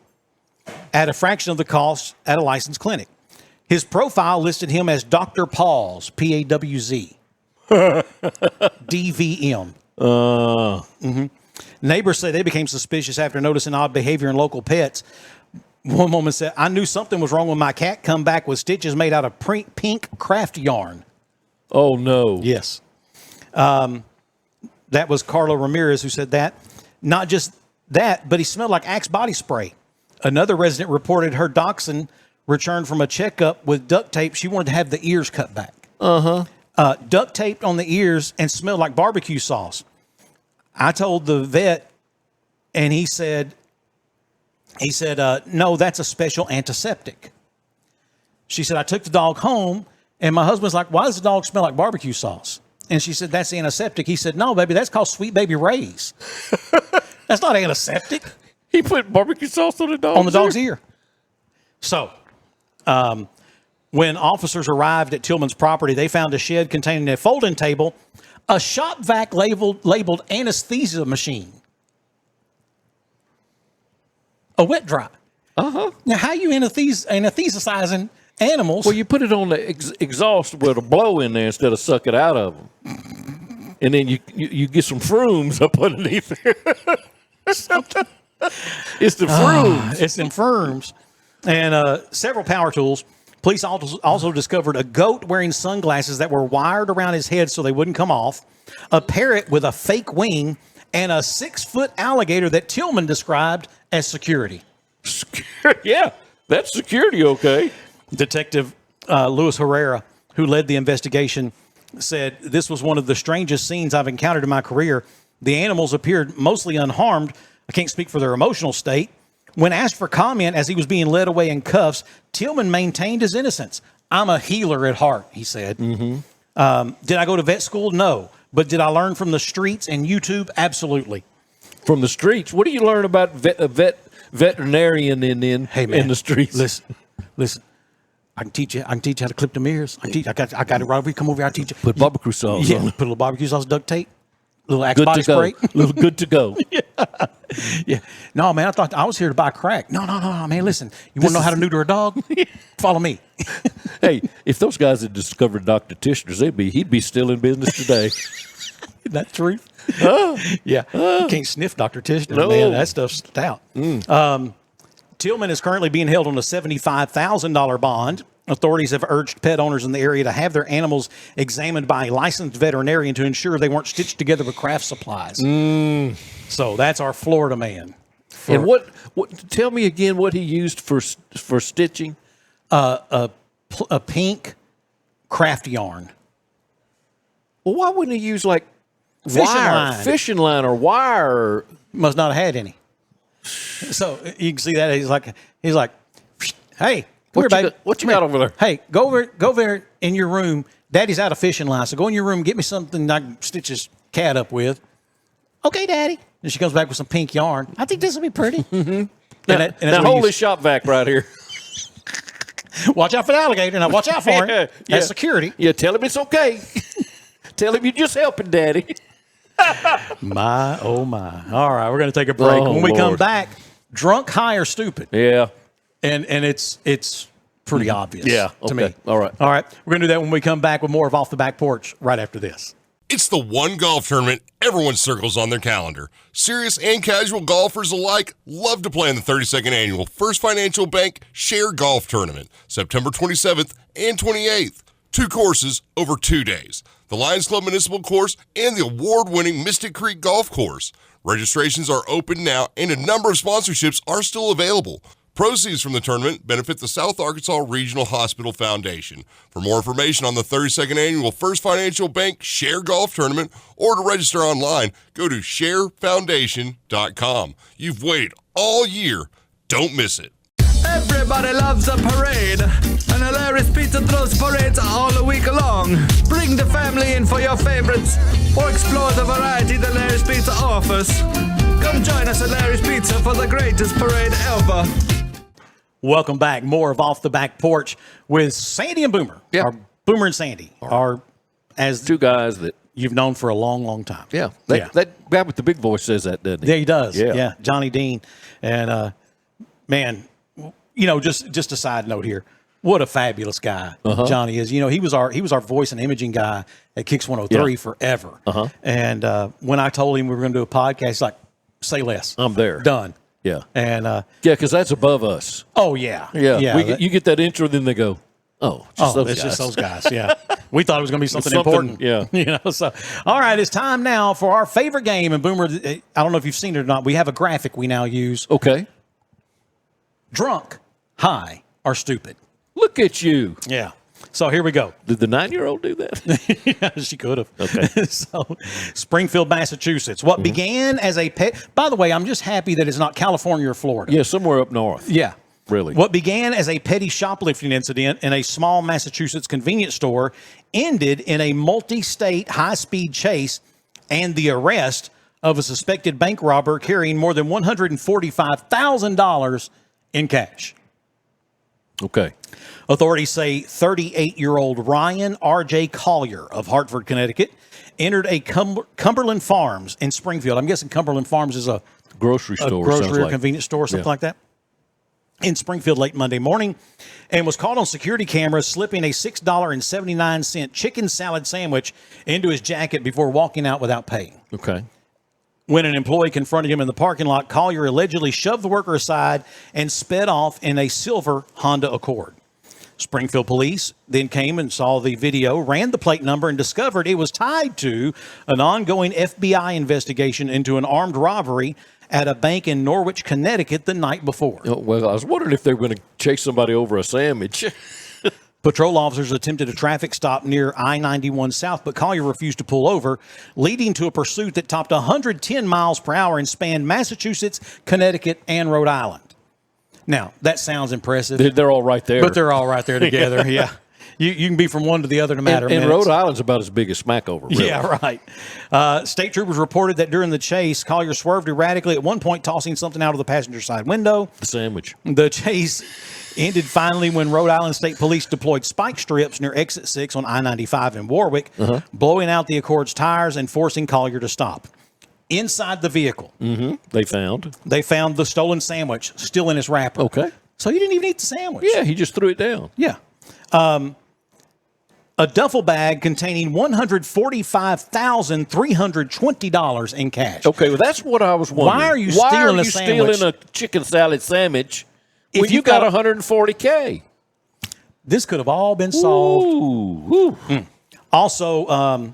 at a fraction of the cost at a licensed clinic. His profile listed him as Dr. Paws, P-A-W-Z, DVM. Neighbors say they became suspicious after noticing odd behavior in local pets. One woman said, I knew something was wrong when my cat come back with stitches made out of pink craft yarn. Oh, no. Yes. That was Carla Ramirez who said that. Not just that, but he smelled like Axe body spray. Another resident reported her dachshund returned from a checkup with duct tape. She wanted to have the ears cut back. Duct taped on the ears and smelled like barbecue sauce. I told the vet, and he said, no, that's a special antiseptic. She said, I took the dog home, and my husband's like, why does the dog smell like barbecue sauce? And she said, that's antiseptic. He said, no, baby, that's called Sweet Baby Ray's. That's not antiseptic. He put barbecue sauce on the dog's ear. So, when officers arrived at Tillman's property, they found a shed containing a folding table, a shop vac labeled anesthesia machine, a wet dry. Now, how you anesthetizing animals? Well, you put it on the exhaust with a blow in there instead of suck it out of them. And then you get some frooms up underneath there. It's the frooms. It's them frooms. And several power tools. Police also discovered a goat wearing sunglasses that were wired around his head so they wouldn't come off, a parrot with a fake wing, and a 6-foot alligator that Tillman described as security. Yeah, that's security, okay. Detective Luis Herrera, who led the investigation, said, this was one of the strangest scenes I've encountered in my career. The animals appeared mostly unharmed. I can't speak for their emotional state. When asked for comment as he was being led away in cuffs, Tillman maintained his innocence. I'm a healer at heart, he said. Did I go to vet school? No. But did I learn from the streets and YouTube? Absolutely. From the streets? What do you learn about veterinarian in the streets? Listen. I can teach you how to clip them ears. I got it right over here. Come over here. I'll teach you. Put barbecue sauce on. Put a little barbecue sauce, duct tape, a little Axe body spray. Little good to go. Yeah. No, man, I thought I was here to buy crack. No, man, listen. You want to know how to neuter a dog? Follow me. Hey, if those guys had discovered Dr. Tishner's, he'd be still in business today. Isn't that true? Yeah. You can't sniff Dr. Tishner, man. That stuff's stout. Tillman is currently being held on a $75,000 bond. Authorities have urged pet owners in the area to have their animals examined by a licensed veterinarian to ensure they weren't stitched together with craft supplies. So that's our Florida man. And what? Tell me again what he used for stitching. A pink craft yarn. Well, why wouldn't he use like fishing line or wire? Must not have had any. So you can see that he's like, hey, come here, baby. What you got over there? Hey, go over there in your room. Daddy's out of fishing line, so go in your room and get me something I can stitch his cat up with. Okay, Daddy. And she comes back with some pink yarn. I think this will be pretty. Now hold this shop vac right here. Watch out for the alligator. Now watch out for him. That's security. Yeah, tell him it's okay. Tell him you're just helping, Daddy. My, oh my. All right, we're going to take a break. When we come back, drunk, high, or stupid. Yeah. And it's pretty obvious to me. All right. All right. We're going to do that when we come back with more of Off the Back Porch right after this. It's the one golf tournament everyone circles on their calendar. Serious and casual golfers alike love to play in the 32nd Annual First Financial Bank Share Golf Tournament, September 27th and 28th. 2 courses over 2 days. The Lions Club Municipal Course and the award-winning Mystic Creek Golf Course. Registrations are open now and a number of sponsorships are still available. Proceeds from the tournament benefit the South Arkansas Regional Hospital Foundation. For more information on the 32nd Annual First Financial Bank Share Golf Tournament or to register online, go to sharefoundation.com. You've waited all year. Don't miss it. Everybody loves a parade, and Hilarious Pizza throws parades all week long. Bring the family in for your favorites, or explore the variety that Hilarious Pizza offers. Come join us at Hilarious Pizza for the greatest parade ever. Welcome back. More of Off the Back Porch with Sandy and Boomer. Yeah. Or Boomer and Sandy are as 2 guys that you've known for a long, long time. Yeah. That guy with the big voice says that, doesn't he? Yeah, he does. Yeah. Johnny Dean. And, man, just a side note here. What a fabulous guy Johnny is. He was our voice and imaging guy at Kicks 103 forever. And when I told him we were going to do a podcast, he's like, say less. I'm there. Done. Yeah. And because that's above us. Oh, yeah. Yeah. You get that intro, then they go, just those guys. Yeah. We thought it was going to be something important. Yeah. So, all right, it's time now for our favorite game. And Boomer, I don't know if you've seen it or not. We have a graphic we now use. Okay. Drunk, high, or stupid. Look at you. Yeah. So here we go. Did the 9-year-old do that? Yeah, she could have. Okay. So, Springfield, Massachusetts. What began as a pet. By the way, I'm just happy that it's not California or Florida. Yeah, somewhere up north. Yeah. Really. What began as a petty shoplifting incident in a small Massachusetts convenience store ended in a multi-state high-speed chase and the arrest of a suspected bank robber carrying more than $145,000 in cash. Okay. Authorities say 38-year-old Ryan R.J. Collier of Hartford, Connecticut, entered a Cumberland Farms in Springfield. I'm guessing Cumberland Farms is a grocery store, grocery or convenience store, something like that, in Springfield late Monday morning, and was caught on security cameras slipping a $6.79 chicken salad sandwich into his jacket before walking out without paying. Okay. When an employee confronted him in the parking lot, Collier allegedly shoved the worker aside and sped off in a silver Honda Accord. Springfield police then came and saw the video, ran the plate number, and discovered it was tied to an ongoing FBI investigation into an armed robbery at a bank in Norwich, Connecticut the night before. Oh, well, I was wondering if they were going to chase somebody over a sandwich. Patrol officers attempted a traffic stop near I-91 South, but Collier refused to pull over, leading to a pursuit that topped 110 miles per hour and spanned Massachusetts, Connecticut, and Rhode Island. Now, that sounds impressive. They're all right there. But they're all right there together, yeah. You can be from one to the other in a matter of minutes. And Rhode Island's about as big as Smackover, really. Yeah, right. State troopers reported that during the chase, Collier swerved erratically, at one point tossing something out of the passenger side window. The sandwich. The chase ended finally when Rhode Island State Police deployed spike strips near Exit 6 on I-95 in Warwick, blowing out the Accord's tires and forcing Collier to stop. Inside the vehicle, they found the stolen sandwich still in his wrapper. Okay. So he didn't even eat the sandwich. Yeah, he just threw it down. Yeah. A duffel bag containing $145,320 in cash. Okay, well, that's what I was wondering. Why are you stealing a sandwich? Stealing a chicken salad sandwich when you got $140K? This could have all been solved. Ooh. Also,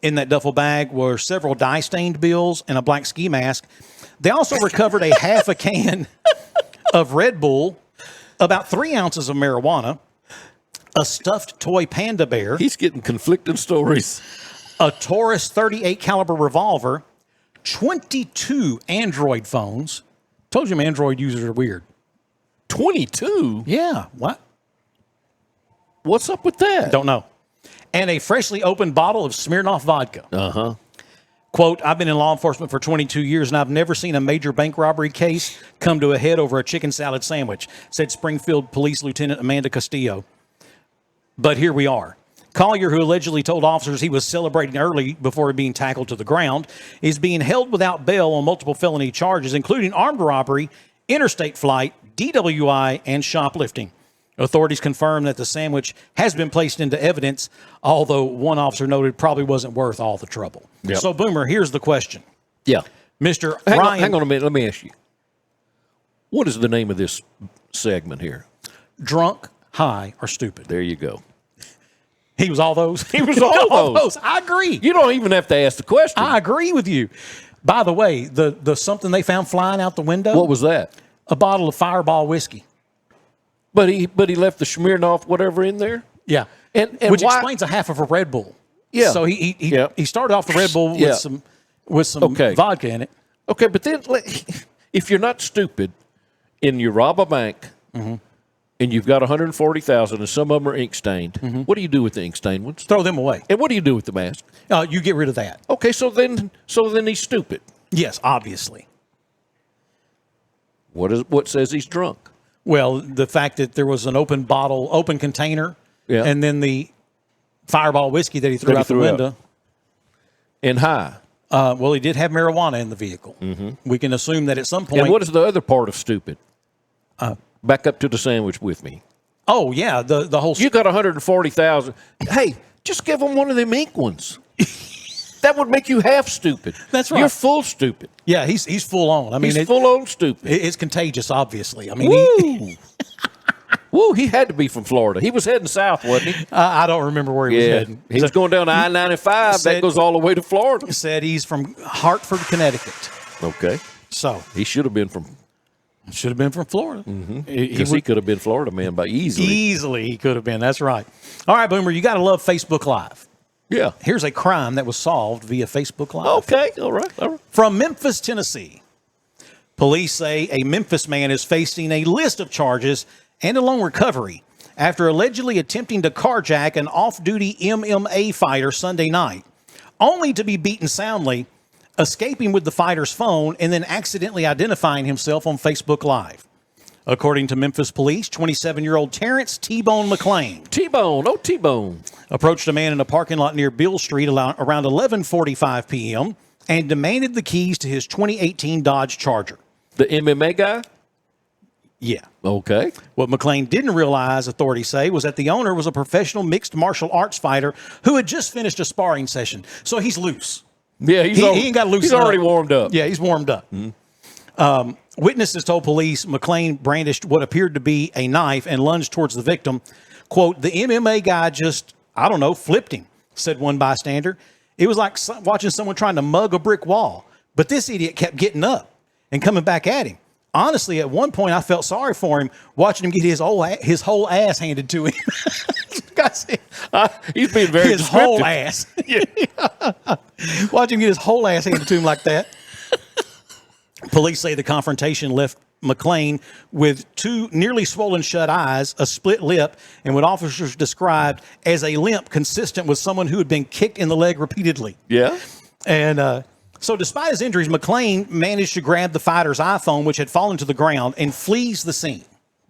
in that duffel bag were several dye-stained bills and a black ski mask. They also recovered a half a can of Red Bull, about 3 ounces of marijuana, a stuffed toy panda bear. He's getting conflicting stories. A Taurus 38 caliber revolver, 22 Android phones. Told you, Android users are weird. 22? Yeah. What? What's up with that? Don't know. And a freshly opened bottle of Smirnoff vodka. Quote, I've been in law enforcement for 22 years, and I've never seen a major bank robbery case come to a head over a chicken salad sandwich, said Springfield Police Lieutenant Amanda Castillo. But here we are. Collier, who allegedly told officers he was celebrating early before being tackled to the ground, is being held without bail on multiple felony charges, including armed robbery, interstate flight, DWI, and shoplifting. Authorities confirmed that the sandwich has been placed into evidence, although one officer noted probably wasn't worth all the trouble. Yep. So, Boomer, here's the question. Yeah. Mr. Hang Ryan. on a minute. Let me ask you. What is the name of this segment here? Drunk, high, or stupid. There you go. He was all those. He was all those. I agree. You don't even have to ask the question. I agree with you. By the way, the something they found flying out the window. What was that? A bottle of Fireball whiskey. But he left the Smirnoff whatever in there. Yeah, and which why? explains a half of a Red Bull. Yeah. So he started off the Red Bull with some vodka in it. Okay, but then if you're not stupid, and you rob a bank, and you've got 140,000, and some of them are ink stained, what do you do with the ink stained ones? Throw them away. And what do you do with the mask? You get rid of that. Okay, so then he's stupid. Yes, obviously. What says he's drunk? Well, the fact that there was an open container, and then the Fireball whiskey that he threw out the window. And high. Well, he did have marijuana in the vehicle. We can assume that at some point. And what is the other part of stupid? Back up to the sandwich with me. Oh, yeah, the whole. You got 140,000. Hey, just give them one of them ink ones. That would make you half stupid. That's right. You're full stupid. Yeah, he's full on. I mean, he's full on stupid. It's contagious, obviously. I mean, he had to be from Florida. He was heading south, wasn't he? I don't remember where he was heading. He was going down I-95. That goes all the way to Florida. Said he's from Hartford, Connecticut. Okay. So he should have been from Florida. Because he could have been Florida man by easily. Easily he could have been. That's right. All right, Boomer, you got to love Facebook Live. Yeah. Here's a crime that was solved via Facebook Live. Okay. All right. From Memphis, Tennessee. Police say a Memphis man is facing a list of charges and a loan recovery after allegedly attempting to carjack an off-duty MMA fighter Sunday night, only to be beaten soundly, escaping with the fighter's phone, and then accidentally identifying himself on Facebook Live. According to Memphis police, 27-year-old Terrence T-Bone McClain. T-Bone. Approached a man in a parking lot near Bill Street around 11:45 p.m. and demanded the keys to his 2018 Dodge Charger. The MMA guy? Yeah. Okay. What McClain didn't realize, authorities say, was that the owner was a professional mixed martial arts fighter who had just finished a sparring session. So he's loose. Yeah, he ain't got loose. He's already warmed up. Yeah, he's warmed up. Witnesses told police McClain brandished what appeared to be a knife and lunged towards the victim. Quote, the MMA guy just, flipped him, said one bystander. It was like watching someone trying to mug a brick wall. But this idiot kept getting up and coming back at him. Honestly, at one point, I felt sorry for him watching him get his whole ass handed to him. He's being very his whole ass. Watch him get his whole ass handed to him like that. Police say the confrontation left McClain with two nearly swollen shut eyes, a split lip, and what officers described as a limp consistent with someone who had been kicked in the leg repeatedly. Yeah. And so despite his injuries, McClain managed to grab the fighter's iPhone, which had fallen to the ground, and flees the scene.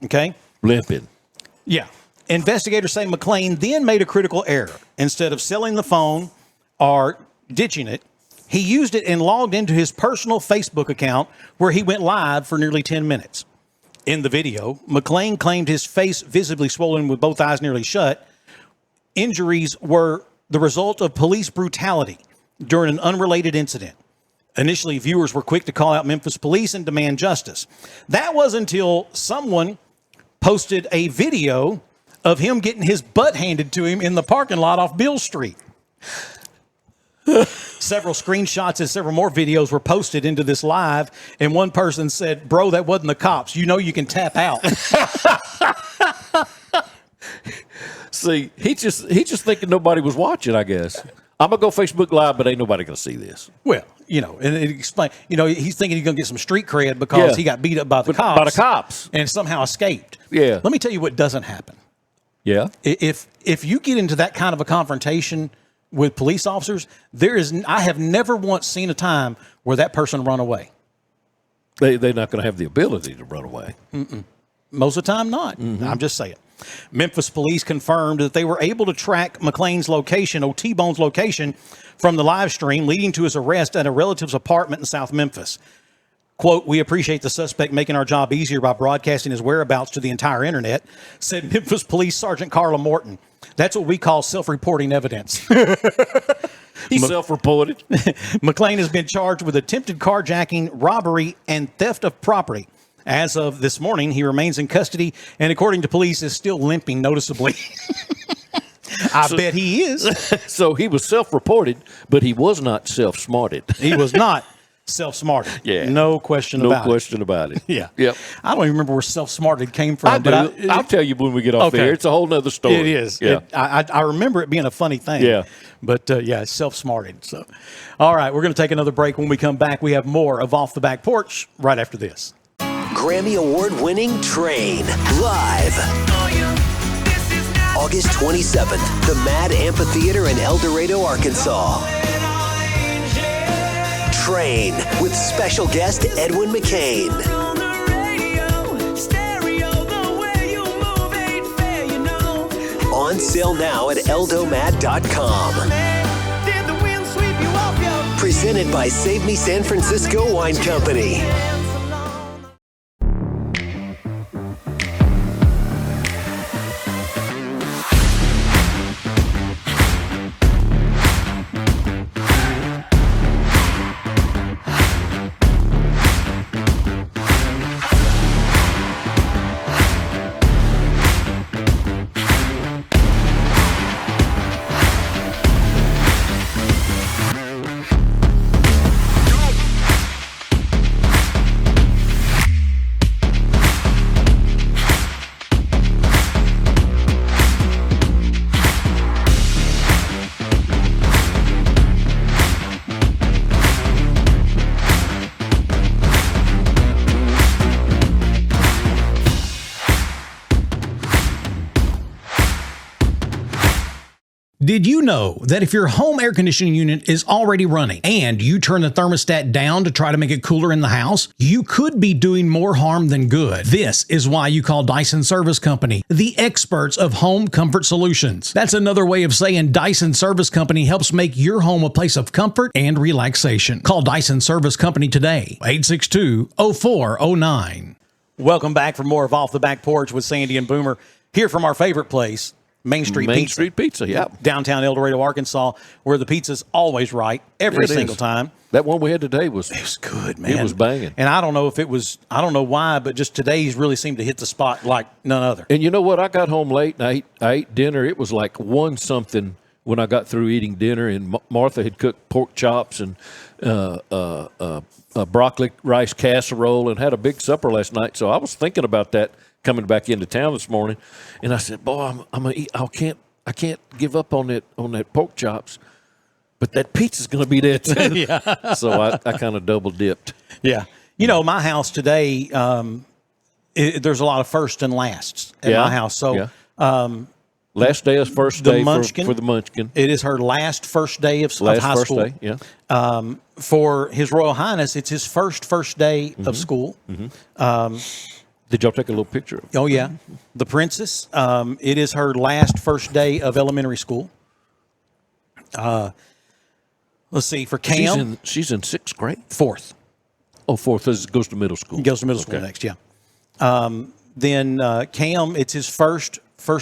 Okay? Limping. Yeah. Investigators say McClain then made a critical error. Instead of selling the phone or ditching it, he used it and logged into his personal Facebook account where he went live for nearly 10 minutes. In the video, McClain claimed his face visibly swollen with both eyes nearly shut. Injuries were the result of police brutality during an unrelated incident. Initially, viewers were quick to call out Memphis police and demand justice. That was until someone posted a video of him getting his butt handed to him in the parking lot off Bill Street. Several screenshots and several more videos were posted into this live, and one person said, bro, that wasn't the cops. You know you can tap out. See, he just thinking nobody was watching, I guess. I'm going to go Facebook Live, but ain't nobody going to see this. Well, and it explain, he's thinking he's going to get some street cred because he got beat up by the cops. By the cops. And somehow escaped. Yeah. Let me tell you what doesn't happen. Yeah. If you get into that kind of a confrontation with police officers, I have never once seen a time where that person run away. They're not going to have the ability to run away. Most of the time, not. I'm just saying. Memphis police confirmed that they were able to track McClain's location, T-Bone's location, from the live stream, leading to his arrest at a relative's apartment in South Memphis. Quote, we appreciate the suspect making our job easier by broadcasting his whereabouts to the entire internet, said Memphis Police Sergeant Carla Morton. That's what we call self-reporting evidence. He self-reported. McClain has been charged with attempted carjacking, robbery, and theft of property. As of this morning, he remains in custody and, according to police, is still limping noticeably. I bet he is. So he was self-reported, but he was not self-smarted. He was not self-smarted. Yeah. No question about it. No question about it. Yeah. Yep. I don't even remember where self-smarted came from. I do. I'll tell you when we get off Okay. there. It's a whole nother story. It is. Yeah. I remember it being a funny thing. Yeah. But, it's self-smarted. So, all right, we're going to take another break. When we come back, we have more of Off the Back Porch right after this. Grammy Award-winning Train, live. August 27th, the Mad Amphitheater in El Dorado, Arkansas. Train with special guest Edwin McClain. On sale now at eldomad.com. Presented by Save Me San Francisco Wine Company. Did you know that if your home air conditioning unit is already running and you turn the thermostat down to try to make it cooler in the house, you could be doing more harm than good? This is why you call Dyson Service Company the experts of home comfort solutions. That's another way of saying Dyson Service Company helps make your home a place of comfort and relaxation. Call Dyson Service Company today, 862-0409. Welcome back for more of Off the Back Porch with Sandy and Boomer, here from our favorite place, Main Street Pizza. Yep. Downtown El Dorado, Arkansas, where the pizza's always right every single time. That one we had today was good, man. It was banging. And I don't know why, but just today's really seemed to hit the spot like none other. And you know what? I got home late and I ate dinner. It was like 1-something when I got through eating dinner, and Martha had cooked pork chops and broccoli rice casserole and had a big supper last night. So I was thinking about that coming back into town this morning, and I said, "Boy, I'm gonna eat. I can't give up on that pork chops, but that pizza's gonna be there too." Yeah. So I kind of double dipped. Yeah, you know, my house today, there's a lot of first and lasts at my house. So, last day is first day for the Munchkin. It is her last first day of high school. Day, yeah. For His Royal Highness, it's his first day of school. Mm-hmm. Did y'all take a little picture of it? Oh, yeah. The princess, it is her last first day of elementary school. Let's see, for Cam. She's in 6th grade? 4th. Oh, 4th. Goes to middle school. Goes to middle school next, yeah. Then Cam, it's his first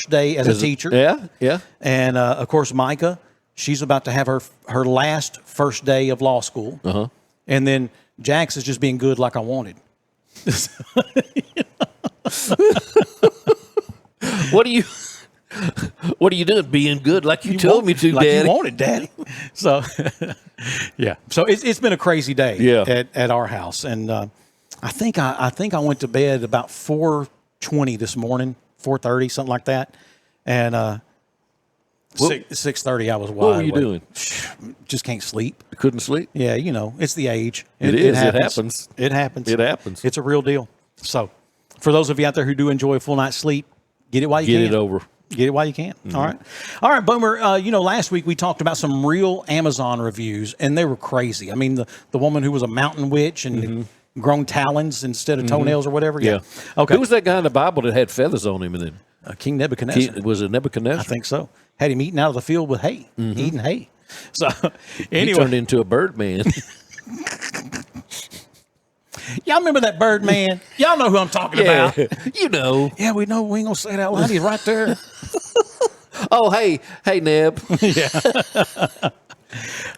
day as a teacher. Yeah, yeah. And, of course, Micah, she's about to have her last first day of law school. Uh-huh. And then Jax is just being good like I wanted. What are you doing? Being good like you told me to, like Daddy. You wanted, Daddy. So, yeah. So it's been a crazy day at our house, and I think I went to bed about 4:20 this morning, 4:30, something like that, and 6:30 I was wide. What were you doing? Just can't sleep. Couldn't sleep? Yeah, you know, it's the age. It happens. It happens. It happens. It's a real deal. So, for those of you out there who do enjoy a full night's sleep, get it while you can. Get it over. Get it while you can. Mm-hmm. All right, Boomer. Last week we talked about some real Amazon reviews, and they were crazy. I mean, the woman who was a mountain witch and grown talons instead of toenails or whatever. Yeah. Okay. Who was that guy in the Bible that had feathers on him? And then King Nebuchadnezzar. Was it Nebuchadnezzar? I think so. Had him eating out of the field with hay, eating hay. So anyway, he turned into a bird man. Y'all remember that bird man? Y'all know who I'm talking about. You know. Yeah, we know. We ain't going to say it out loud. He's right there. Oh, hey, Neb. Yeah.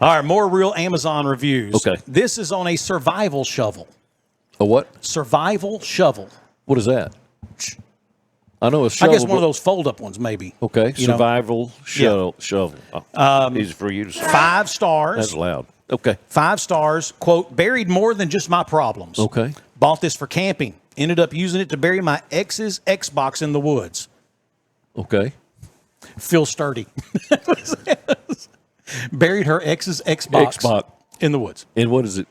All right, more real Amazon reviews. Okay. This is on a survival shovel. A what? Survival shovel. What is that? I know a shovel. I guess one of those fold-up ones, maybe. Okay, You know? survival shovel. Oh, easy for you to say. 5 stars. That's loud. Okay. 5 stars. Quote, buried more than just my problems. Okay. Bought this for camping. Ended up using it to bury my ex's Xbox in the woods. Okay. Feel sturdy. Buried her ex's Xbox in the woods. And what is it?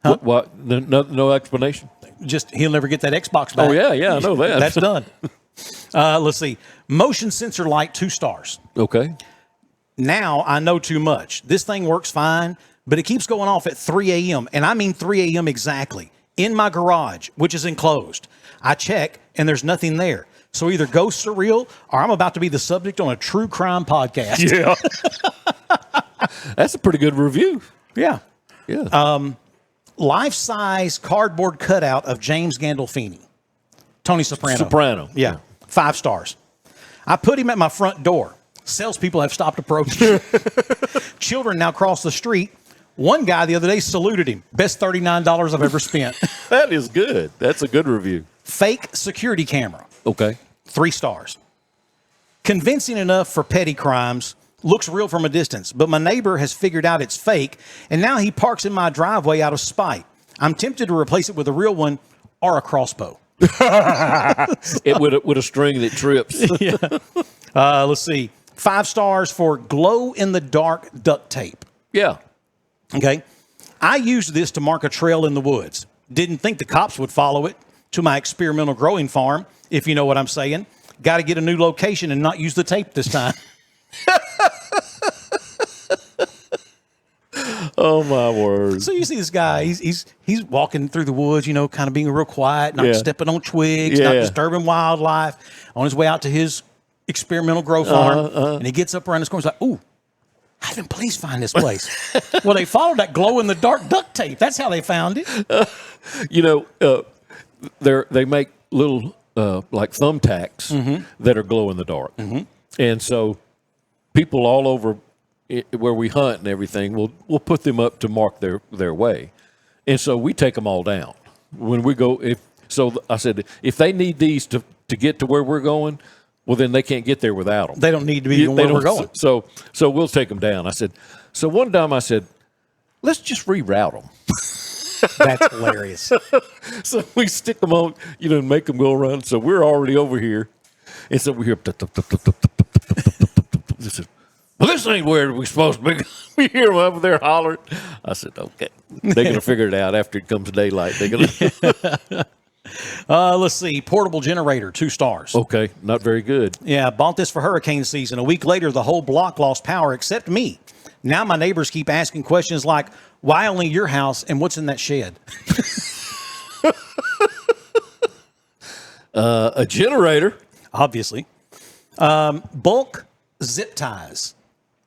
Huh? What? No explanation? Just he'll never get that Xbox back. Oh, yeah, I know that. That's done. Let's see. Motion sensor light, 2 stars. Okay. Now I know too much. This thing works fine, but it keeps going off at 3 a.m. And I mean 3 a.m. exactly. In my garage, which is enclosed. I check, and there's nothing there. So either ghosts are real, or I'm about to be the subject on a true crime podcast. Yeah. That's a pretty good review. Yeah. Yeah. Life-size cardboard cutout of James Gandolfini. Tony Soprano. Soprano. Yeah. 5 stars. I put him at my front door. Salespeople have stopped approaching. Children now cross the street. One guy the other day saluted him. Best $39 I've ever spent. That is good. That's a good review. Fake security camera. Okay. 3 stars. Convincing enough for petty crimes. Looks real from a distance, but my neighbor has figured out it's fake, and now he parks in my driveway out of spite. I'm tempted to replace it with a real one or a crossbow. It with a string that trips. Yeah. Let's see. 5 stars for glow-in-the-dark duct tape. Yeah. Okay. I used this to mark a trail in the woods. Didn't think the cops would follow it to my experimental growing farm, if you know what I'm saying. Got to get a new location and not use the tape this time. Oh, my word. So you see this guy, he's walking through the woods, kind of being real quiet, not stepping on twigs, not disturbing wildlife, on his way out to his experimental grow farm. And he gets up around this corner, he's like, ooh, how did police find this place? Well, they followed that glow-in-the-dark duct tape. That's how they found it. They make little like thumbtacks that are glow-in-the-dark. And so people all over where we hunt and everything, we'll put them up to mark their way. And so we take them all down. When we go, I said, if they need these to get to where we're going, well, then they can't get there without them. They don't need to be where we're going. So we'll take them down. I said, so one time I said, let's just reroute them. That's hilarious. So we stick them on, and make them go around. So we're already over here. And so we hear, well, this ain't where we're supposed to be. We hear them over there hollering. I said, okay. They're going to figure it out after it comes daylight. They're going to. Let's see. Portable generator, 2 stars. Okay, not very good. Yeah, bought this for hurricane season. A week later, the whole block lost power except me. Now my neighbors keep asking questions like, why only your house and what's in that shed? A generator. Obviously. Bulk zip ties.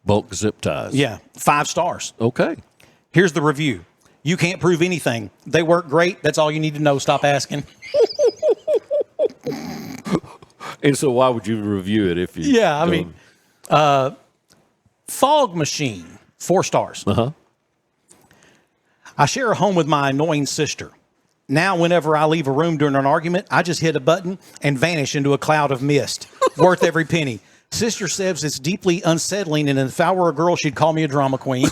Bulk zip ties. Yeah, 5 stars. Okay. Here's the review. You can't prove anything. They work great. That's all you need to know. Stop asking. And so why would you review it if you... Yeah, I mean, fog machine, 4 stars. Uh-huh. I share a home with my annoying sister. Now, whenever I leave a room during an argument, I just hit a button and vanish into a cloud of mist. Worth every penny. Sister says it's deeply unsettling, and if I were a girl, she'd call me a drama queen.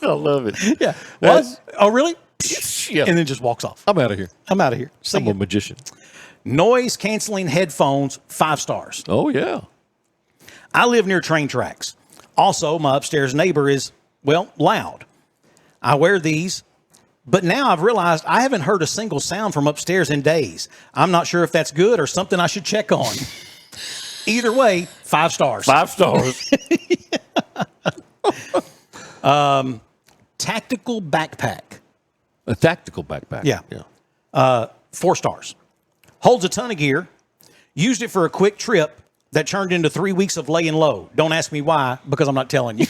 I love it. Yeah. What? Oh, really? Yeah. And then just walks off. I'm out of here. See I'm a magician. Noise-canceling headphones, 5 stars. Oh, yeah. I live near train tracks. Also, my upstairs neighbor is, loud. I wear these, but now I've realized I haven't heard a single sound from upstairs in days. I'm not sure if that's good or something I should check on. Either way, 5 stars. 5 stars. Tactical backpack. A tactical backpack. Yeah. 4 stars. Holds a ton of gear. Used it for a quick trip that turned into 3 weeks of laying low. Don't ask me why, because I'm not telling you.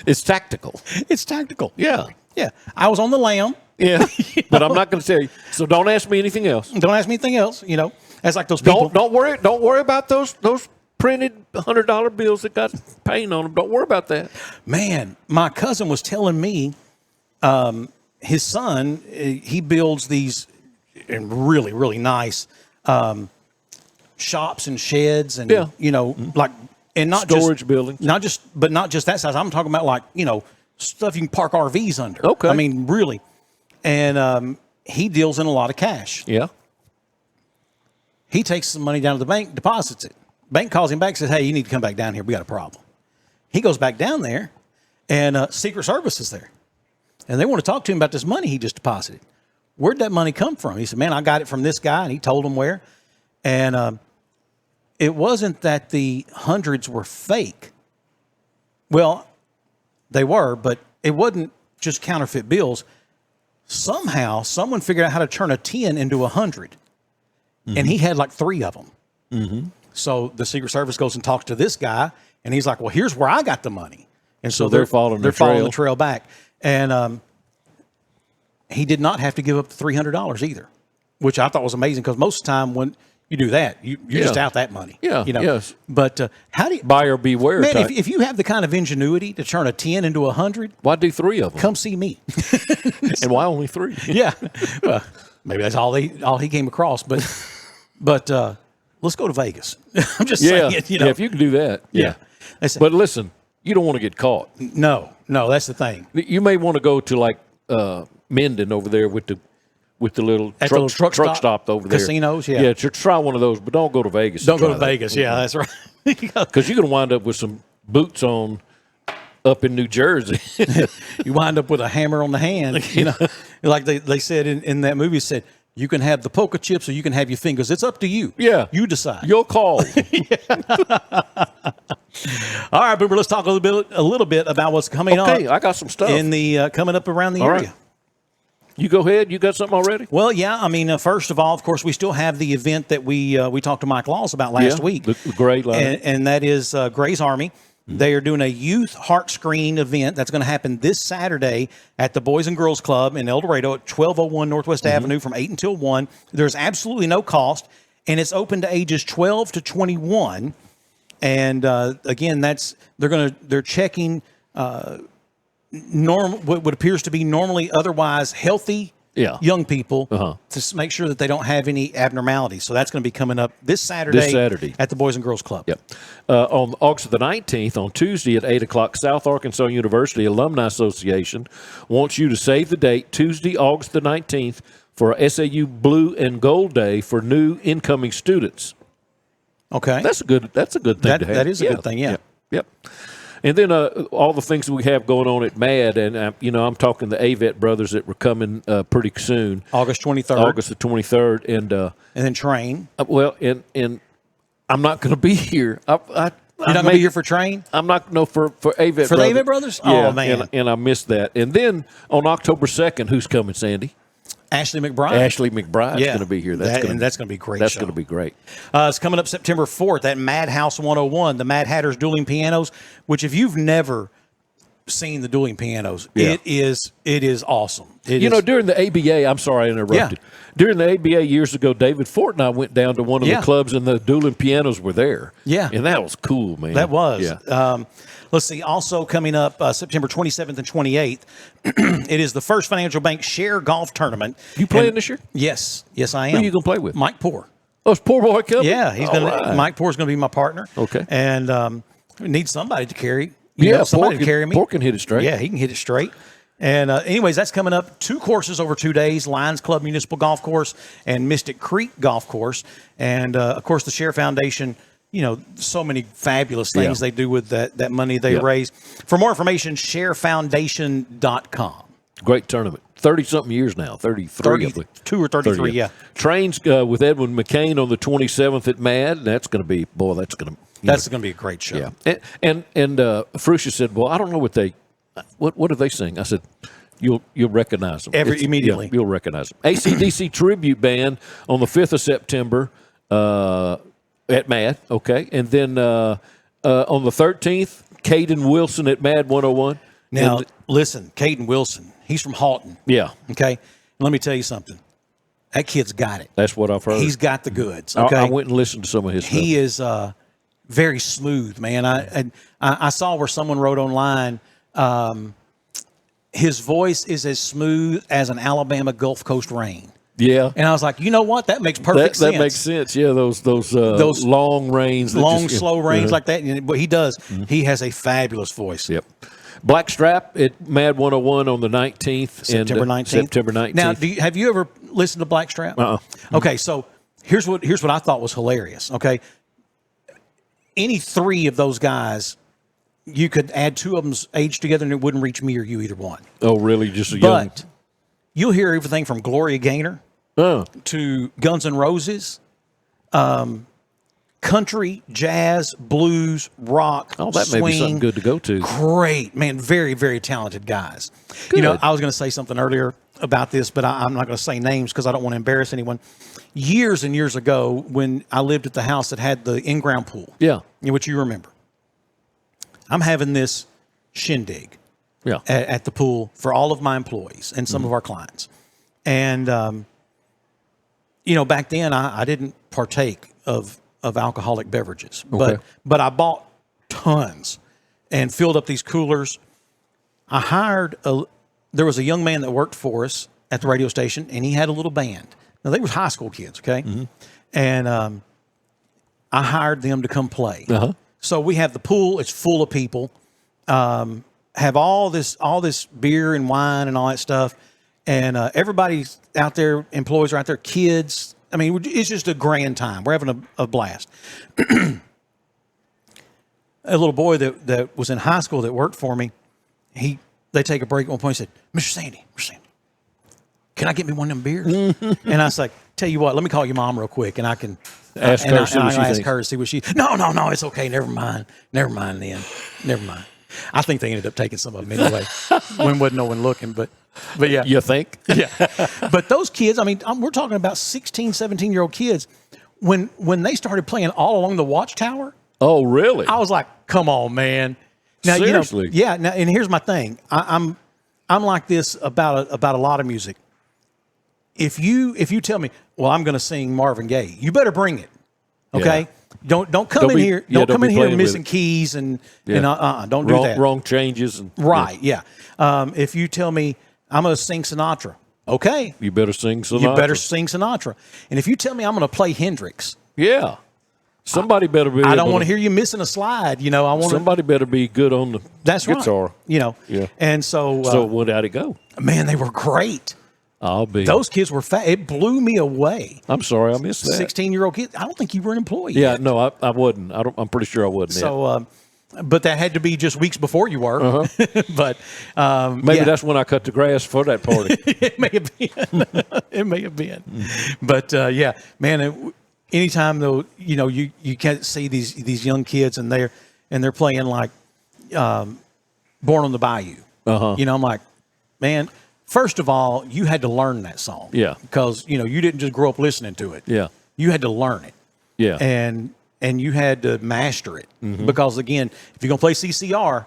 It's tactical. It's tactical. Yeah. Yeah, I was on the lam. Yeah, but I'm not going to tell you. So don't ask me anything else. Don't ask me anything else. You know, that's like those people. Don't worry about those printed $100 bills that got paint on them. Don't worry about that. Man, my cousin was telling me, his son, he builds these really, really nice shops and sheds and, you know, like, and not storage buildings. Not just that size. I'm talking about like, you know, stuff you can park RVs under. Okay. I mean, really. And he deals in a lot of cash. Yeah. He takes some money down to the bank, deposits it. Bank calls him back and says, hey, you need to come back down here. We got a problem. He goes back down there, and Secret Service is there. And they want to talk to him about this money he just deposited. Where'd that money come from? He said, man, I got it from this guy, and he told him where. And it wasn't that the hundreds were fake. Well, they were, but it wasn't just counterfeit bills. Somehow, someone figured out how to turn a 10 into 100. And he had like 3 of them. Mm-hmm. So the Secret Service goes and talks to this guy, and he's like, well, here's where I got the money. And so they're following the trail back. And he did not have to give up the $300 either, which I thought was amazing because most of the time when you do that, you're just out that money. Yeah, you know? yes. But how do you... Buyer beware. Man, if you have the kind of ingenuity to turn a 10 into 100... Why do 3 of them? Come see me. And why only 3? Yeah. Well, maybe that's all he came across, but let's go to Vegas. I'm just saying, you know. Yeah, if you can do that. Yeah. But listen, you don't want to get caught. No, that's the thing. You may want to go to like Minden over there with the little truck stop over there. Casinos, yeah. Yeah, try one of those, but don't go to Vegas. Don't go to Vegas. Yeah, that's right. Because you're going to wind up with some boots on up in New Jersey. You wind up with a hammer on the hand. You know, like they said in that movie, said, you can have the poker chips or you can have your fingers. It's up to you. Yeah. You decide. Your call. All right, Boomer, let's talk a little bit about what's coming up. Okay, I got some stuff. In the coming up around the area. Right. You go ahead. You got something already? Well, yeah. I mean, first of all, of course, we still have the event that we talked to Mike Laws about last week. The Gray Line. And that is Gray's Army. They are doing a youth heart screen event that's going to happen this Saturday at the Boys and Girls Club in El Dorado at 1201 Northwest Avenue from 8 until 1. There's absolutely no cost, and it's open to ages 12 to 21. And again, they're checking what appears to be normally otherwise healthy young people to make sure that they don't have any abnormalities. So that's going to be coming up this Saturday at the Boys and Girls Club. Yep. On August the 19th, on Tuesday at 8 o'clock, South Arkansas University Alumni Association wants you to save the date, Tuesday, August the 19th, for SAU Blue and Gold Day for new incoming students. Okay. That's a good thing to have. That is a good thing, yeah. Yep. And then all the things we have going on at MAD, and I'm talking the Avett brothers that were coming pretty soon. August 23rd. August the 23rd, and then Train. And I'm not going to be here. You're not going to be here for Train? I'm not for Avett. For the Avett brothers? Yeah, oh man! And I missed that. And then on October 2nd, who's coming, Sandy? Ashley McBride. Ashley McBride's going to be here. That's going to be great. That's going to be great. It's coming up September 4th at Madhouse 101, the Mad Hatter's Dueling Pianos, which if you've never seen the dueling pianos, it is awesome. During the ABA, I'm sorry I interrupted. Yeah. During the ABA years ago, David Fort and I went down to one of the clubs, and the dueling pianos were there. Yeah. And that was cool, man. That was. Yeah. Let's see. Also coming up September 27th and 28th, it is the First Financial Bank Share Golf Tournament. You playing this year? Yes. Yes, I am. Who are you going to play with? Mike Poor. Oh, it's Poor Boy coming? Yeah. Mike Poor is going to be my partner. Okay. And we need somebody to carry. Somebody to carry me. Poor can hit it straight. Yeah, he can hit it straight. And anyways, that's coming up. 2 courses over 2 days, Lions Club Municipal Golf Course and Mystic Creek Golf Course. And, of course, the Share Foundation, so many fabulous things they do with that money they raise. For more information, sharefoundation.com. Great tournament. 30-something years now, 33. 32 or 33, yeah. Trains with Edwin McClain on the 27th at MAD. That's going to be, that's going to be a great show. Yeah. And Fruscia said, well, I don't know what do they sing? I said, you'll recognize them. Immediately. Yeah, you'll recognize them. AC/DC Tribute Band on the 5th of September at MAD, okay? And then on the 13th, Caden Wilson at MAD 101. Now, listen, Caden Wilson, He's from Halton. Yeah. Okay. Let me tell you something. That kid's got it. That's what I've heard. He's got the goods. Okay. I went and listened to some of his stuff. He is very smooth, man. I saw where someone wrote online, his voice is as smooth as an Alabama Gulf Coast rain. Yeah. And I was like, you know what? That makes perfect sense. That makes sense. Yeah, those long rains. Long, slow rains like that. But he does. Mm-hmm. He has a fabulous voice. Yep. Blackstrap at Mad 101 on the 19th. September 19th. September 19th. Now, have you ever listened to Blackstrap? Okay, so here's what I thought was hilarious. Okay, any three of those guys, you could add two of them's age together, and it wouldn't reach me or you either one. Oh, really? Just a young. But you'll hear everything from Gloria Gaynor to Guns N' Roses, country, jazz, blues, rock, Oh, that swing. may be something good to go to. Great, man. Very, very talented guys. Good. You know, I was going to say something earlier about this, but I'm not going to say names because I don't want to embarrass anyone. Years and years ago, when I lived at the house that had the in-ground pool, which you remember, I'm having this shindig at the pool for all of my employees and some of our clients. And, you know, back then I didn't partake of alcoholic beverages, but I bought tons and filled up these coolers. I hired there was a young man that worked for us at the radio station, and he had a little band. Now they were high school kids, okay? And I hired them to come play. So we have the pool; it's full of people. Have all this beer and wine and all that stuff, and everybody's out there. Employees are out there. Kids. I mean, it's just a grand time. We're having a blast. A little boy that was in high school that worked for me, they take a break at one point and said, Mr. Sandy, can I get me one of them beers? And I was like, tell you what, let me call your mom real quick, and I can ask her to see what she. No, it's okay. Never mind then. Never mind. I think they ended up taking some of them anyway when wasn't no one looking, but yeah. You think? Yeah. But those kids, I mean, we're talking about 16, 17-year-old kids. When they started playing All Along the Watchtower. Oh, really? I was like, come on, man. Now, seriously? You know, yeah. Now, and here's my thing. I'm like this about a lot of music. If you tell me, well, I'm going to sing Marvin Gaye, you better bring it. Okay. Yeah. Don't come in here. Don't come in here missing keys and don't do that. Wrong changes and right. Yeah. If you tell me I'm going to sing Sinatra, okay, you better sing Sinatra. And if you tell me I'm going to play Hendrix, somebody better be. I don't want to hear you missing a slide. You know, somebody better be good on the guitar. Right. You know. Yeah. And so how'd it go? Man, they were great. Those kids were fat. It blew me away. I'm sorry, I missed that. 16-year-old kids. I don't think you were an employee. Yeah, yet. no, I wasn't. I'm pretty sure I wasn't. So, but that had to be just weeks before you were. But maybe that's when I cut the grass for that party. It may have been. It may have been. But man, anytime though, you know, you can't see these young kids and they're playing like Born on the Bayou. You know, I'm like, man. First of all, you had to learn that song. Yeah. Because, you know, you didn't just grow up listening to it. Yeah. You had to learn it. Yeah. And you had to master it. Because, again, if you're going to play CCR,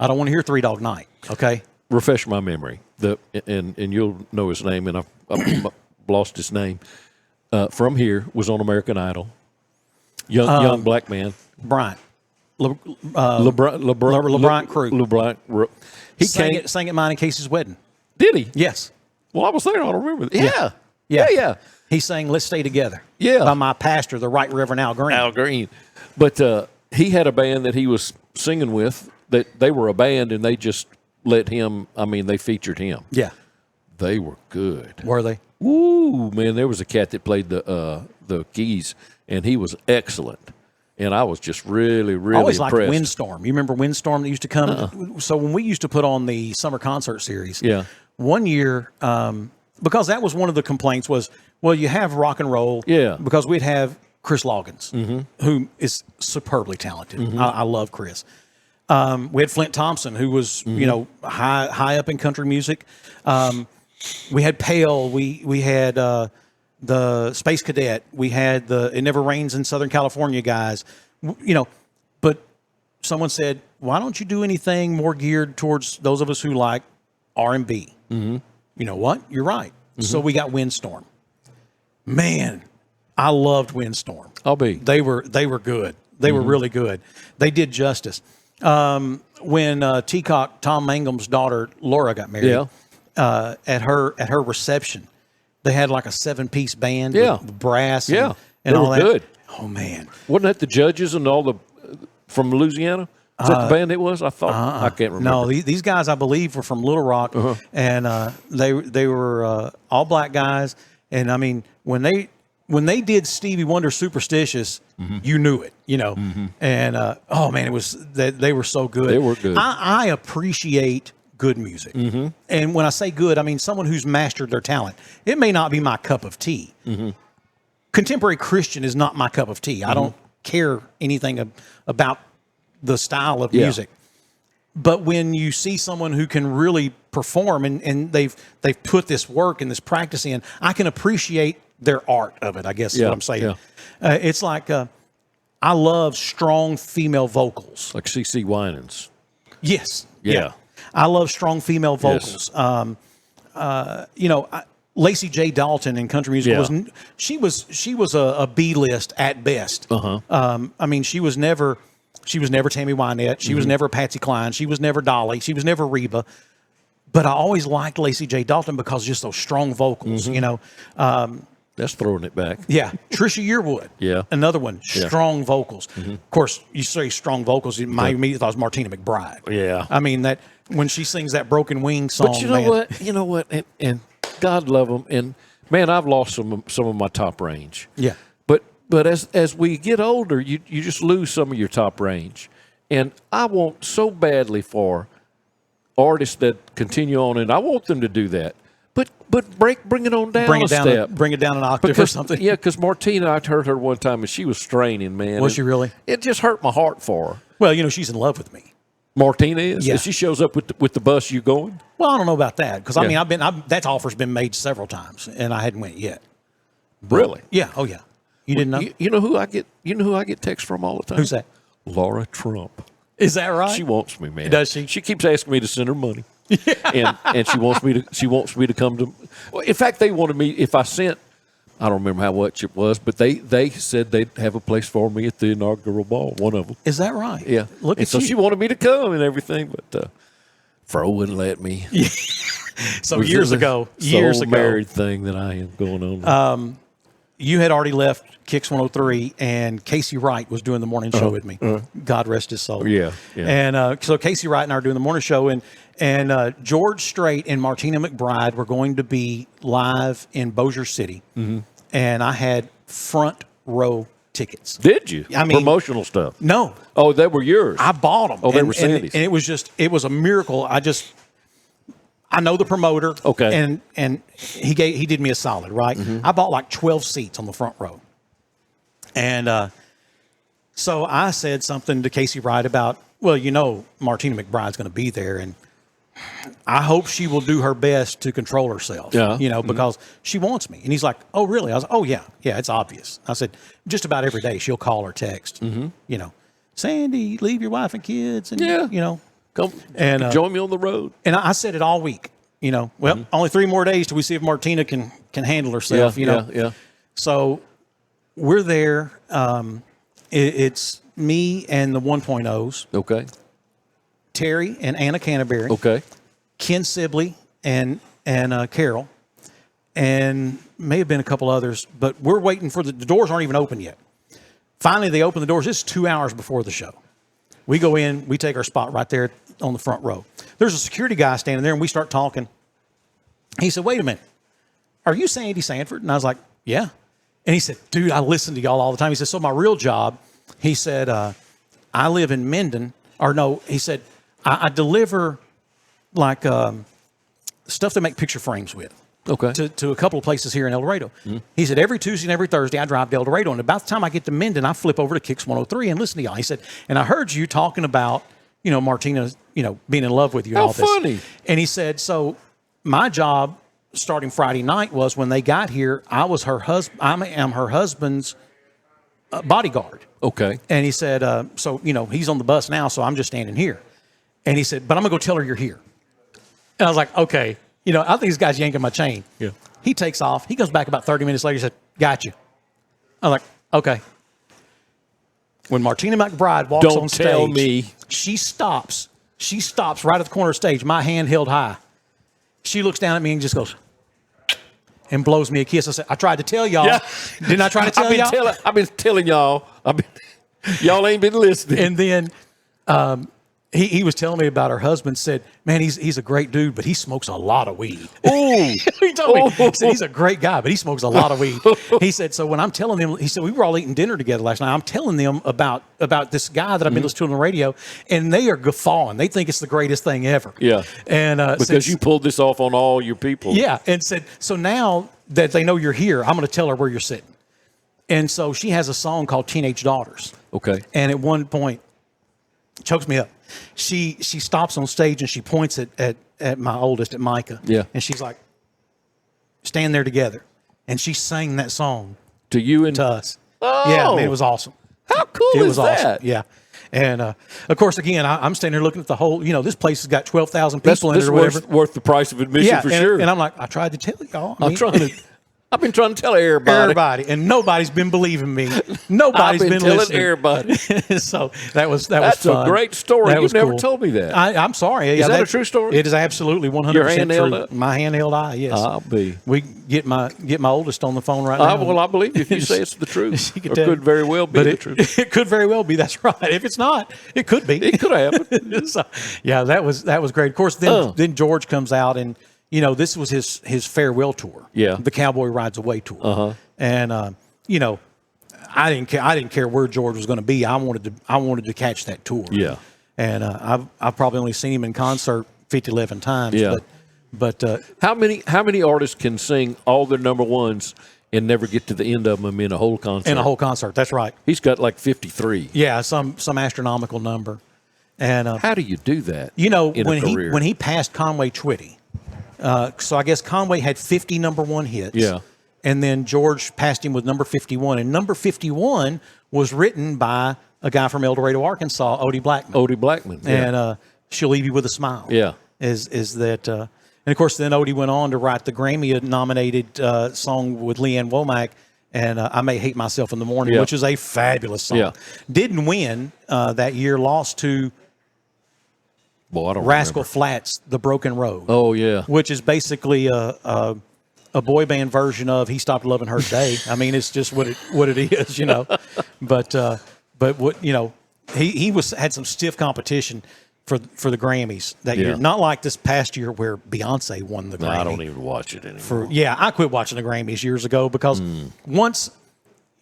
I don't want to hear Three Dog Night. Okay? Refresh my memory. And you'll know his name, and I've lost his name. From here, was on American Idol. Young black man. Bryant. LeBryant Crew. He sang at mine and Casey's wedding. Did he? Yes. Well, I was there. I don't remember that. Yeah. He sang "Let's Stay Together." Yeah. By my pastor, the Right Reverend Al Green. But he had a band that he was singing with. That they were a band, and they just let him. I mean, they featured him. Yeah. They were good. Were they? Ooh, man! There was a cat that played the keys, and he was excellent. And I was just really, really I always impressed. liked Windstorm. You remember Windstorm that used to come? So when we used to put on the summer concert series, one year, because that was one of the complaints was, well, you have rock and roll. Yeah. Because we'd have Chris Loggins, who is superbly talented. I love Chris. We had Flint Thompson, who was, you know, high up in country music. We had Pale. We had the Space Cadet. We had the It Never Rains in Southern California guys. You know, but someone said, why don't you do anything more geared towards those of us who like R&B? You know what? You're right. So we got Windstorm. Man, I loved Windstorm. I'll be. They were good. They were really good. They did justice. When Teacock, Tom Mangum's daughter Laura got married, at her reception, they had like a 7-piece band with brass and all that. Good. Oh man, wasn't that the judges and all the from Louisiana? Is that the band it was? I thought I can't remember. No, these guys I believe were from Little Rock, and they were all black guys. And I mean, when they did Stevie Wonder "Superstitious," you knew it, you know. And oh man, it was they were so good. They were good. I appreciate good music, and when I say good, I mean someone who's mastered their talent. It may not be my cup of tea. Contemporary Christian is not my cup of tea. I don't care anything about the style of music. But when you see someone who can really perform and they've put this work and this practice in, I can appreciate their art of it, I guess is what I'm saying. It's like I love strong female vocals. Like C.C. Winans. Yes. Yeah. I love strong female vocals. Yes. Lacey J. Dalton in country music was a B-list at best. I mean, she was never Tammy Wynette. She was never Patsy Cline. She was never Dolly. She was never Reba. But I always liked Lacey J. Dalton because just those strong vocals, you know. That's throwing it back. Yeah. Trisha Yearwood. Another one. Strong vocals. Of course, you say strong vocals, my immediate thought was Martina McBride. Yeah. I mean, that when she sings that Broken Wing song. But you know what? And God love them. And man, I've lost some of my top range. Yeah. But as we get older, you just lose some of your top range. And I want so badly for artists that continue on, and I want them to do that. But bring it on down a step. Bring it down an octave or something. Yeah, because Martina, I heard her one time, and she was straining, man. Was she really? It just hurt my heart for her. Well, you know, she's in love with me. Martina is? Yeah. If she shows up with the bus, you going? Well, I don't know about that because I mean, that offer's been made several times, and I hadn't went yet. Really? Yeah. Oh, yeah. You didn't know? You know who I get? You know who I get texts from all the time? Who's that? Laura Trump. Is that right? She wants me, man. Does she? She keeps asking me to send her money. and she wants me to come to. Well, in fact, they wanted me if I sent. I don't remember how much it was, but they said they'd have a place for me at the inaugural ball. One of them. Is that right? Yeah. Look at so you. she wanted me to come and everything, but Fro wouldn't let me. So years ago, married thing that I am going on. You had already left Kicks 103, and Casey Wright was doing the morning show with me. God rest his soul. Yeah. And so Casey Wright and I are doing the morning show, and George Strait and Martina McBride were going to be live in Bossier City, and I had front row tickets. Did you? I mean, promotional stuff? No. Oh, they were yours. I bought them. Oh, they were Sandy's. And it was a miracle. I know the promoter. Okay. And he did me a solid, right? I bought like 12 seats on the front row. And so I said something to Casey Wright about, well, you know, Martina McBride's going to be there, and I hope she will do her best to control herself, you know, because she wants me. And he's like, oh, really? I was like, oh, yeah, it's obvious. I said, just about every day she'll call or text, you know, Sandy, leave your wife and kids, and, you know. Come and join me on the road. And I said it all week, you know. Well, only 3 more days till we see if Martina can handle herself, you know. Yeah. So we're there. It's me and the 1.0s. Okay. Terry and Anna Canterbury. Okay. Ken Sibley and Carol. And may have been a couple others, but we're waiting for the doors aren't even open yet. Finally, they open the doors. It's 2 hours before the show. We go in, we take our spot right there on the front row. There's a security guy standing there, and we start talking. He said, wait a minute, are you Sandy Sanford? And I was like, yeah. And he said, dude, I listen to y'all all the time. He said, so my real job, he said, I live in Minden. Or no, he said, I deliver like stuff to make picture frames with. Okay. To a couple of places here in El Dorado. He said, every Tuesday and every Thursday I drive to El Dorado, and about the time I get to Minden, I flip over to Kicks 103 and listen to y'all. He said, and I heard you talking about, you know, Martina, you know, being in love with you and all this. How funny. And he said, so my job starting Friday night was when they got here, I was her husband. I am her husband's bodyguard. Okay. And he said, so, you know, he's on the bus now, so I'm just standing here. And he said, but I'm going to go tell her you're here. And I was like, okay. I think this guy's yanking my chain. Yeah. He takes off. He comes back about 30 minutes later. He said, got you. I'm like, okay. When Martina McBride walks on stage, tell me. she stops. She stops right at the corner of the stage, my hand held high. She looks down at me and just goes, and blows me a kiss. I said, I tried to tell y'all. Yeah. Didn't I try to tell y'all? I've been telling y'all. Y'all ain't been listening. And then he was telling me about her husband. Said, man, he's a great dude, but he smokes a lot of weed. Oh, he told me. He said, he's a great guy, but he smokes a lot of weed. He said, so when I'm telling them, he said, we were all eating dinner together last night. I'm telling them about this guy that I've been listening to on the radio, and they are guffawing. They think it's the greatest thing ever. Yeah. And because you pulled this off on all your people. Yeah. And said, so now that they know you're here, I'm going to tell her where you're sitting. And so she has a song called Teenage Daughters. Okay. And at one point, chokes me up. She stops on stage and she points at my oldest, at Micah. Yeah. And she's like, stand there together. And she sang that song to you and to us. Oh, yeah, man, it was awesome. How cool it is was that? Awesome. Yeah. And of course, again, I'm standing there looking at the whole. This place has got 12,000 people in it or whatever. Worth the price of admission for sure. And I'm like, I tried to tell y'all. I've been trying to tell everybody. And nobody's been believing me. Nobody's been telling listening. everybody. So that was That's fun. a great story. You've never cool. told me that. I'm sorry. Is that a true story? It is absolutely 100% Your handheld true. up? My handheld eye, yes. I'll be. We get my oldest on the phone right now. Well, I believe if you say it's the truth. She It could very well be the truth. It could very well be. That's right. If it's not, it could be. It could happen. So, yeah, that was great. Of course, then George comes out and this was his farewell tour. Yeah. The Cowboy Rides Away tour. Uh-huh. And I didn't care where George was going to be. I wanted to catch that tour. Yeah. And I've probably only seen him in concert 11 times. Yeah. But how many artists can sing all their number ones and never get to the end of them in a whole concert? In a whole concert, that's right. He's got like 53. Yeah, some astronomical number. And how do you do that? When he passed Conway Twitty. So I guess Conway had 50 number one hits. Yeah. And then George passed him with number 51. And number 51 was written by a guy from El Dorado, Arkansas, Odie Blackman. Yeah. And She'll Leave You With a Smile. Yeah. Is that... and, of course, then Odie went on to write the Grammy-nominated song with Leanne Womack, and I May Hate Myself in the Morning, which is a fabulous song. Yeah. Didn't win that year, lost to... Boy, I don't Rascal remember. Flatts, The Broken Road. Oh, yeah. Which is basically a boy band version of He Stopped Loving Her Today. I mean, it's just what it is, But what he had some stiff competition for the Grammys that year. Not like this past year where Beyonce won the Grammy. I don't even watch it anymore. I quit watching the Grammys years ago because once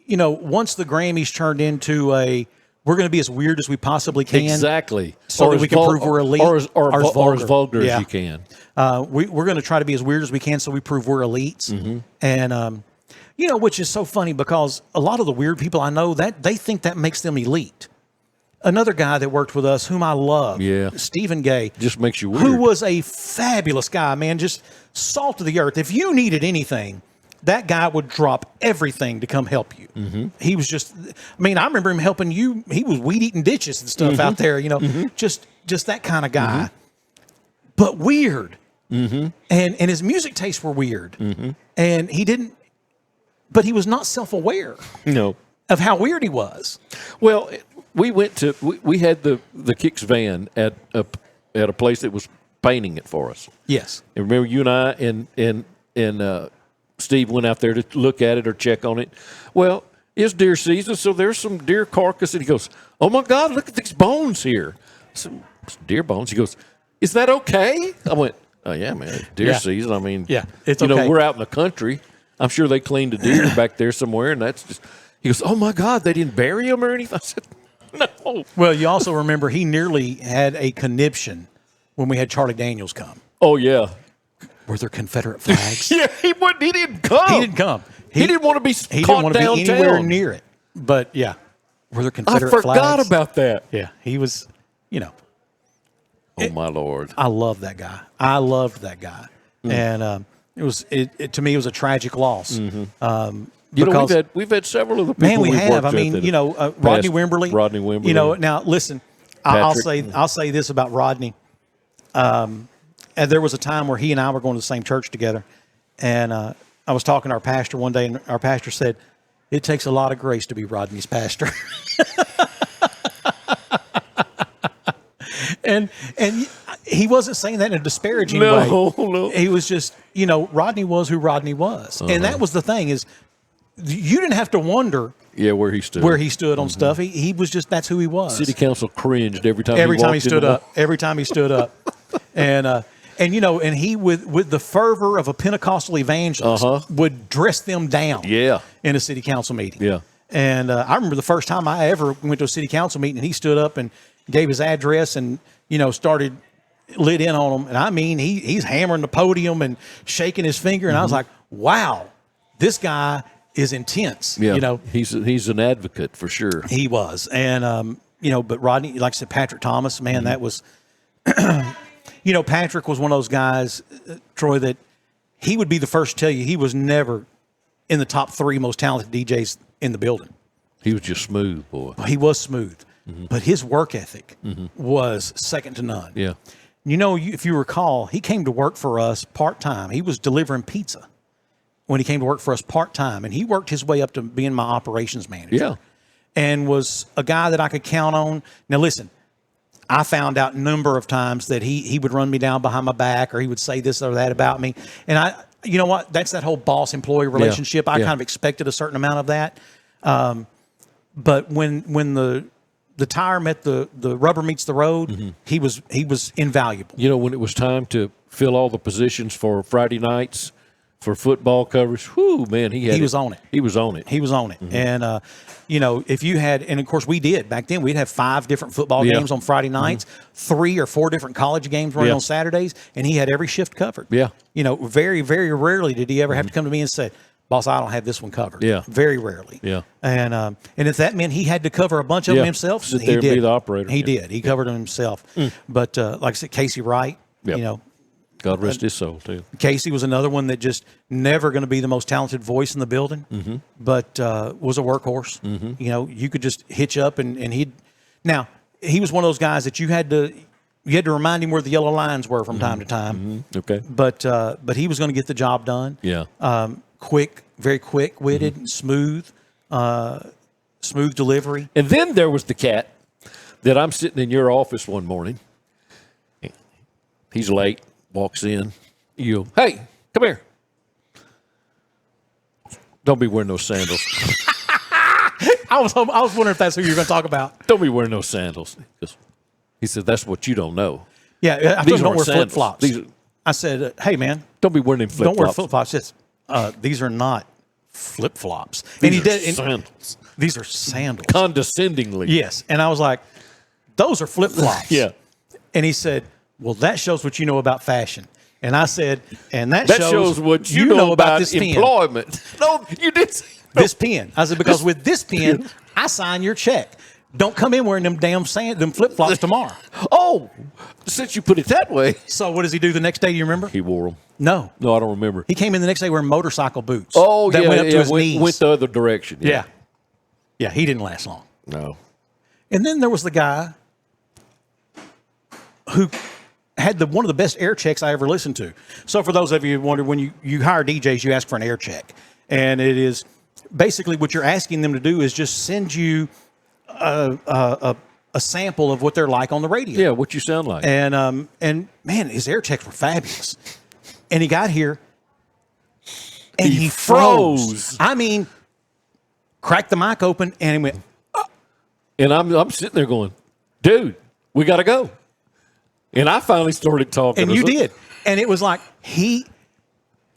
the Grammys turned into we're going to be as weird as we possibly can. Exactly. So that we can prove we're elite. Or as vulgar as you can. We're going to try to be as weird as we can so we prove we're elites. Mm-hmm. And, which is so funny because a lot of the weird people I know, that they think that makes them elite. Another guy that worked with us, whom I love, Stephen Gay. Just makes you weird. Who was a fabulous guy, man, just salt of the earth. If you needed anything, that guy would drop everything to come help you. Mm-hmm. He was just, I remember him helping you. He was weed eating ditches and stuff out there, just that kind of guy, but weird. Mm-hmm. And his music tastes were weird. And but he was not self-aware of how weird he was. Well, we had the Kicks van at a place that was painting it for us. Yes. And remember you and I and Steve went out there to look at it or check on it. Well, it's deer season, so there's some deer carcass. And he goes, oh, my God, look at these bones here. It's deer bones. He goes, is that okay? I went, oh, yeah, man, it's deer season. I mean, it's okay. We're out in the country. I'm sure they cleaned a deer back there somewhere, and that's just – he goes, oh, my God, they didn't bury him or anything? I said, no. Well, you also remember he nearly had a conniption when we had Charlie Daniels come. Oh, yeah. Were there Confederate flags? Yeah, he didn't come. He didn't come. He didn't want to be caught He didn't want to downtown. be anywhere near it. But, were there Confederate flags? I forgot about that. Yeah, he was, Oh, my Lord. I love that guy. I loved that guy. And to me, it was a tragic loss. Because we've had several of the people we have. worked with Rodney Wimberly. Rodney Wimberly. Now listen, I'll say this about Rodney. And there was a time where he and I were going to the same church together. And I was talking to our pastor one day, and our pastor said, "It takes a lot of grace to be Rodney's pastor." and he wasn't saying that in a disparaging way. No. He was just, Rodney was who Rodney was. And that was the thing is, you didn't have to wonder where he stood. On stuff. He was just, that's who he was. City council cringed every time he stood up. Every time he stood up. And he with the fervor of a Pentecostal evangelist would dress them down in a city council meeting. Yeah. And I remember the first time I ever went to a city council meeting, and he stood up and gave his address and, started lit in on them. And I mean, he's hammering the podium and shaking his finger. And I was like, wow, this guy is intense. Yeah. He's an advocate for sure. He was. And, but Rodney, like I said, Patrick Thomas, man, that was, Patrick was one of those guys, Troy, that he would be the first to tell you he was never in the top 3 most talented DJs in the building. He was just smooth, boy. He was smooth. But his work ethic was second to none. Yeah. If you recall, he came to work for us part-time. He was delivering pizza when he came to work for us part-time, and he worked his way up to being my operations manager. Yeah. And was a guy that I could count on. Now, listen, I found out a number of times that he would run me down behind my back, or he would say this or that about me. And you know what? That's that whole boss-employee relationship. I kind of expected a certain amount of that. But when the tire met the rubber meets the road, he was invaluable. When it was time to fill all the positions for Friday nights for football coverage, whoo, man, he was on it. He was on it. He was on it. And, if you had, and of course we did back then, we'd have 5 different football games on Friday nights, 3 or 4 different college games running on Saturdays, and he had every shift covered. Yeah. Very, very rarely did he ever have to come to me and say, "Boss, I don't have this one covered." Yeah. Very rarely. Yeah. And if that meant he had to cover a bunch of them himself, Sit he there and did. be the operator. He did. He covered them himself. But like I said, Casey Wright, God rest his soul, too. Casey was another one that just never going to be the most talented voice in the building, but was a workhorse. You could just hitch up and he'd. Now, he was one of those guys that you had to remind him where the yellow lines were from time to time. Okay. But he was going to get the job done. Yeah. Quick, very quick-witted, smooth delivery. And then there was the cat that I'm sitting in your office one morning. He's late, walks in. You go, "Hey, come here. Don't be wearing those sandals." I was wondering if that's who you were going to talk about. "Don't be wearing those sandals." He said, "That's what you don't know." Yeah, I These don't wear sandals. flip-flops. I said, "Hey, man, don't be wearing them flip-flops." Don't wear flip-flops. Yes. These are not flip-flops. And he did. Sandals. These are sandals. Condescendingly. Yes. And I was like, "Those are flip-flops." Yeah. And he said, "Well, that shows what you know about fashion." And I said, "And that shows what you know about this employment." Pen. No, you did. This pen. I said, "Because with this pen, I sign your check. Don't come in wearing them damn them flip-flops tomorrow." Oh, since you put it that way. So what does he do the next day? Do you remember? He wore them. No, I don't remember. He came in the next day wearing motorcycle boots. Oh, that went up to his knees. Went the other direction. Yeah. He didn't last long. No. And then there was the guy who had one of the best air checks I ever listened to. So for those of you who wonder, when you hire DJs, you ask for an air check. And it is basically what you're asking them to do is just send you a sample of what they're like on the radio. Yeah, what you sound like. And man, his air checks were fabulous. And he got here and he froze. I mean, cracked the mic open and he went, and I'm sitting there going, "Dude, we got to go." And I finally started talking. And you did. And it was like he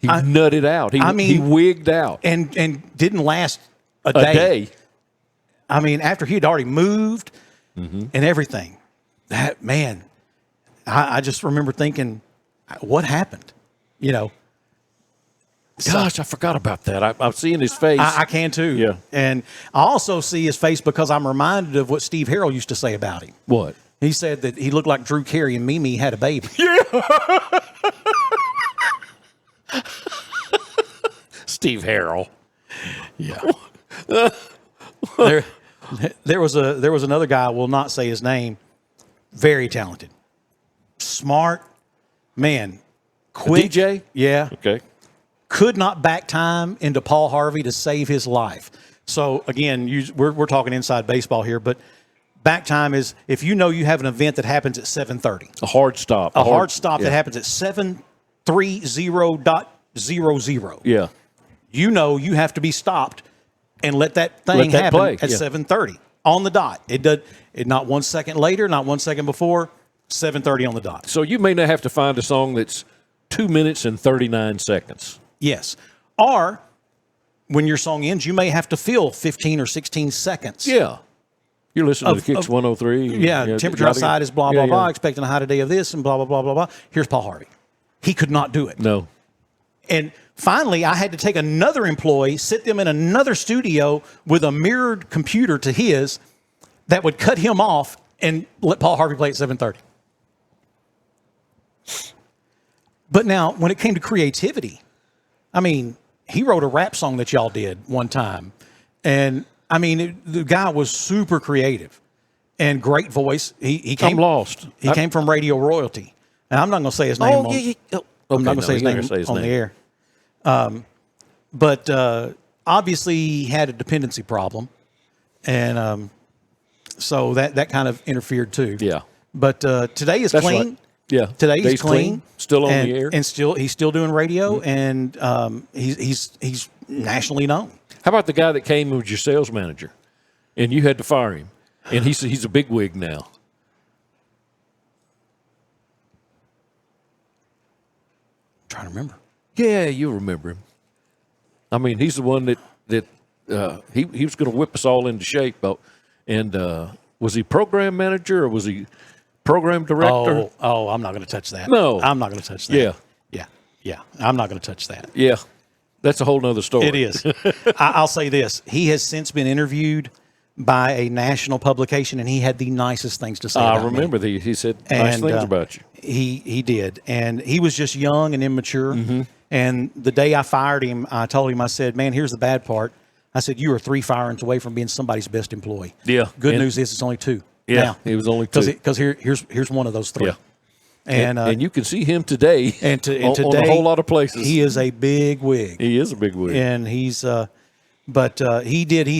nutted out. He wigged out. And didn't last a day. I mean, after he had already moved and everything, that man, I just remember thinking, what happened? Gosh, I forgot about that. I'm seeing his face. I can too. Yeah. And I also see his face because I'm reminded of what Steve Harrell used to say about him. What? He said that he looked like Drew Carey and Mimi had a baby. Yeah. Steve Harrell. Yeah. There was another guy, I will not say his name, very talented, smart, man, quick. DJ? Yeah. Okay. Could not back time into Paul Harvey to save his life. So, again, we're talking inside baseball here, but back time is if you know you have an event that happens at 7:30. A hard stop. A hard stop that happens at 7:30.00. Yeah. You know you have to be stopped and let that thing happen play. at 7:30 on the dot. It not 1 second later, not 1 second before, 7:30 on the dot. So you may not have to find a song that's 2 minutes and 39 seconds. Yes. Or when your song ends, you may have to fill 15 or 16 seconds. Yeah. You're listening to Kicks 103. Yeah, temperature outside is blah, blah, blah, expecting a high today of this and blah, blah, blah, blah, blah. Here's Paul Harvey. He could not do it. No. And finally, I had to take another employee, sit them in another studio with a mirrored computer to his that would cut him off and let Paul Harvey play at 7:30. But now, when it came to creativity, I mean, he wrote a rap song that y'all did one time. And, I mean, the guy was super creative and great voice. He came, I'm lost. He came from Radio Royalty. And I'm not going to say his name I'm not going to say his name on the air. But obviously, he had a dependency problem. And so that kind of interfered, too. Yeah. But today is That's clean. right. Yeah, today he's clean, still on the air, and he's still doing radio, and he's nationally known. How about the guy that came and was your sales manager, and you had to fire him, and he's a bigwig now? I'm trying to remember. Yeah, you remember him. I mean, he's the one that he was going to whip us all into shape. And was he program manager or was he program director? Oh, I'm not going to touch that. No. I'm not going to touch that. Yeah. I'm not going to touch that. Yeah. That's a whole nother story. It is. I'll say this. He has since been interviewed by a national publication, and he had the nicest things to say about I remember me. He said nice things about you. He did. And he was just young and immature. Mm-hmm. And the day I fired him, I told him, I said, man, here's the bad part. I said, you are 3 firings away from being somebody's best employee. Yeah. Good news is it's only 2. Yeah, now, it was only 2. Because here's one of those 3. Yeah. And you can see him today and today, on a whole lot of places. He is a big wig. He is a big wig. And he's he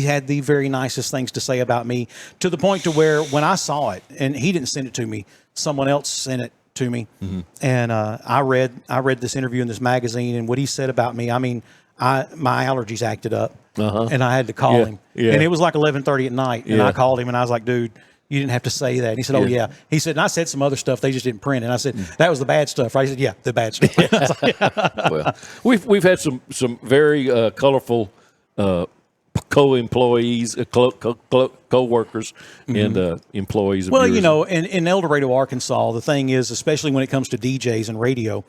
had the very nicest things to say about me, to the point to where when I saw it, and he didn't send it to me, someone else sent it to me. Mm-hmm. And I read this interview in this magazine, and what he said about me, I mean, my allergies acted up, and I had to call him. Yeah. And it was like 11:30 at night, and I called him, and I was like, dude, you didn't have to say that. And he said, oh, yeah. He said, and I said some other stuff, they just didn't print. And I said, that was the bad stuff, right? He said, yeah, the bad stuff. Well, we've had some very colorful co-employees, co-workers, and employees of well, yours. you know, in El Dorado, Arkansas, the thing is, especially when it comes to DJs and radio,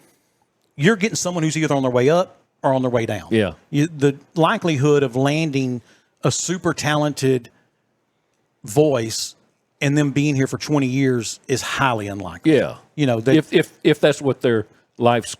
you're getting someone who's either on their way up or on their way down. Yeah. The likelihood of landing a super talented voice and them being here for 20 years is highly unlikely. Yeah. You know, if that's what their life's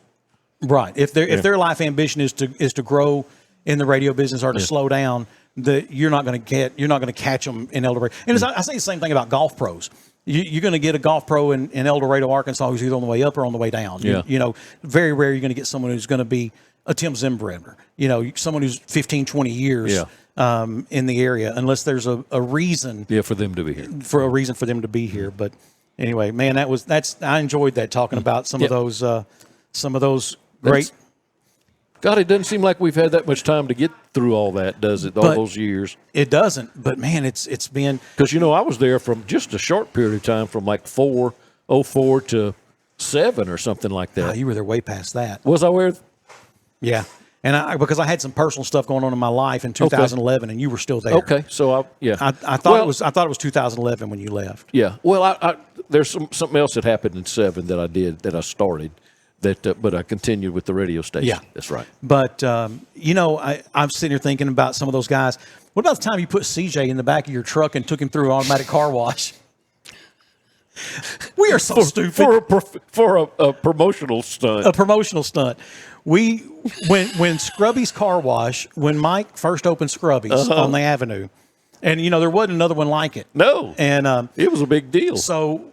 right. If their life ambition is to grow in the radio business or to slow down, you're not going to catch them in El Dorado. And I say the same thing about golf pros. You're going to get a golf pro in El Dorado, Arkansas, who's either on the way up or on the way down. Yeah. You know, very rare you're going to get someone who's going to be a Tim Zimbrender. You know, someone who's 15, 20 years in the area, unless there's a reason. Yeah, for them to be here. For a reason for them to be here. But anyway, man, I enjoyed that, talking about some of those great. God, it doesn't seem like we've had that much time to get through all that, does it? All those years. It doesn't. But man, it's been, because I was there from just a short period of time, from like 04 to 7 or something like that. Oh, you were there way past that. Was I where? Yeah. And because I had some personal stuff going on in my life in 2011, and you were still there. Okay, so I thought it was 2011 when you left. Yeah. Well, there's something else that happened in 7 that I started. But I continued with the radio station. Yeah, that's right. But I'm sitting here thinking about some of those guys. What about the time you put CJ in the back of your truck and took him through an automatic car wash? We are so stupid for a promotional stunt. A promotional stunt. When Scrubby's Car Wash, when Mike first opened Scrubby's on the Avenue, and there wasn't another one like it. No, and it was a big deal. So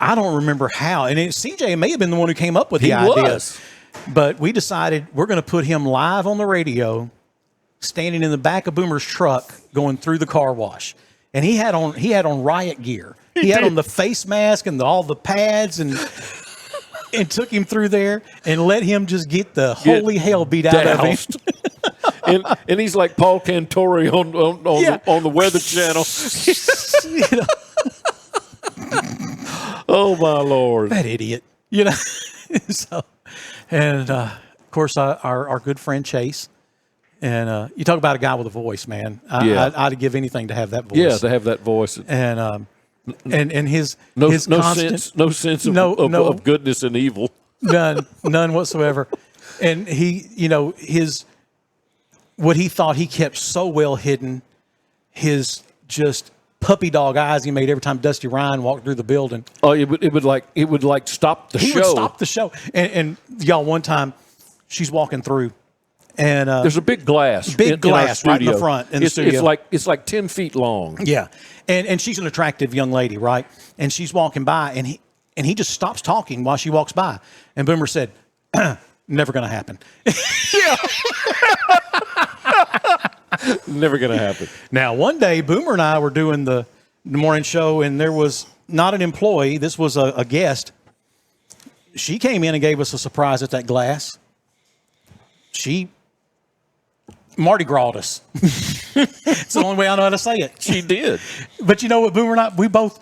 I don't remember how. And CJ may have been the one who came up with the idea. But we decided we're going to put him live on the radio, standing in the back of Boomer's truck, going through the car wash. And he had on riot gear. He had on the face mask and all the pads and took him through there and let him just get the holy hell beat out of him. and he's like Paul Cantori on the Weather Channel. Oh my Lord, that idiot! So, and of course our good friend Chase. And you talk about a guy with a voice, man. I'd give anything to have that voice. Yeah, to have that voice. And his no sense of goodness and evil. None whatsoever. And what he thought he kept so well hidden, his just puppy dog eyes he made every time Dusty Ryan walked through the building. Oh, it would stop the show. He would stop the show. And y'all, one time she's walking through. And there's a big glass right in the front in the studio. It's like 10 feet long. Yeah, and she's an attractive young lady, right? And she's walking by, and he just stops talking while she walks by. And Boomer said, "Never going to happen." Yeah, never going to happen. Now, one day, Boomer and I were doing the morning show, and there was not an employee. This was a guest. She came in and gave us a surprise at that glass. She Mardi Gras us. It's the only way I know how to say it. She did. But you know what, Boomer and I, we both,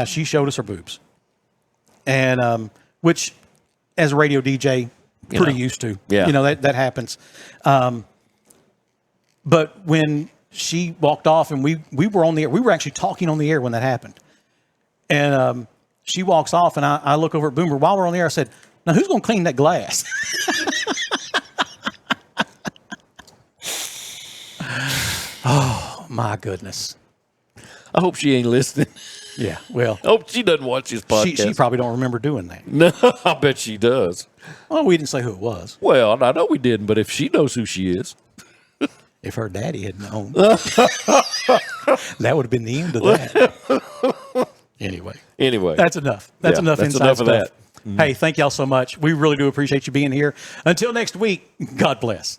she showed us her boobs. And, which, as a radio DJ, pretty used to. Yeah. That happens. But when she walked off and we were on the air, we were actually talking on the air when that happened. And she walks off and I look over at Boomer. While we're on the air, I said, "Now, who's going to clean that glass?" Oh, my goodness. I hope she ain't listening. Yeah, well. I hope she doesn't watch this podcast. She probably don't remember doing that. No, I bet she does. Well, we didn't say who it was. Well, I know we didn't, but if she knows who she is. If her daddy had known. That would have been the end of that. Anyway. That's enough. That's enough inside enough stuff. of that. Hey, thank y'all so much. We really do appreciate you being here. Until next week, God bless.